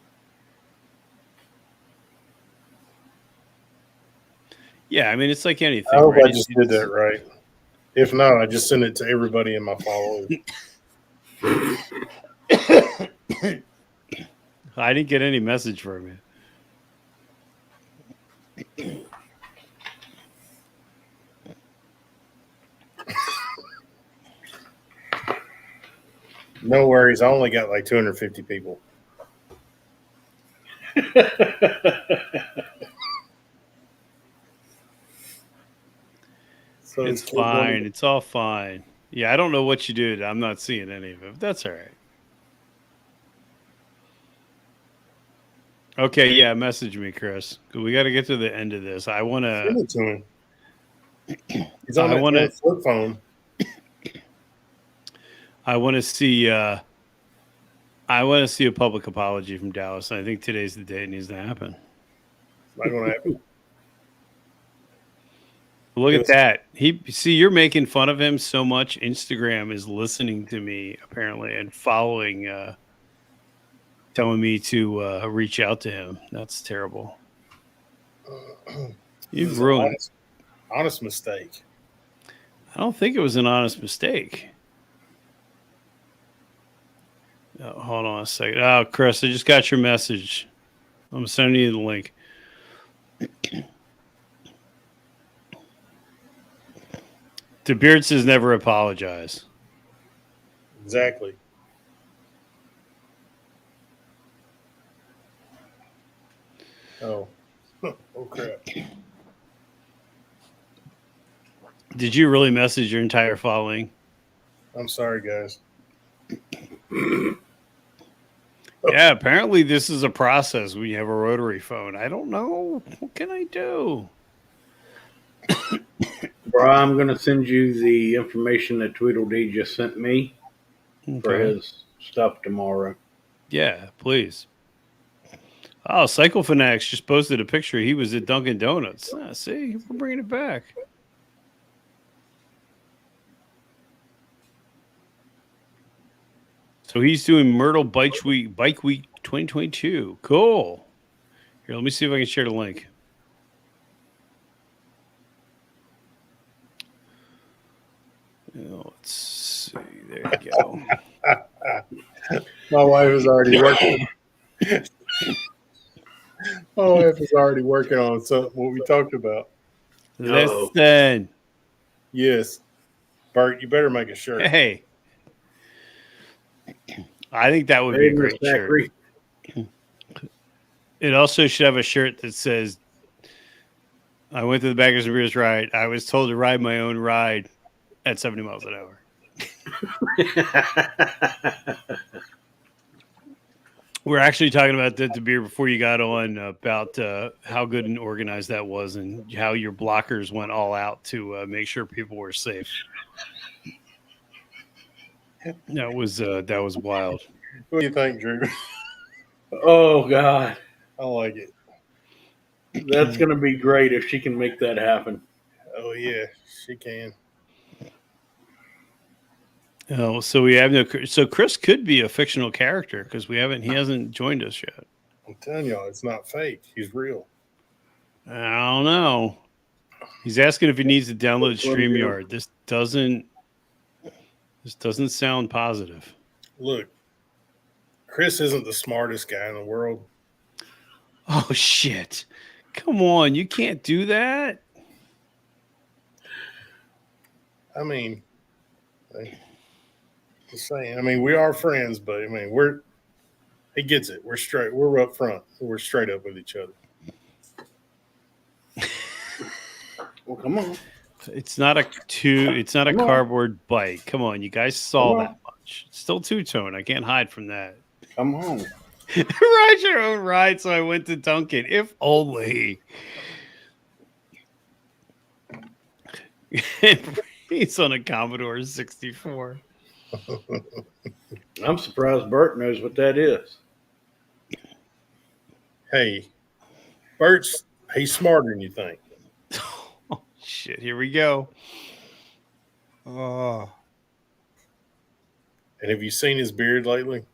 Yeah, I mean, it's like anything. I hope I just did that right. If not, I just send it to everybody in my followers. I didn't get any message from you. No worries. I only got like 250 people. So it's fine. It's all fine. Yeah, I don't know what you did. I'm not seeing any of it, but that's all right. Okay, yeah, message me, Chris. We got to get to the end of this. I want to. Send it to him. He's on that flip phone. I want to see. I want to see a public apology from Dallas. I think today's the day it needs to happen. It's not going to happen. Look at that. You're making fun of him so much. Instagram is listening to me apparently and following, telling me to reach out to him. That's terrible. You've ruined. Honest mistake. I don't think it was an honest mistake. Oh, hold on a second. Oh, Chris, I just got your message. I'm sending you the link. DeBeard says never apologize. Exactly. Oh. Oh, crap. Did you really message your entire following? I'm sorry, guys. Yeah, apparently this is a process when you have a rotary phone. I don't know. What can I do? Bro, I'm going to send you the information that Tweedledee just sent me for his stuff tomorrow. Yeah, please. Oh, Cycle Fanatics just posted a picture. He was at Dunkin' Donuts. See, we're bringing it back. So he's doing Myrtle Bike Week 2022. Cool. Here, let me see if I can share the link. Let's see. There you go. My wife is already working. OF is already working on something what we talked about. Listen. Yes. Bert, you better make a shirt. Hey. I think that would be a great shirt. It also should have a shirt that says, I went to the Baggers and Beers ride. I was told to ride my own ride at 70 miles an hour. We're actually talking about the beer before you got on about how good and organized that was and how your blockers went all out to make sure people were safe. That was wild. What do you think, Drew? Oh, God. I like it. That's going to be great if she can make that happen. Oh, yeah, she can. Oh, so we have no. So Chris could be a fictional character because he hasn't joined us yet. I'm telling y'all, it's not fake. He's real. I don't know. He's asking if he needs to download StreamYard. This doesn't sound positive. Look, Chris isn't the smartest guy in the world. Oh shit! Come on, you can't do that. I mean, just saying. I mean, we are friends, but I mean, he gets it. We're straight. We're up front. We're straight up with each other. Well, come on. It's not a cardboard bike. Come on, you guys saw that much. It's still two-tone. I can't hide from that. Come on. Ride your own ride, so I went to Duncan. If only. He's on a Commodore 64. I'm surprised Bert knows what that is. Hey, he's smarter than you think. Oh, shit, here we go. Oh. And have you seen his beard lately?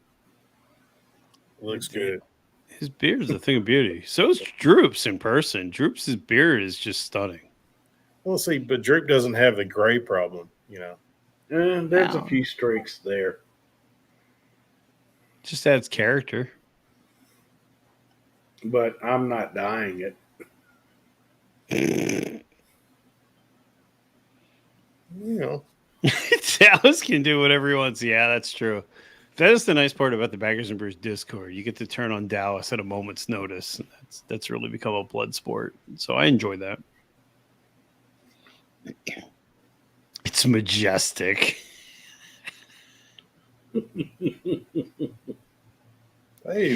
It looks good. His beard is a thing of beauty. So is Droop's in person. Droop's beard is just stunning. Well, see, but Droop doesn't have the gray problem, you know. There's a few streaks there. Just adds character. But I'm not dyeing it. You know. Dallas can do whatever he wants. Yeah, that's true. That is the nice part about the Baggers and Brews Discord. You get to turn on Dallas at a moment's notice. That's really become a blood sport. So I enjoy that. It's majestic. Hey,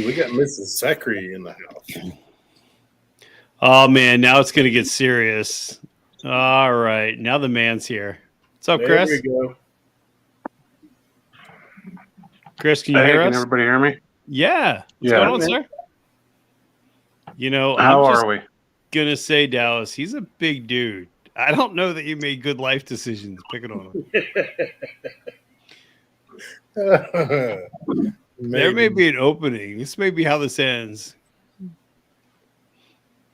we got Mrs. Zachary in the house. Oh, man. Now it's going to get serious. All right. Now the man's here. What's up, Chris? There we go. Chris, can you hear us? Can everybody hear me? Yeah. What's going on, sir? You know, how are we? Going to say, Dallas, he's a big dude. I don't know that you made good life decisions picking on him. There may be an opening. This may be how this ends.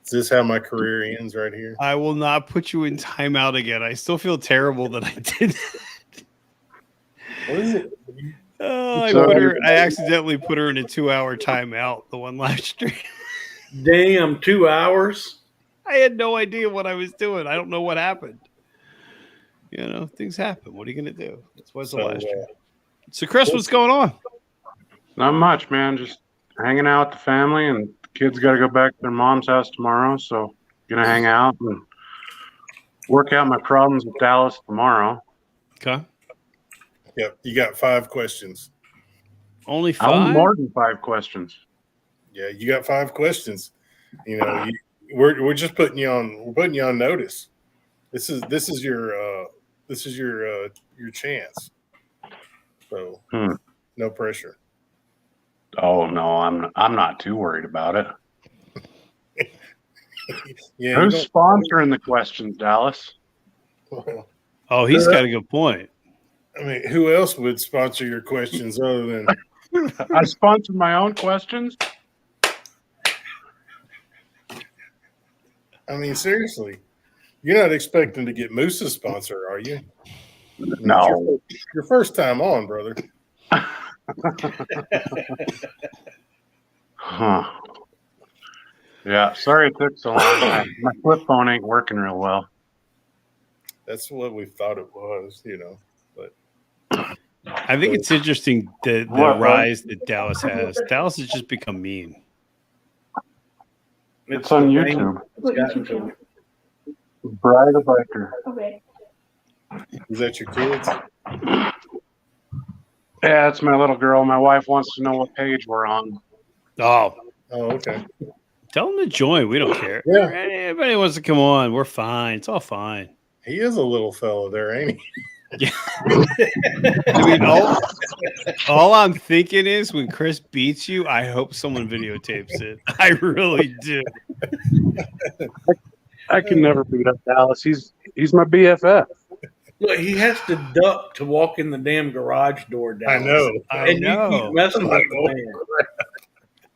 Is this how my career ends right here? I will not put you in timeout again. I still feel terrible that I did that. What is it? I accidentally put her in a 2-hour timeout, the one live stream. Damn, 2 hours? I had no idea what I was doing. I don't know what happened. You know, things happen. What are you going to do? That's what's the last stream. So, Chris, what's going on? Not much, man. Just hanging out with the family, and the kids got to go back to their mom's house tomorrow. So, gonna hang out and work out my problems with Dallas tomorrow. Okay. Yep. You got 5 questions. Only 5? I want more than 5 questions. Yeah, you got 5 questions. You know, we're just putting you on. We're putting you on notice. This is your chance. So no pressure. Oh no, I'm not too worried about it. Yeah, who's sponsoring the questions, Dallas? Oh, he's got a good point. I mean, who else would sponsor your questions other than I sponsored my own questions? I mean, seriously. You're not expecting to get Moose's sponsor, are you? No. Your first time on, brother. Huh. Yeah, sorry it took so long. My flip phone ain't working real well. That's what we thought it was, But I think it's interesting the What, bud? rise that Dallas has. Dallas has just become mean. It's on the YouTube. thing that's gotten to me. Bride the biker. Okay. is that your kids? Yeah, it's my little girl. My wife wants to know what page we're on. Oh, Oh, okay. tell them to join. We don't care. Yeah. Anybody wants to come on, we're fine. It's all fine. He is a little fellow there, ain't he? I mean, all I'm thinking is when Chris beats you, I hope someone videotapes it. I really do. I can never beat up Dallas. He's my BFF. Look, he has to duck to walk in the damn garage door down. I know. And you keep messing with the man.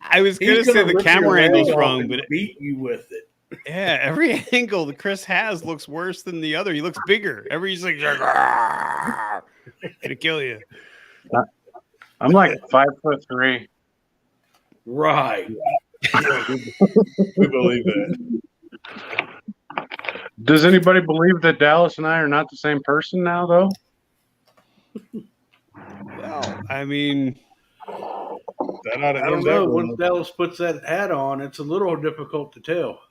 I was going to He's say gonna the rip your camera leg angle's off wrong, and but beat you with it. yeah, every angle that Chris has looks worse than the other. He looks bigger. He's like, gonna kill you. I'm like 5'3". Right. We believe that. Does anybody believe that Dallas and I are not the same person now, though? Well, I mean, That ought to I don't end know. that Once one. Dallas puts that hat on, it's a little difficult to tell.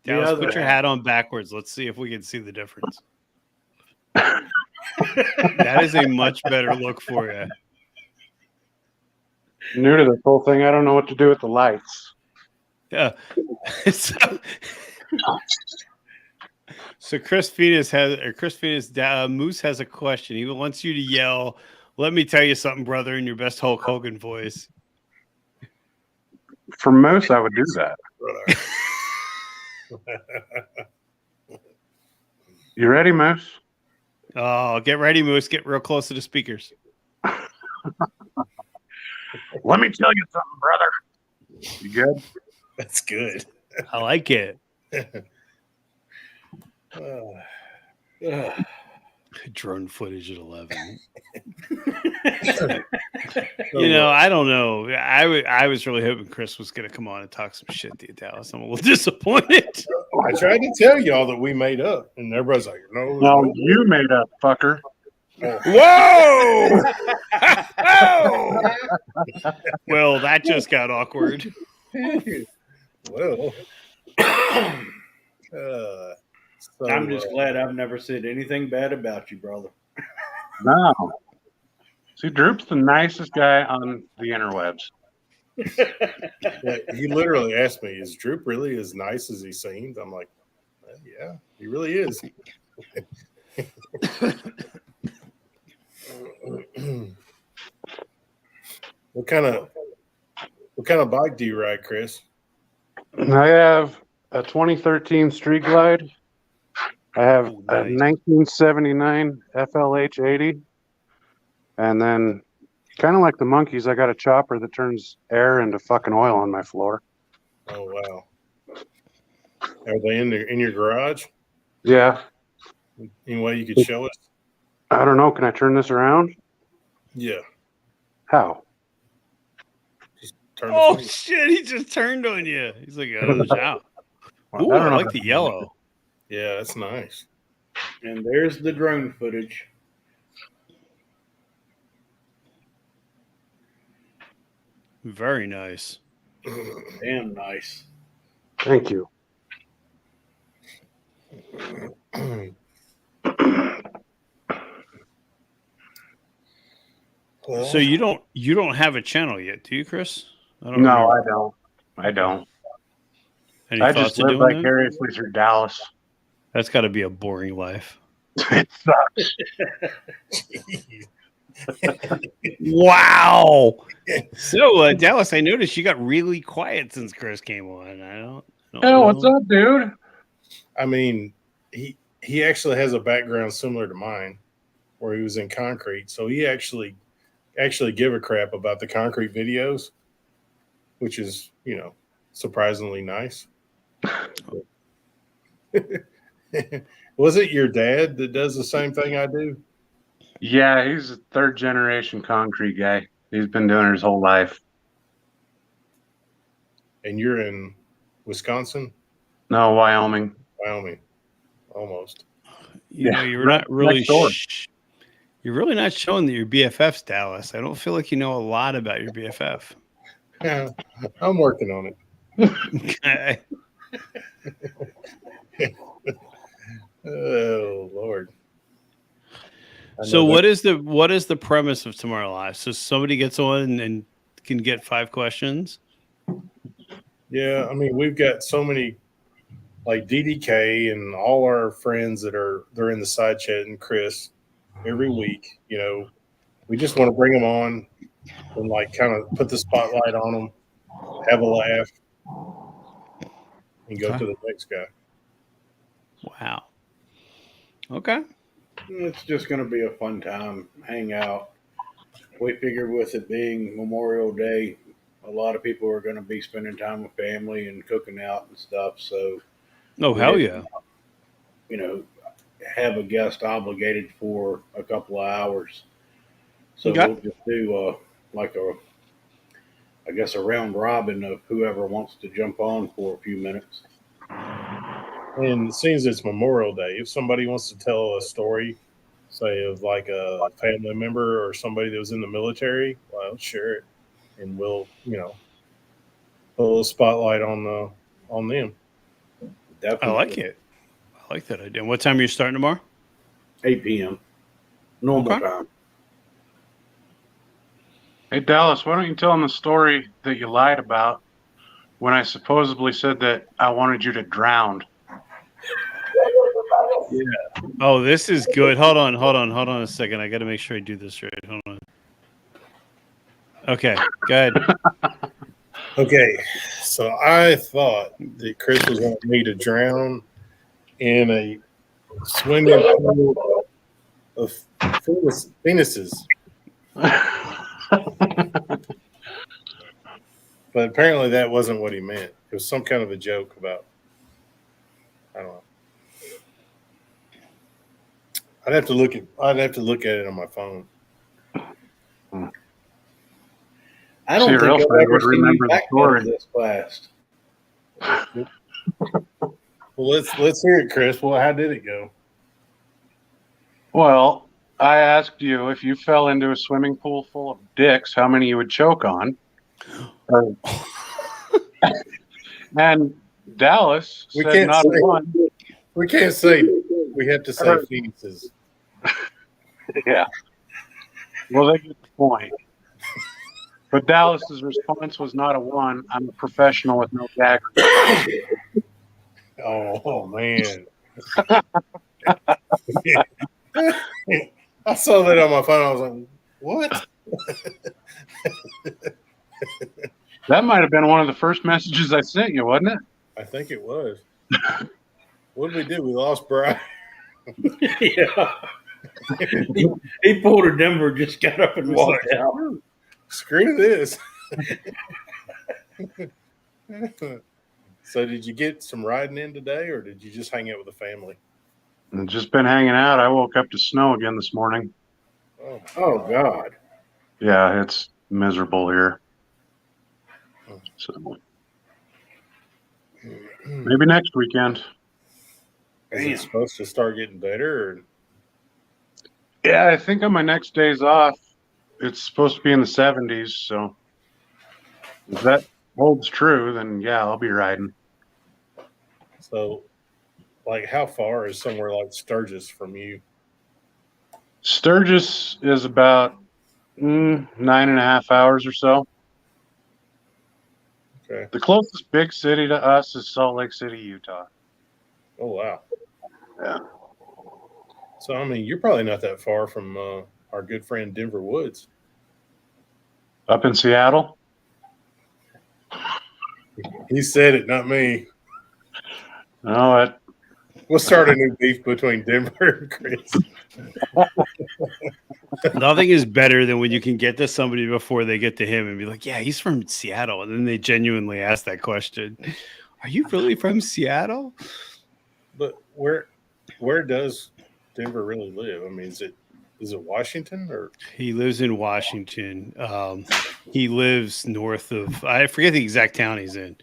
Dallas, other put your hat. hat on backwards. Let's see if we can see the difference. That is a much better look for you. New to this whole thing, I don't know what to do with the lights. Yeah. So Chris Phoenix Moose has a question. He wants you to yell, "Let me tell you something, brother," in your best Hulk Hogan voice. For most, I would do that. You ready, Moose? Oh, get ready, Moose. Get real close to the speakers. Let me tell you something, brother. You good? That's good. I like it. Drone footage at 11. I don't know. I was really hoping Chris was going to come on and talk some shit to you, Dallas. I'm a little disappointed. I tried to tell y'all that we made up, and everybody's like, No, you made up, fucker. Whoa! Well, that just got awkward. Well, I'm just glad I've never said anything bad about you, brother. No. See, Droop's the nicest guy on the interwebs. Yeah, he literally asked me, "Is Droop really as nice as he seems?" I'm like, well, "Yeah, he really is." What kind of bike do you ride, Chris? I have a 2013 Street Glide. I have a 1979 FLH 80. And then, kind of like the monkeys, I got a chopper that turns air into fucking oil on my floor. Oh, wow. Are they in your garage? Yeah. Any way you could show us? I don't know. Can I turn this around? Yeah. How? Just turn Oh, the shit. He just turned on you. He's like, oh, out. Ooh, I don't I know like if the yellow. Yeah, that's nice. And there's the drone footage. Very nice. Damn nice. Thank you. Well, So you don't have a channel yet, do you, Chris? No, remember. I don't. Any I thoughts just of live doing that? vicariously through Dallas. That's got to be a boring life. It sucks. Wow. So, Dallas, I noticed you got really quiet since Chris came on. I don't Hey, know. what's up, dude? I mean, he actually has a background similar to mine, where he was in concrete. So he actually give a crap about the concrete videos, which is, surprisingly nice. Was it your dad that does the same thing I do? Yeah, he's a third generation concrete guy. He's been doing it his whole life. And you're in Wisconsin? No, Wyoming. Wyoming. Almost. You know, you're right not really next door. you're really not showing that you're BFFs, Dallas. I don't feel like you know a lot about your BFF. Yeah, I'm working on it. Okay. Oh Lord. I So know what is the premise of Tomorrow Live? So somebody gets on and can get 5 questions. Yeah, I mean, we've got so many, like DDK and all our friends they're in the side chat, and Chris every week. You know, we just want to bring them on and like kind of put the spotlight on them, have a laugh, and go to the next guy. Wow. Okay. It's just going to be a fun time, hang out. We figured with it being Memorial Day, a lot of people are going to be spending time with family and cooking out and stuff. So, Oh, we hell didn't, yeah. you know, have a guest obligated for a couple of hours. So Okay. we'll just do like I guess, a round robin of whoever wants to jump on for a few minutes. And it seems it's Memorial Day. If somebody wants to tell a story, say of like a family member or somebody that was in the military, well, share it, and we'll put a little spotlight on them. I Definitely. like it. I like that idea. And what time are you starting tomorrow? 8 p.m. normal Okay. time. Hey, Dallas, why don't you tell them the story that you lied about when I supposedly said that I wanted you to drown? Oh, this is good. Hold on a second. I got to make sure I do this right. Hold on. Okay, go ahead. Okay, so I thought that Chris was wanting me to drown in a swimming pool of penises, but apparently that wasn't what he meant. It was some kind of a joke about, I don't know. I'd have to look at it on my phone. I don't See, think real I've friend ever would seen you remember the backpedal story. this fast. Well, let's hear it, Chris. Well, how did it go? Well, I asked you if you fell into a swimming pool full of dicks, how many you would choke on. And Dallas We said can't not say one. we can't say we have to say penises. Yeah. Well, they get the point. But Dallas's response was not a 1. I'm a professional with no gag. Oh man. I saw that on my phone. I was like, what? That might have been one of the first messages I sent you, wasn't it? I think it was. What did we do? We lost Brian. Yeah. He pulled a Denver, just got up and It's walked like, out. Screw this. So did you get some riding in today, or did you just hang out with the family? I've just been hanging out. I woke up to snow again this morning. Oh, God. Yeah, it's miserable here. So maybe next weekend. Is it supposed to start getting better? Or? Yeah, I think on my next days off, it's supposed to be in the 70s. So if that holds true, then yeah, I'll be riding. So, like, how far is somewhere like Sturgis from you? Sturgis is about 9.5 hours or so. Okay. The closest big city to us is Salt Lake City, Utah. Oh, wow. Yeah. So, I mean, you're probably not that far from our good friend Denver Woods. Up in Seattle? He said it, not me. No, We'll start a new beef between Denver and Chris. Nothing is better than when you can get to somebody before they get to him and be like, yeah, he's from Seattle. And then they genuinely ask that question. Are you really from Seattle? But where does Denver really live? I mean, is it Washington or? He lives in Washington. He lives north of, I forget the exact town he's in.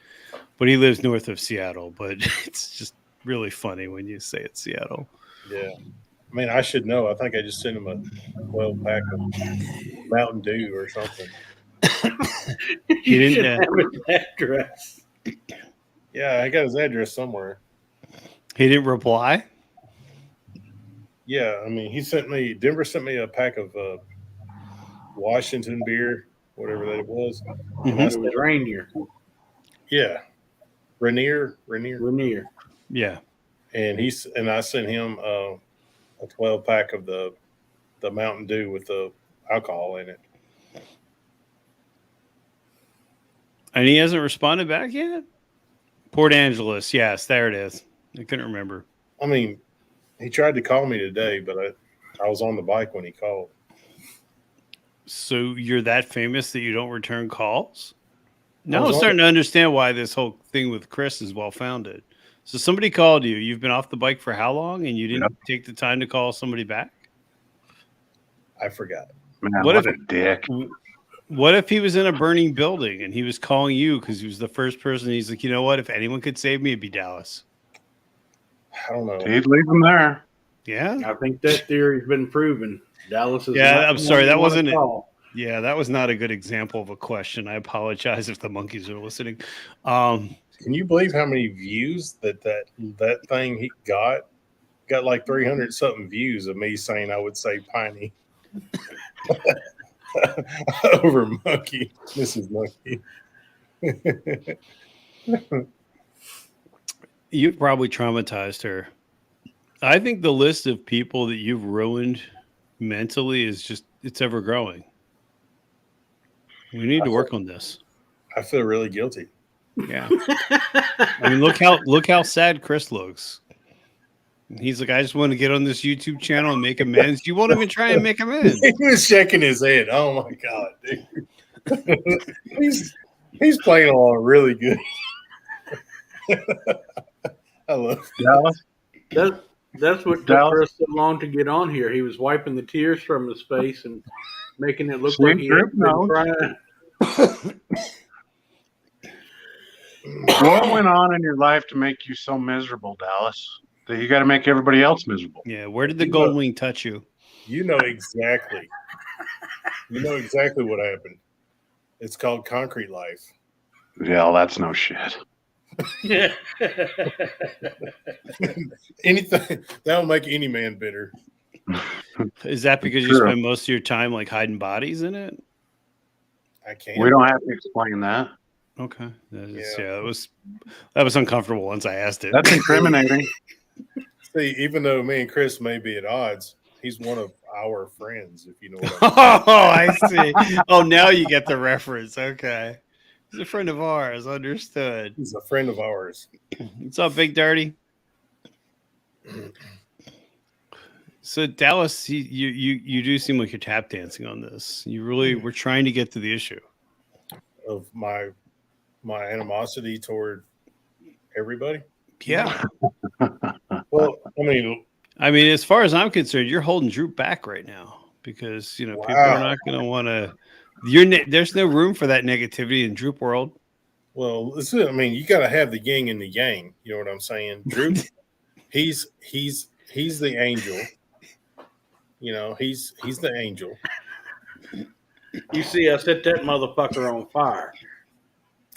but he lives north of Seattle. But it's just really funny when you say it's Seattle. Yeah. I mean, I should know. I think I just sent him a 12 pack of Mountain Dew or something. He You should didn't. have his address. Yeah, I got his address somewhere. He didn't reply. Yeah, I mean, Denver sent me a pack of Washington beer, whatever that it was. And I It said, was reindeer. yeah, Rainier. Rainier. Yeah. And I sent him a 12 pack of the Mountain Dew with the alcohol in it. And he hasn't responded back yet? Port Angeles. Yes, there it is. I couldn't remember. I mean, he tried to call me today, but I was on the bike when he called. So you're that famous that you don't return calls? Now was I'm on starting to understand why this whole thing with Chris is well founded. So somebody called you. You've been off the bike for how long, and you didn't take the time to call somebody back? I forgot. Man, What what if- a dick. What if he was in a burning building and he was calling you because he was the first person? He's like, you know what? If anyone could save me, it'd be Dallas. I don't know. He'd leave him there. Yeah. I think that theory's been proven. Dallas is. Yeah, not I'm the sorry, one that you wanna wasn't it. call. Yeah, that was not a good example of a question. I apologize if the monkeys are listening. Um, Can you believe how many views that thing he got? Got like 300 something views of me saying I would say Piney over Monkey, Mrs. Monkey. you probably traumatized her. I think the list of people that you've ruined mentally it's ever growing. We need to work on this. I feel really guilty. Yeah. I mean, look how sad Chris looks. He's like, I just want to get on this YouTube channel and make amends. You won't even try and make amends. He was shaking his head. Oh my god, dude. he's playing along really good. I love Dallas? That's what took Dallas? Chris so long to get on here. He was wiping the tears from his face and making it look Same like he had group, been no. crying. What went on in your life to make you so miserable, Dallas? That you got to make everybody else miserable. Yeah. Where did the gold wing touch you? You know exactly what happened. It's called concrete life. Yeah, that's no shit. Anything that'll make any man bitter. Is that because you True. spend most of your time like hiding bodies in it? I can't. We don't have to explain that. Okay. Yeah. That was uncomfortable once I asked it. That's incriminating. See, even though me and Chris may be at odds, he's one of our friends, if you know what I mean. Oh, I see. Oh, now you get the reference. Okay. He's a friend of ours. Understood. He's a friend of ours. What's up, Big Dirty? So Dallas, you do seem like you're tap dancing on this. You really were trying to get to the issue. Of my animosity toward everybody. Yeah. Well, I mean, as far as I'm concerned, you're holding Drew back right now because people are not going to want to. There's no room for that negativity in Droop world. well, listen, you got to have the yin and the yang. You know what I'm saying? Drew, he's the angel. You know, he's the angel. You see, I set that motherfucker on fire.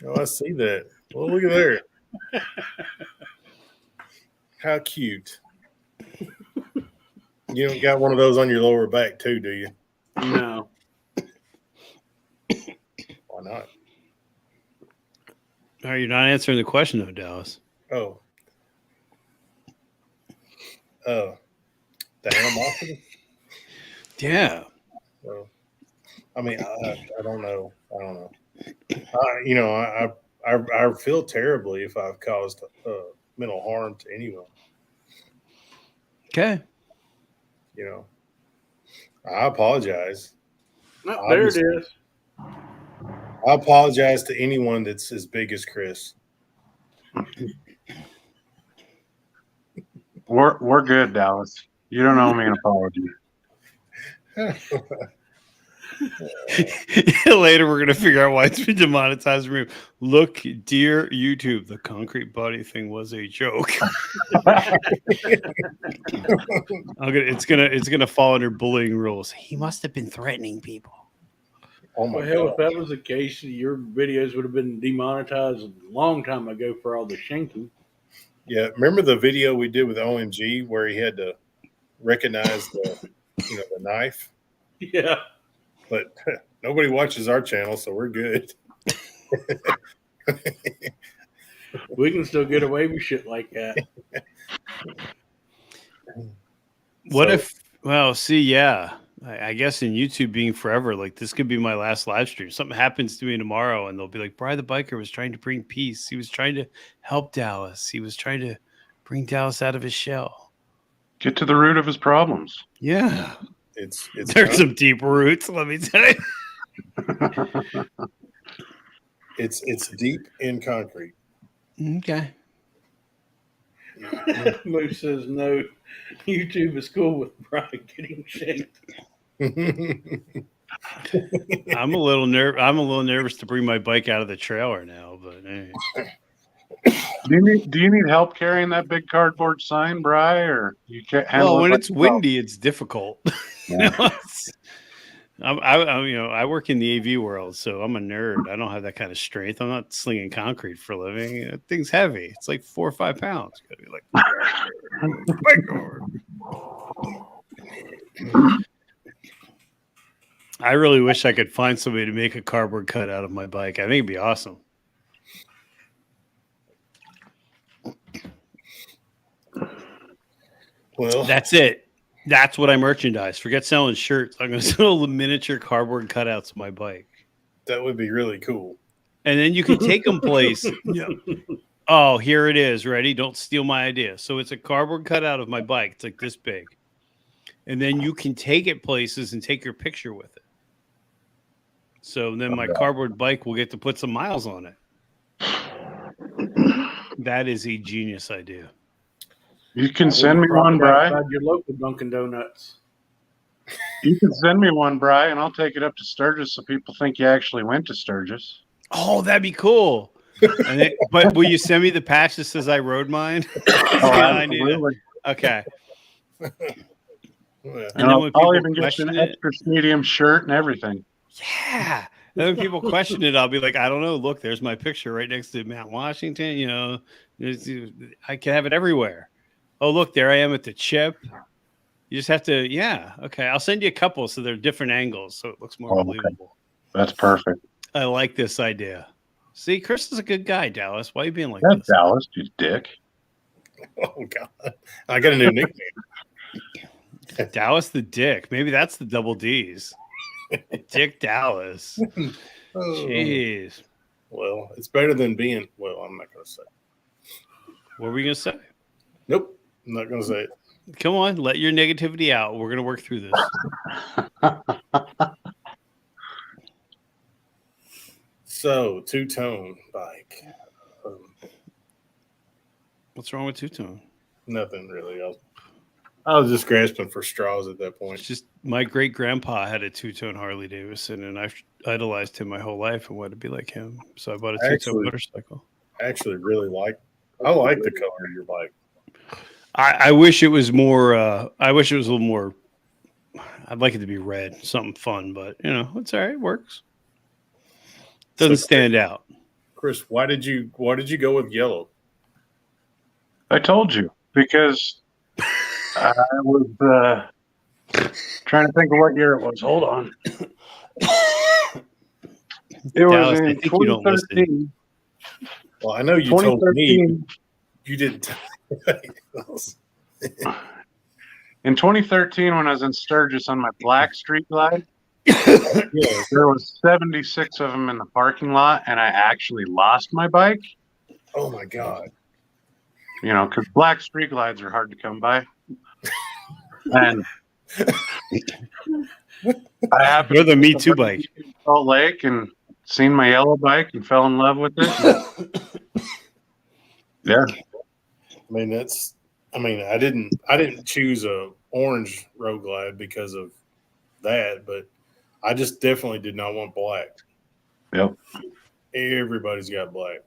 Oh, I see that. Well, look at there. How cute. You don't got one of those on your lower back too, do you? No. Why not? All right, you're not answering the question though, Dallas. Oh. The animosity? Yeah. Well, I don't know. I feel terribly if I've caused mental harm to anyone. Okay. You know, I apologize. Oh, there it is. I apologize to anyone that's as big as Chris. We're good, Dallas. You don't owe me an apology. Later, we're gonna figure out why it's been demonetized. Look, dear YouTube, the concrete body thing was a joke. It's gonna fall under bullying rules. He must have been threatening people. Oh my Well, hell, if god! that was the case, your videos would have been demonetized a long time ago for all the shanking. Yeah, remember the video we did with OMG where he had to recognize the knife? Yeah. But nobody watches our channel, so we're good. We can still get away with shit like that. Well, see, yeah. I guess in YouTube being forever, like this could be my last live stream. Something happens to me tomorrow, and they'll be like, Bri the biker was trying to bring peace. He was trying to help Dallas. He was trying to bring Dallas out of his shell. Get to the root of his problems. Yeah. It's There's some deep roots, let me tell you. it's deep in concrete. Okay. Moose says no. YouTube is cool with Brian getting shanked. I'm a little nervous to bring my bike out of the trailer now, but hey. Do you need help carrying that big cardboard sign, Bri, or you can't handle Well, when it it's windy, it's difficult. Yeah. I work in the AV world, so I'm a nerd. I don't have that kind of strength. I'm not slinging concrete for a living. That thing's heavy. It's like 4 or 5 pounds. Gotta be like, I really wish I could find somebody to make a cardboard cut out of my bike. I think it'd be awesome. Well, That's it. That's what I merchandise. Forget selling shirts. I'm going to sell miniature cardboard cutouts of my bike. that would be really cool. And then you can take them place. Yeah. Oh, here it is. Ready? Don't steal my idea. So it's a cardboard cutout of my bike. It's like this big. And then you can take it places and take your picture with it. So then my cardboard bike will get to put some miles on it. That is a genius idea. You can send me one, Bri. Outside your local Dunkin' Donuts. You can send me one, Bri, and I'll take it up to Sturgis so people think you actually went to Sturgis. Oh, that'd be cool. But will you send me the patch that says I rode mine? I need it. Absolutely. Okay. Yeah. And then when I'll people even get question an it, extra medium shirt and everything. yeah. And when people question it, I'll be like, I don't know. Look, there's my picture right next to Mount Washington. You know, I can have it everywhere. Oh, look, there I am at the chip. You just have to, yeah. Okay. I'll send you a couple so they're different angles so it looks more believable. That's perfect. I like this idea. See, Chris is a good guy, Dallas. Why are you being like That's this? Dallas, you dick. Oh god, I got a new nickname. Dallas the Dick. Maybe that's the double D's. Dick Dallas. Oh. Jeez. Well, it's better than being. Well, I'm not going to say. What were we going to say? Nope, I'm not going to say it. Come on, let your negativity out. We're going to work through this. So, two-tone bike. What's wrong with two-tone? Nothing really. I was just grasping for straws at that point. It's just my great grandpa had a two-tone Harley Davidson, and I've idolized him my whole life and wanted to be like him. So I bought a two-tone motorcycle. I actually really I like the color of your bike. I wish it was more. I wish it was a little more. I'd like it to be red, something fun, but you know, it's all right. It works. Doesn't stand out. Chris, why did you go with yellow? I told you because I was trying to think of what year it was. Hold on. It was Dallas, I in think you don't listen. 2013. Well, I know you told me you didn't. In 2013, when I was in Sturgis on my black street glide, Yeah. there was 76 of them in the parking lot, and I actually lost my bike. Oh my god. You know, because black street glides are hard to come by. And I happened They're the Me Too bike. to Salt Lake and seen my yellow bike and fell in love with it. Yeah. I didn't choose a orange Road Glide because of that, but I just definitely did not want black. Yep. Everybody's got black.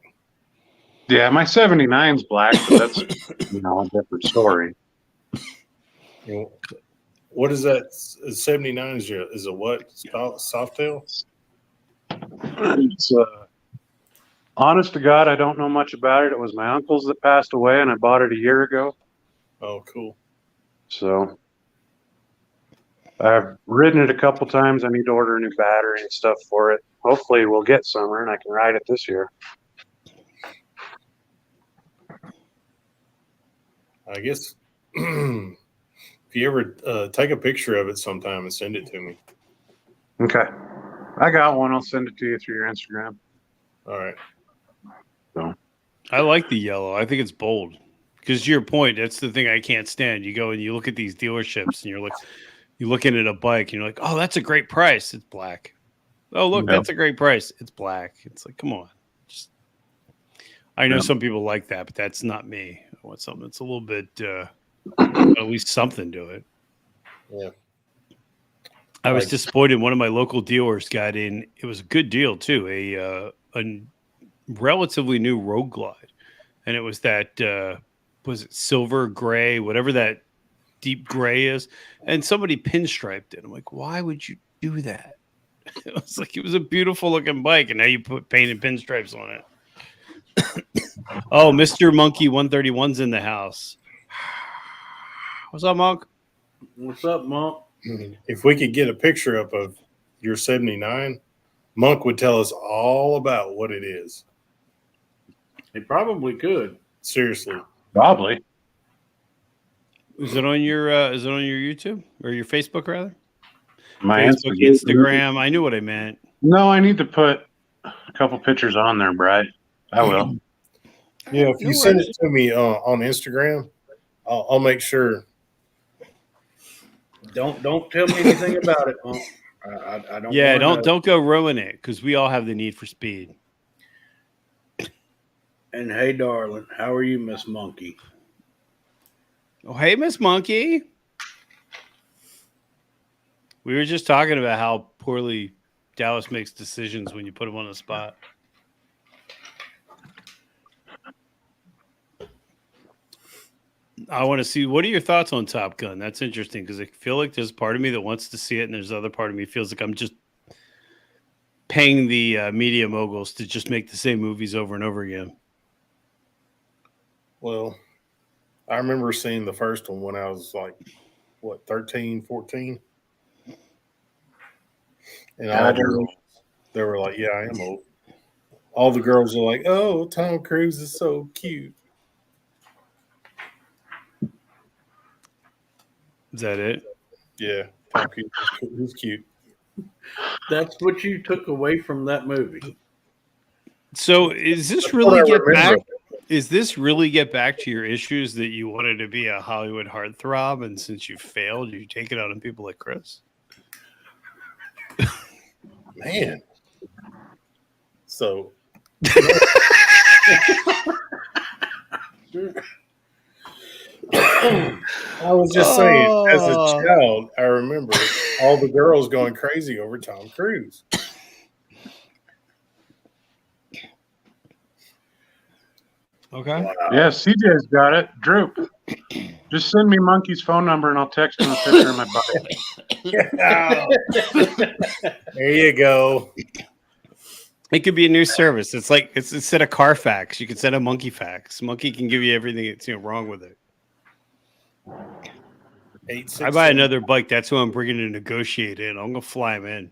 Yeah, my 79's black, but that's a different story. You know, what is that? 79 is a what? Softail? It's honest to God, I don't know much about it. It was my uncle's that passed away, and I bought it a year ago. Oh, cool. So I've ridden it a couple times. I need to order a new battery and stuff for it. Hopefully, we'll get summer, and I can ride it this year. I guess if you ever take a picture of it sometime and send it to me. Okay. I got one. I'll send it to you through your Instagram. All right. So I like the yellow. I think it's bold. Because to your point, that's the thing I can't stand. You go and you look at these dealerships and you're looking at a bike and you're like, oh, that's a great price. It's black. Oh, look, that's a great price. It's black. It's like, come on. I know some people like that, but that's not me. I want something that's a little bit, at least something to it. Yeah. I was disappointed. One of my local dealers got in. It was a good deal too. A relatively new Road Glide, and it was that was it silver gray, whatever that deep gray is, and somebody pinstriped it. I'm like, why would you do that? It was like, it was a beautiful looking bike, and now you put painted pinstripes on it. Oh, Mr. Monkey 131's in the house. What's up, Monk? What's up, Monk? If we could get a picture up of your 79, Monk would tell us all about what it is. He probably could. Seriously. probably. Is it on your YouTube or your Facebook rather? My Facebook, Instagram. I knew what I meant. No, I need to put a couple pictures on there, Brad. I will. Yeah, if you send it to me on Instagram, I'll make sure. Don't tell me anything about it, Monk. I don't. Yeah, wanna know. don't go ruin it because we all have the need for speed. And hey, darling, how are you, Miss Monkey? Oh, hey, Miss Monkey. We were just talking about how poorly Dallas makes decisions when you put him on the spot. I want to see, what are your thoughts on Top Gun? That's interesting because I feel like there's part of me that wants to see it, and there's other part of me feels like I'm just paying the media moguls to just make the same movies over and over again. Well, I remember seeing the first one when I was like, 13, 14? And all the girls, they were like, yeah, I am old. All the girls are like, oh, Tom Cruise is so cute. Is that it? Yeah, Tom Cruise is cute. That's what you took away from that movie. So is this That's really what I get remember. back? Is this really get back to your issues that you wanted to be a Hollywood heartthrob, and since you failed, you take it out on people like Chris? Man. So I was just saying, as a child, I remember all the girls going crazy over Tom Cruise. Okay. Wow. Yeah, CJ's got it. Droop. Just send me Monkey's phone number and I'll text him a picture of my bike. There you go. It could be a new service. It's like it's instead of Carfax, you can send a Monkey fax. Monkey can give you everything that's wrong with it. I buy another bike. That's who I'm bringing to negotiate in. I'm gonna fly him in.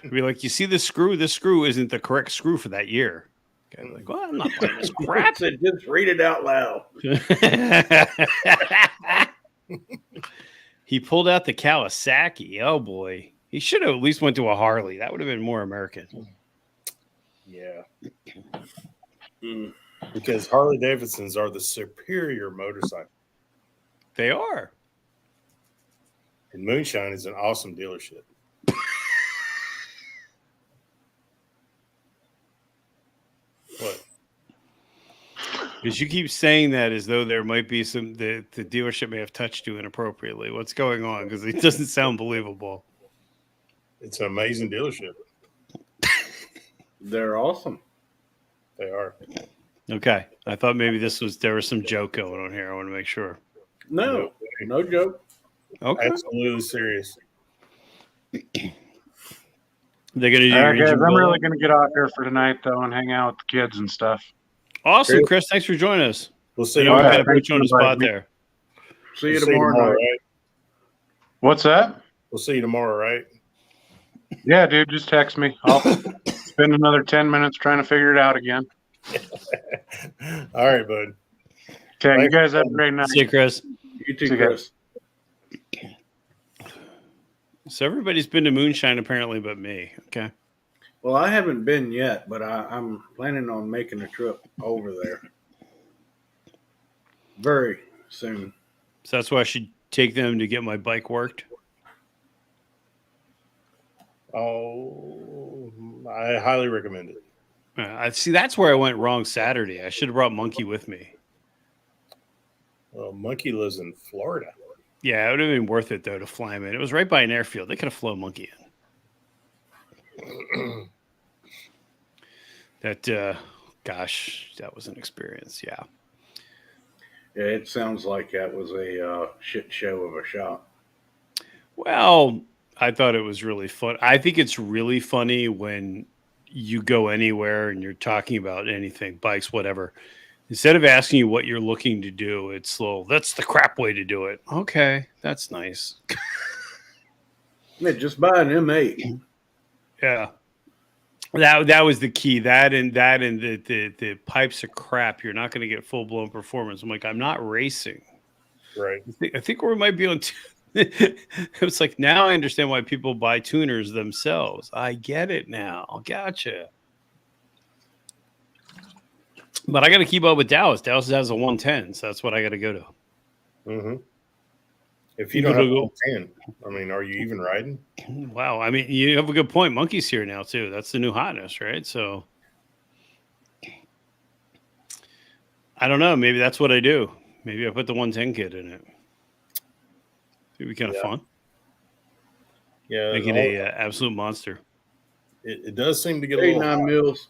Be like, you see this screw? This screw isn't the correct screw for that year. Okay, like, well, I'm not buying this crap. Said, just read it out loud. He pulled out the Kawasaki. Oh boy, he should have at least went to a Harley. That would have been more American. Yeah. Because Harley Davidsons are the superior motorcycle. They are. And Moonshine is an awesome dealership. What? Because you keep saying that as though there might be some the dealership may have touched you inappropriately. What's going on? Because it doesn't sound believable. It's an amazing dealership. They're awesome. They are. Okay. I thought maybe there was some joke going on here. I want to make sure. No joke. Okay. Absolutely serious. They're going to do All your right, guys, engine I'm build really up? going to get off here for tonight, though, and hang out with the kids and stuff. Awesome, Chris. Thanks for joining us. We'll I see you know we All kind right, of put thanks you on the for inviting spot me. there. See you We'll tomorrow night. right? What's that? We'll see you tomorrow, right? Yeah, dude, just text me. I'll spend another 10 minutes trying to figure it out again. All right, bud. Okay, you guys have a great night. See you, Chris. You too, See you Chris. So everybody's been to Moonshine apparently but me. Okay. Well, I haven't been yet, but I'm planning on making a trip over there very soon. So that's why I should take them to get my bike worked. Oh, I highly recommend it. I see. That's where I went wrong Saturday. I should have brought Monkey with me. Well, Monkey lives in Florida. Yeah, it would have been worth it though to fly him in. It was right by an airfield. They could have flown Monkey in. Gosh, that was an experience. Yeah. Yeah, it sounds like that was a shit show of a shop. Well, I thought it was really fun. I think it's really funny when you go anywhere and you're talking about anything, bikes, whatever. Instead of asking you what you're looking to do, it's slow. That's the crap way to do it. Okay, that's nice. Yeah, just buy an M8. Yeah. That was the key. That and the pipes of crap. You're not going to get full blown performance. I'm like, I'm not racing. Right. I think we might be on. It's like now I understand why people buy tuners themselves. I get it now. Gotcha. But I got to keep up with Dallas. Dallas has a 110, so that's what I got to go to. Mm-hmm. If you don't have a 10, I mean, are you even riding? Wow. I mean, you have a good point. Monkey's here now, too. That's the new hotness, right? So I don't know. Maybe that's what I do. Maybe I put the 110 kit in it. It'd be kind of fun. Yeah. Make it a absolute monster. It does seem to get a little 89 hot. mils.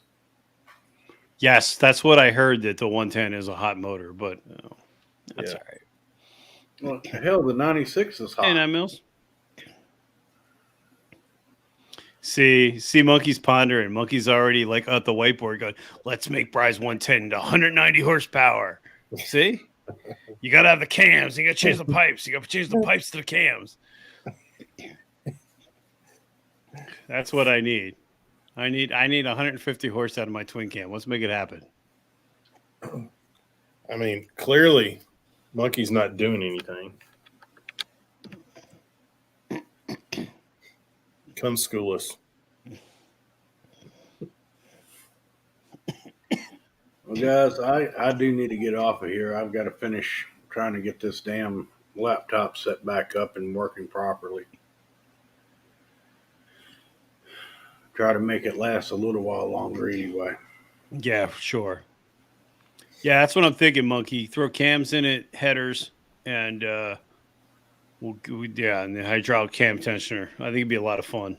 Yes, that's what I heard, that the 110 is a hot motor, but that's all right. Well, hell, the 96 is hot. 89 mils. See, Monkey's pondering. Monkey's already like at the whiteboard going, let's make Bry's 110 to 190 horsepower. See? You got to have the cams. You got to change the pipes. You got to change the pipes to the cams. That's what I need. I need 150 horse out of my twin cam. Let's make it happen. I mean, clearly, Monkey's not doing anything. Come school us. Well, guys, I do need to get off of here. I've got to finish trying to get this damn laptop set back up and working properly. Try to make it last a little while longer anyway. Yeah, sure. Yeah, that's what I'm thinking, Monkey. Throw cams in it, headers, and and the hydraulic cam tensioner. I think it'd be a lot of fun.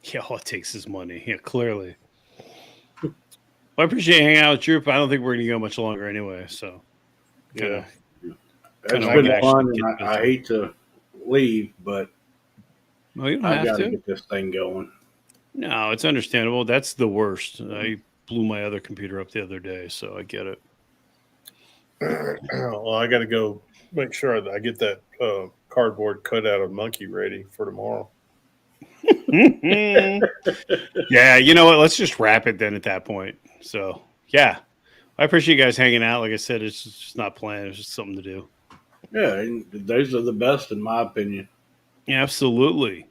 Yeah, all it takes is money. Yeah, clearly. Well, I appreciate hanging out with Drew, but I don't think we're going to go much longer anyway. So, Yeah. It's Kinda been like fun, actually and get I hate to leave, but well, you don't I have got to to. get this thing going. No, it's understandable. That's the worst. I blew my other computer up the other day, so I get it. Well, I got to go make sure that I get that cardboard cutout of Monkey ready for tomorrow. Yeah, you know what? Let's just wrap it then at that point. So, yeah, I appreciate you guys hanging out. Like I said, it's just not planned. It's just something to do. Yeah, and those are the best in my opinion. Yeah, absolutely.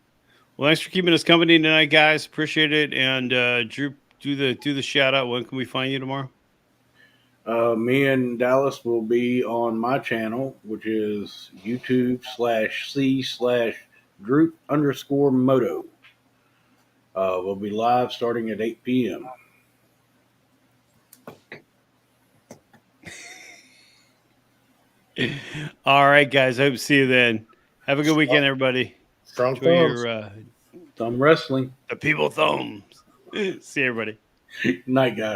Well, thanks for keeping us company tonight, guys. Appreciate it. And Drew, do the shout out. When can we find you tomorrow? Me and Dallas will be on my channel, which is YouTube/C/Droop_Moto. We'll be live starting at 8 p.m. All right, guys. I hope to see you then. Have a good weekend, everybody. Strong Enjoy thumbs. your Thumb wrestling. the people thumbs. See everybody. Night, guys.